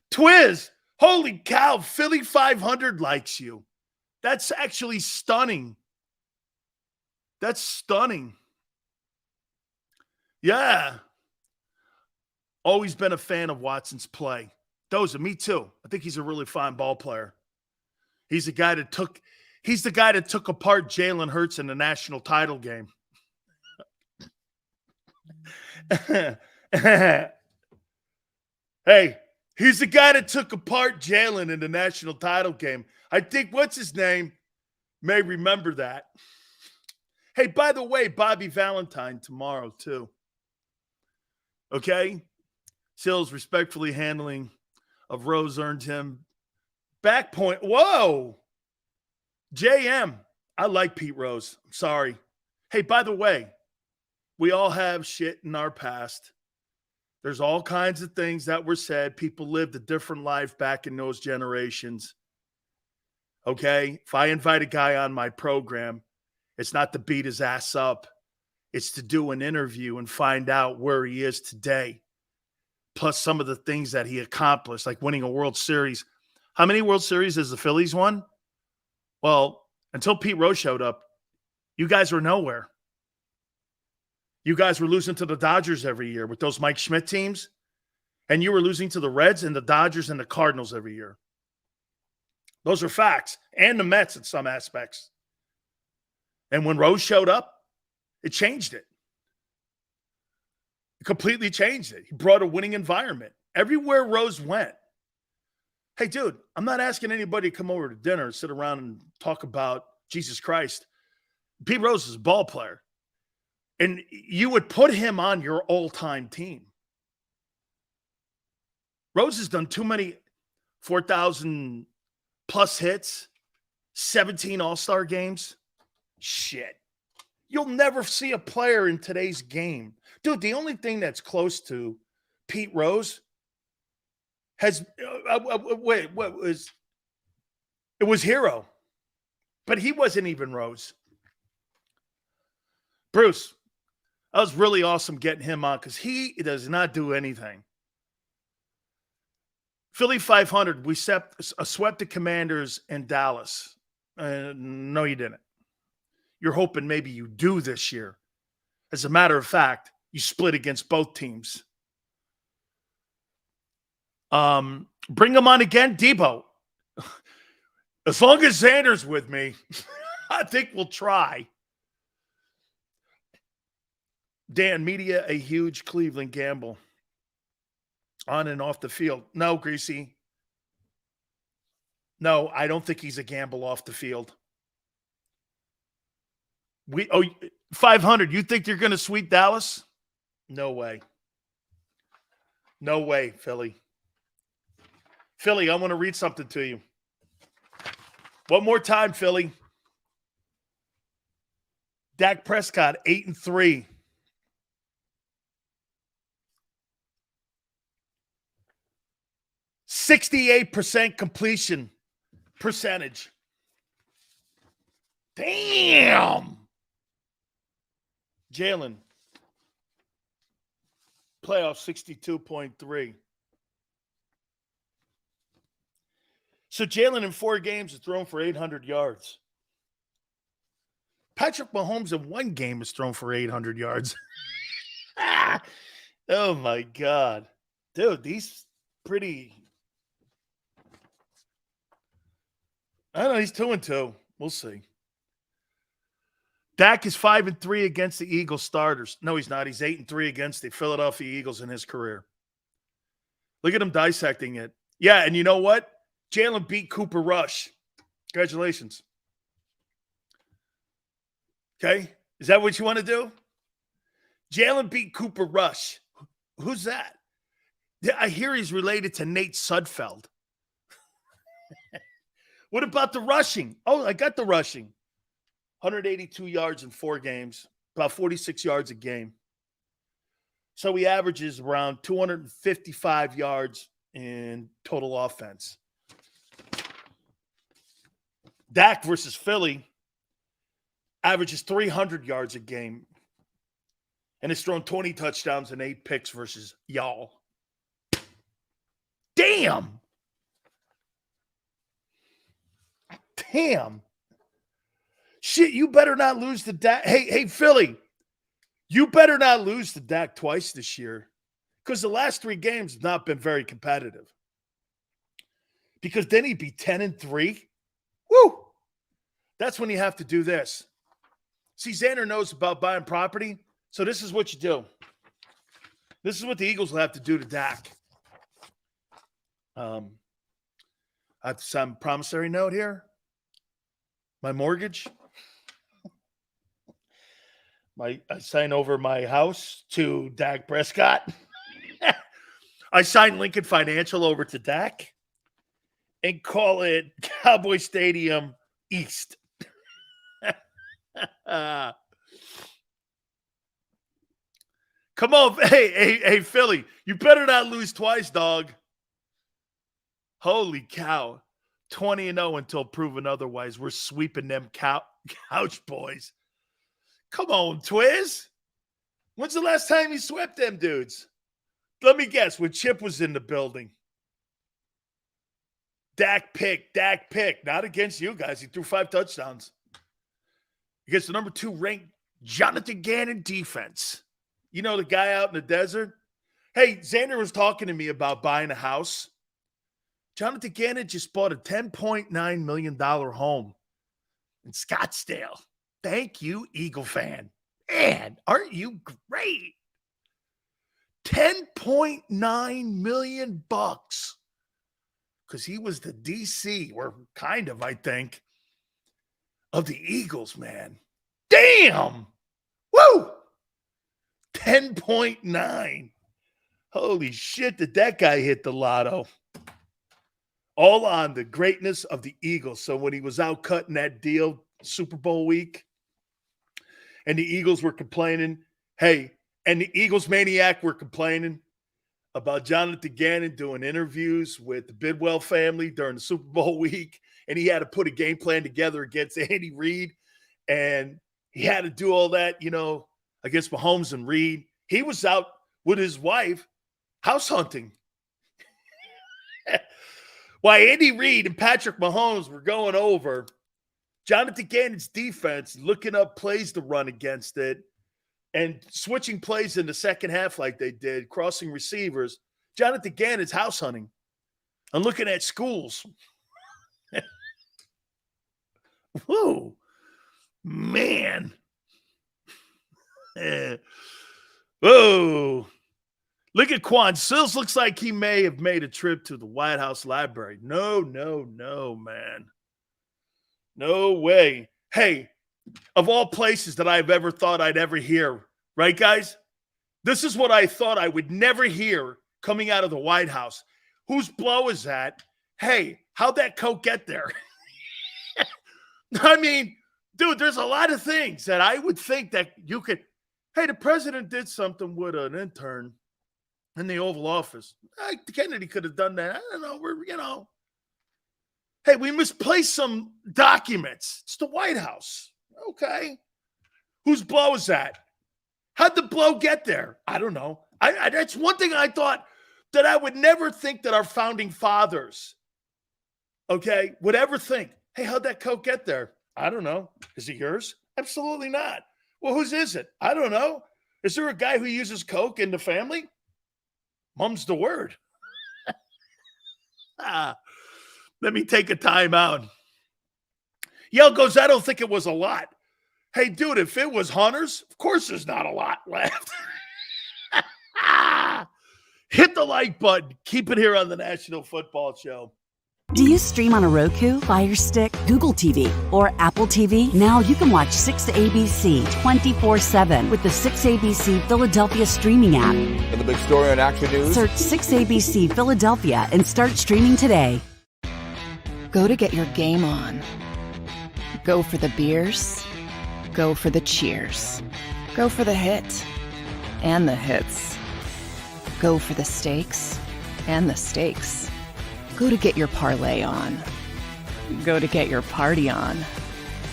Twiz, holy cow, Philly 500 likes you. That's actually stunning. That's stunning. Yeah. Always been a fan of Watson's play. Doza, me too. I think he's a really fine ball player. He's the guy that took apart Jalen Hurts in the national title game. Hey, he's the guy that took apart Jalen in the national title game. I think, what's his name, may remember that. Hey, by the way, Bobby Valentine tomorrow, too. Okay? Sills respectfully handling of Rose earned him back point. Whoa! JM. I like Pete Rose. I'm sorry. Hey, by the way, we all have shit in our past. There's all kinds of things that were said. People lived a different life back in those generations. Okay? If I invite a guy on my program, it's not to beat his ass up. It's to do an interview and find out where he is today. Plus some of the things that he accomplished, like winning a World Series. How many World Series has the Phillies won? Well, until Pete Rose showed up, you guys were nowhere. You guys were losing to the Dodgers every year with those Mike Schmidt teams. And you were losing to the Reds and the Dodgers and the Cardinals every year. Those are facts. And the Mets in some aspects. And when Rose showed up, it changed it. It completely changed it. He brought a winning environment. Everywhere Rose went. Hey, dude, I'm not asking anybody to come over to dinner and sit around and talk about Jesus Christ. Pete Rose is a ball player. And you would put him on your all-time team. Rose has done too many 4,000-plus hits, 17 All-Star games. Shit. You'll never see a player in today's game. Dude, the only thing that's close to Pete Rose has it was Hero. But he wasn't even Rose. Bruce, that was really awesome getting him on because he does not do anything. Philly 500, we swept the Commanders in Dallas. No, you didn't. You're hoping maybe you do this year. As a matter of fact, you split against both teams. Bring them on again, Debo. As long as Xander's with me, I think we'll try. Dan, media, a huge Cleveland gamble on and off the field. No, Greasy. No, I don't think he's a gamble off the field. 500. You think you're going to sweep Dallas? No way. No way, Philly. Philly, I want to read something to you. One more time, Philly. Dak Prescott, 8-3. %68 completion percentage. Damn. Jalen, playoff 62.3. So Jalen in 4 games has thrown for 800 yards. Patrick Mahomes in 1 game has thrown for 800 yards. Oh, my God. Dude, these pretty... I don't know. He's 2-2. We'll see. Dak is 5-3 against the Eagles starters. No, he's not. He's 8-3 against the Philadelphia Eagles in his career. Look at him dissecting it. Yeah, and you know what? Jalen beat Cooper Rush. Congratulations. Okay? Is that what you want to do? Jalen beat Cooper Rush. Who's that? I hear he's related to Nate Sudfeld. What about the rushing? Oh, I got the rushing. 182 yards in 4 games, about 46 yards a game. So he averages around 255 yards in total offense. Dak versus Philly averages 300 yards a game and has thrown 20 touchdowns and 8 picks versus y'all. Damn. Damn. Shit, you better not lose to Dak. Hey, Philly, you better not lose to Dak twice this year because the last 3 games have not been very competitive. Because then he'd be 10-3. Woo! That's when you have to do this. See, Xander knows about buying property, so this is what you do. This is what the Eagles will have to do to Dak. I have to sign a promissory note here. My mortgage. I sign over my house to Dak Prescott. I sign Lincoln Financial over to Dak and call it Cowboy Stadium East. Come on. Hey, Philly, you better not lose twice, dog. Holy cow. 20-0 until proven otherwise. We're sweeping them couch boys. Come on, Twiz. When's the last time you swept them dudes? Let me guess, when Chip was in the building. Dak pick. Not against you guys. He threw 5 touchdowns. Against the number 2 ranked Jonathan Gannon defense. You know, the guy out in the desert? Hey, Xander was talking to me about buying a house. Jonathan Gannon just bought a $10.9 million home in Scottsdale. Thank you, Eagle fan. Man, aren't you great? $10.9 million bucks. Because he was the DC, or kind of, I think, of the Eagles, man. Damn! Woo! 10.9. Holy shit, did that guy hit the lotto? All on the greatness of the Eagles. So when he was out cutting that deal Super Bowl week, and the Eagles were complaining, and the Eagles maniac were complaining about Jonathan Gannon doing interviews with the Bidwell family during the Super Bowl week, and he had to put a game plan together against Andy Reid, and he had to do all that, against Mahomes and Reid. He was out with his wife house hunting. While Andy Reid and Patrick Mahomes were going over Jonathan Gannon's defense, looking up plays to run against it, and switching plays in the second half like they did, crossing receivers, Jonathan Gannon's house hunting and looking at schools. Whoa, man. Whoa. Look at Quan. Sills looks like he may have made a trip to the White House Library. No, man. No way. Hey, of all places that I've ever thought I'd ever hear, right, guys? This is what I thought I would never hear coming out of the White House. Whose blow is that? Hey, how'd that coat get there? I mean, dude, there's a lot of things that I would think that you could. Hey, the president did something with an intern in the Oval Office. Kennedy could have done that. I don't know. Hey, we misplaced some documents. It's the White House. Okay. Whose blow is that? How'd the blow get there? I don't know. That's one thing I thought that I would never think that our founding fathers, okay, would ever think. Hey, how'd that Coke get there? I don't know. Is it yours? Absolutely not. Well, whose is it? I don't know. Is there a guy who uses Coke in the family? Mum's the word. Let me take a time out. Yale goes, I don't think it was a lot. Hey, dude, if it was hunters, of course there's not a lot left. Hit the like button. Keep it here on the National Football Show. Do you stream on a Roku, Fire Stick, Google TV, or Apple TV? Now you can watch 6ABC 24/7 with the 6ABC Philadelphia streaming app. And the big story on Action News. Search 6ABC Philadelphia and start streaming today. Go to get your game on. Go for the beers. Go for the cheers. Go for the hit and the hits. Go for the stakes and the stakes. Go to get your parlay on. Go to get your party on.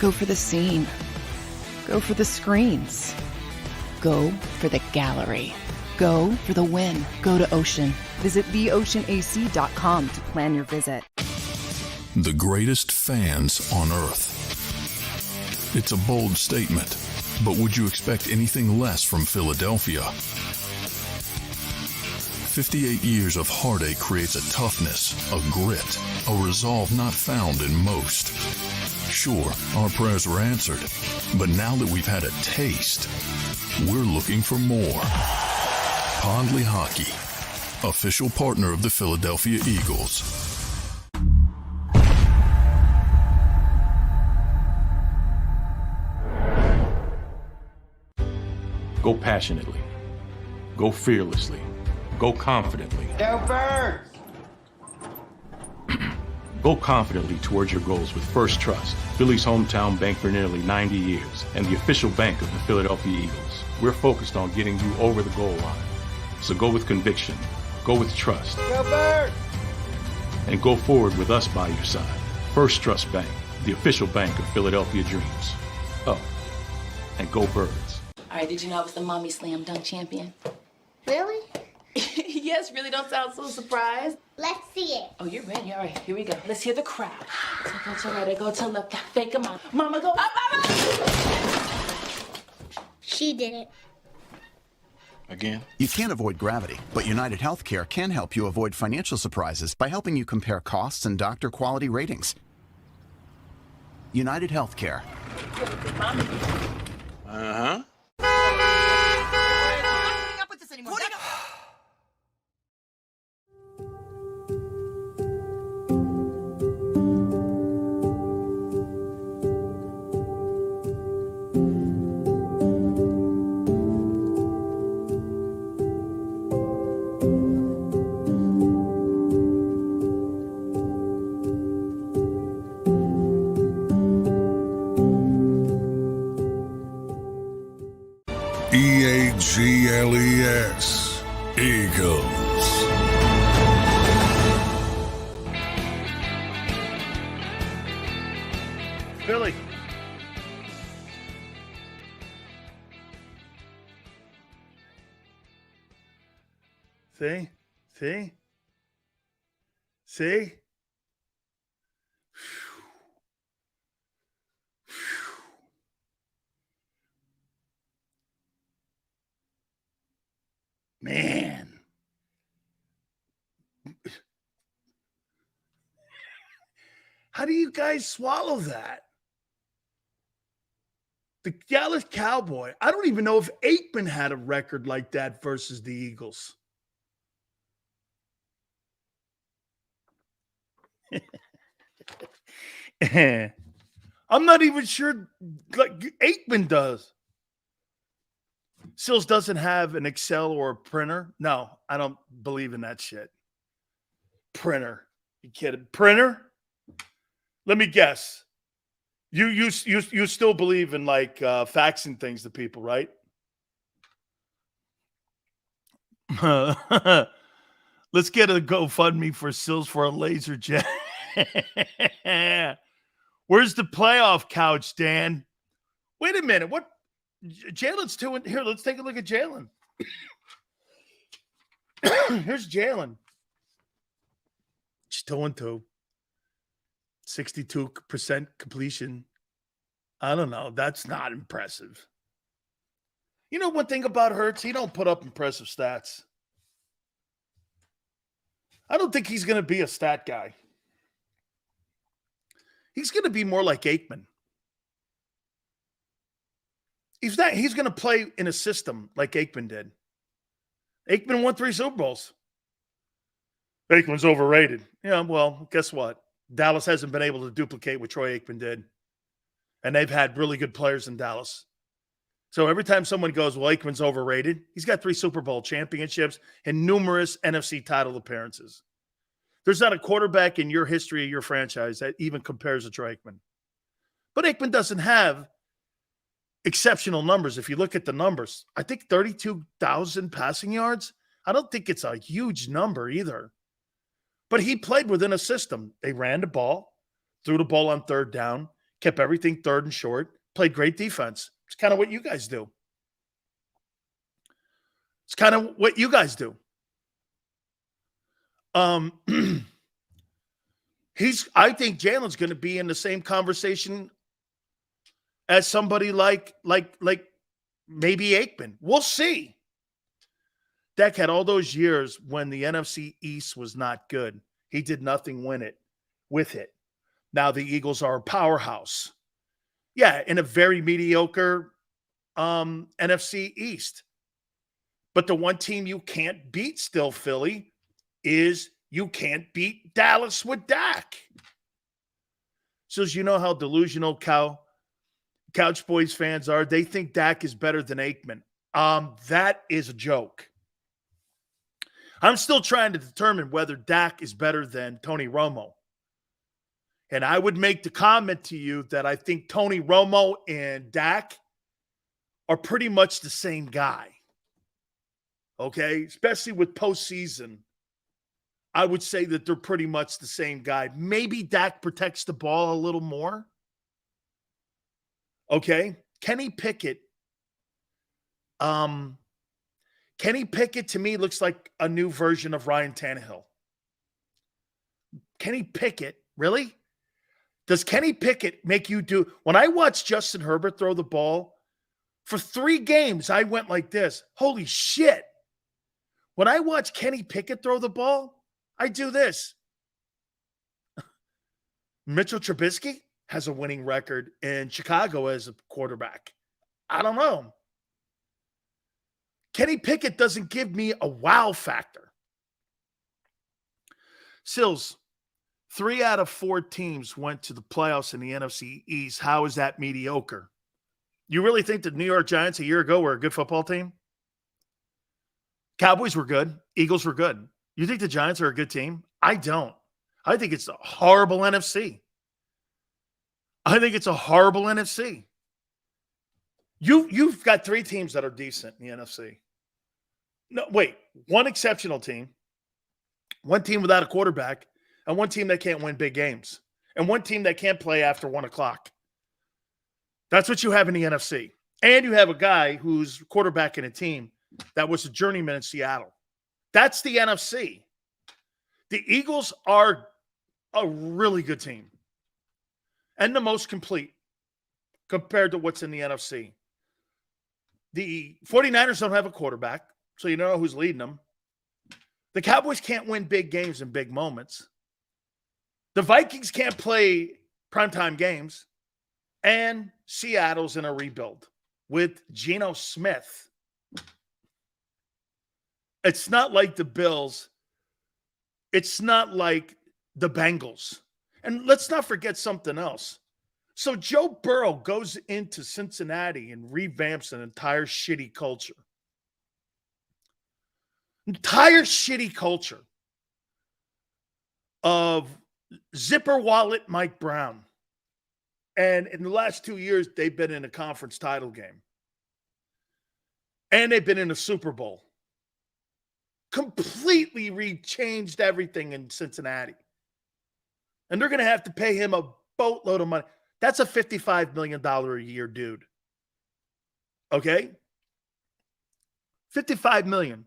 Go for the scene. Go for the screens. Go for the gallery. Go for the win. Go to Ocean. Visit theoceanac.com to plan your visit. The greatest fans on earth. It's a bold statement, but would you expect anything less from Philadelphia? 58 years of heartache creates a toughness, a grit, a resolve not found in most. Sure, our prayers were answered, but now that we've had a taste, we're looking for more. Pondley Hockey, official partner of the Philadelphia Eagles. Go passionately. Go fearlessly. Go confidently. Go Birds! Go confidently towards your goals with First Trust, Philly's hometown bank for nearly 90 years, and the official bank of the Philadelphia Eagles. We're focused on getting you over the goal line. So go with conviction. Go with trust. Go Birds! And go forward with us by your side. First Trust Bank, the official bank of Philadelphia dreams. Oh, and go Birds. All right, did you know I was the mommy slam dunk champion? Really? Yes, really don't sound so surprised. Let's see it. Oh, you're ready. All right, here we go. Let's hear the crowd. So go to right, I go to left, fake a mom. Mama, go up, mama! She did it. Again? You can't avoid gravity, but United Healthcare can help you avoid financial surprises by helping you compare costs and doctor quality ratings. United Healthcare. Uh-huh. EAGLES, Eagles. Billy. See? See? See? Man. How do you guys swallow that? The Dallas Cowboy. I don't even know if Aikman had a record like that versus the Eagles. I'm not even sure like Aikman does. Sills doesn't have an Excel or a printer. No, I don't believe in that shit. Printer. You kidding? Printer? Let me guess. You still believe in like faxing things to people, right? Let's get a GoFundMe for Sills for a laser jet. Where's the playoff couch, Dan? Wait a minute. What? Jalen's 2 and here. Let's take a look at Jalen. Here's Jalen. He's 2-2. 62% completion. I don't know. That's not impressive. You know one thing about Hurts? He don't put up impressive stats. I don't think he's going to be a stat guy. He's going to be more like Aikman. He's not. He's going to play in a system like Aikman did. Aikman won 3 Super Bowls. Aikman's overrated. Yeah, well, guess what? Dallas hasn't been able to duplicate what Troy Aikman did. And they've had really good players in Dallas. So every time someone goes, well, Aikman's overrated, he's got 3 Super Bowl championships and numerous NFC title appearances. There's not a quarterback in your history of your franchise that even compares to Troy Aikman. But Aikman doesn't have exceptional numbers. If you look at the numbers, I think 32,000 passing yards. I don't think it's a huge number either. But he played within a system. They ran the ball, threw the ball on 3rd down, kept everything 3rd and short, played great defense. It's kind of what you guys do. I think Jalen's going to be in the same conversation as somebody like maybe Aikman. We'll see. Dak had all those years when the NFC East was not good. He did nothing with it. Now the Eagles are a powerhouse. Yeah, in a very mediocre NFC East. But the one team you can't beat still, Philly, is you can't beat Dallas with Dak. So as you know how delusional Couch Boys fans are, they think Dak is better than Aikman. That is a joke. I'm still trying to determine whether Dak is better than Tony Romo. And I would make the comment to you that I think Tony Romo and Dak are pretty much the same guy. Okay? Especially with postseason. I would say that they're pretty much the same guy. Maybe Dak protects the ball a little more. Okay? Kenny Pickett. Kenny Pickett, to me, looks like a new version of Ryan Tannehill. Kenny Pickett, really? Does Kenny Pickett make you do... When I watched Justin Herbert throw the ball, for 3 games, I went like this. Holy shit. When I watch Kenny Pickett throw the ball, I do this. Mitchell Trubisky has a winning record in Chicago as a quarterback. I don't know. Kenny Pickett doesn't give me a wow factor. Sills, 3 out of 4 teams went to the playoffs in the NFC East. How is that mediocre? You really think the New York Giants a year ago were a good football team? Cowboys were good. Eagles were good. You think the Giants are a good team? I don't. I think it's a horrible NFC. You've got 3 teams that are decent in the NFC. No, wait. 1 exceptional team, 1 team without a quarterback, and 1 team that can't win big games, and 1 team that can't play after 1 o'clock. That's what you have in the NFC. And you have a guy who's quarterback in a team that was a journeyman in Seattle. That's the NFC. The Eagles are a really good team and the most complete compared to what's in the NFC. The 49ers don't have a quarterback, so you know who's leading them. The Cowboys can't win big games in big moments. The Vikings can't play primetime games. And Seattle's in a rebuild with Geno Smith. It's not like the Bills. It's not like the Bengals. And let's not forget something else. So Joe Burrow goes into Cincinnati and revamps an entire shitty culture. Entire shitty culture of zipper wallet Mike Brown. And in the last 2 years, they've been in a conference title game. And they've been in a Super Bowl. Completely rechanged everything in Cincinnati. And they're going to have to pay him a boatload of money. That's a $55 million a year dude. Okay? $55 million.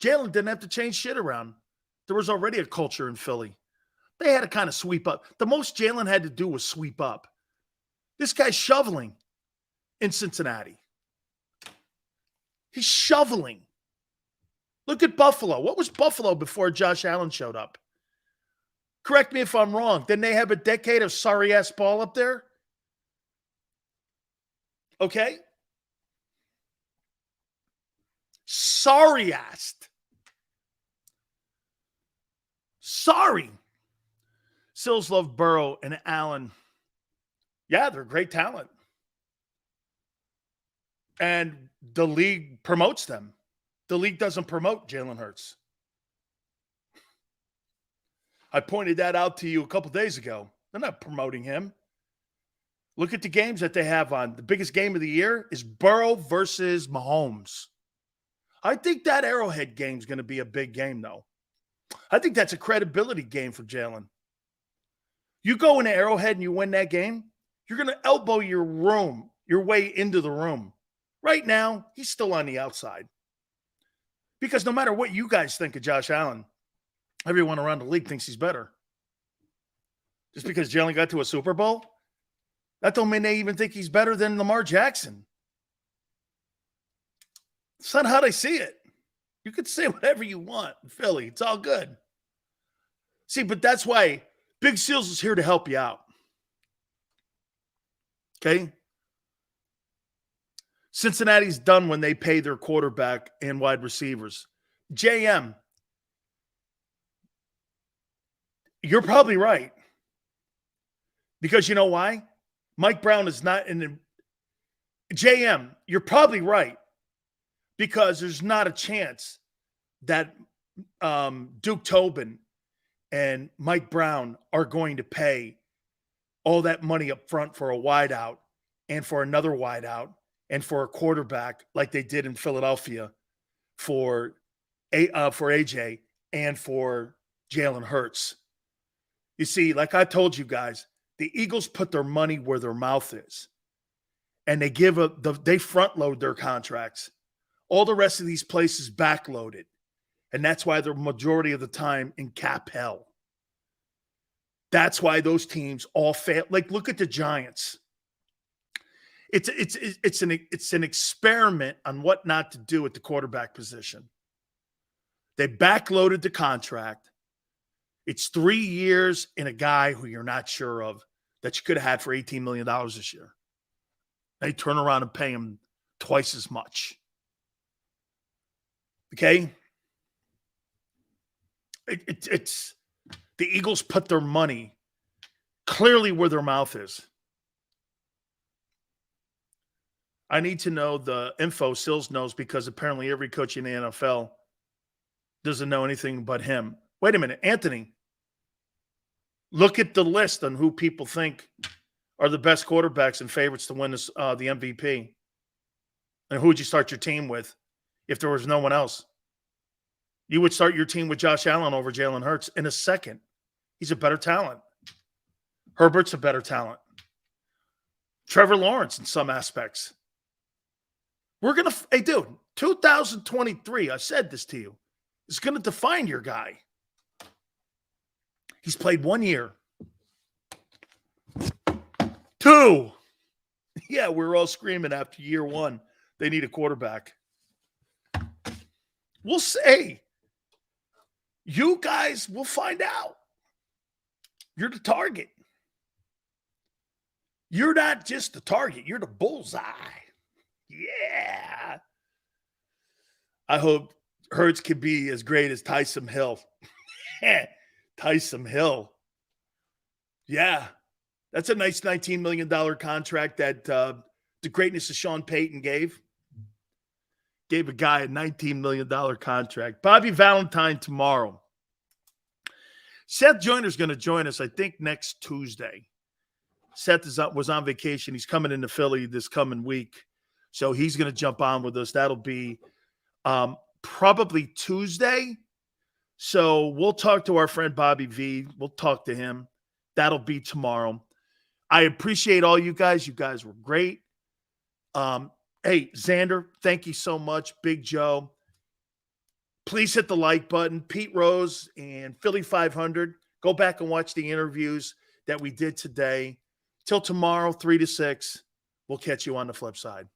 Jalen didn't have to change shit around. There was already a culture in Philly. They had to kind of sweep up. The most Jalen had to do was sweep up. This guy's shoveling in Cincinnati. He's shoveling. Look at Buffalo. What was Buffalo before Josh Allen showed up? Correct me if I'm wrong. Didn't they have a decade of sorry-ass ball up there? Okay? Sorry-ass. Sorry. Sills love Burrow and Allen. Yeah, they're great talent. And the league promotes them. The league doesn't promote Jalen Hurts. I pointed that out to you a couple days ago. They're not promoting him. Look at the games that they have on. The biggest game of the year is Burrow versus Mahomes. I think that Arrowhead game is going to be a big game, though. I think that's a credibility game for Jalen. You go into Arrowhead and you win that game, you're going to elbow your way into the room. Right now, he's still on the outside. Because no matter what you guys think of Josh Allen, everyone around the league thinks he's better. Just because Jalen got to a Super Bowl, that don't mean they even think he's better than Lamar Jackson. It's not how they see it. You can say whatever you want in Philly. It's all good. See, but that's why Big Seals is here to help you out. Okay? Cincinnati's done when they pay their quarterback and wide receivers. JM, you're probably right. Because you know why? Mike Brown is not in the JM, you're probably right. Because there's not a chance that Duke Tobin and Mike Brown are going to pay all that money up front for a wideout and for another wideout and for a quarterback like they did in Philadelphia for AJ and for Jalen Hurts. You see, like I told you guys, the Eagles put their money where their mouth is. And they front load their contracts. All the rest of these places backloaded. And that's why they're majority of the time in cap hell. That's why those teams all fail. Like, look at the Giants. It's an experiment on what not to do at the quarterback position. They backloaded the contract. It's 3 years in a guy who you're not sure of that you could have had for $18 million this year. They turn around and pay him twice as much. Okay? It's the Eagles put their money clearly where their mouth is. I need to know the info Sills knows because apparently every coach in the NFL doesn't know anything but him. Wait a minute, Anthony. Look at the list on who people think are the best quarterbacks and favorites to win this, the MVP. And who would you start your team with if there was no one else? You would start your team with Josh Allen over Jalen Hurts in a second. He's a better talent. Herbert's a better talent. Trevor Lawrence in some aspects. We're going to – hey, dude, 2023, I said this to you, is going to define your guy. He's played 1 year. 2. Yeah, we were all screaming after year 1. They need a quarterback. We'll say. You guys will find out. You're the target. You're not just the target. You're the bullseye. Yeah. I hope Hurts can be as great as Taysom Hill. Taysom Hill. Yeah. That's a nice $19 million contract that the greatness of Sean Payton gave. Gave a guy a $19 million contract. Bobby Valentine tomorrow. Seth Joyner's going to join us, I think, next Tuesday. Seth was on vacation. He's coming into Philly this coming week. So he's going to jump on with us. That'll be probably Tuesday. So we'll talk to our friend Bobby V. We'll talk to him. That'll be tomorrow. I appreciate all you guys. You guys were great. Hey, Xander, thank you so much. Big Joe. Please hit the like button. Pete Rose and Philly 500. Go back and watch the interviews that we did today. Till tomorrow, 3 to 6. We'll catch you on the flip side.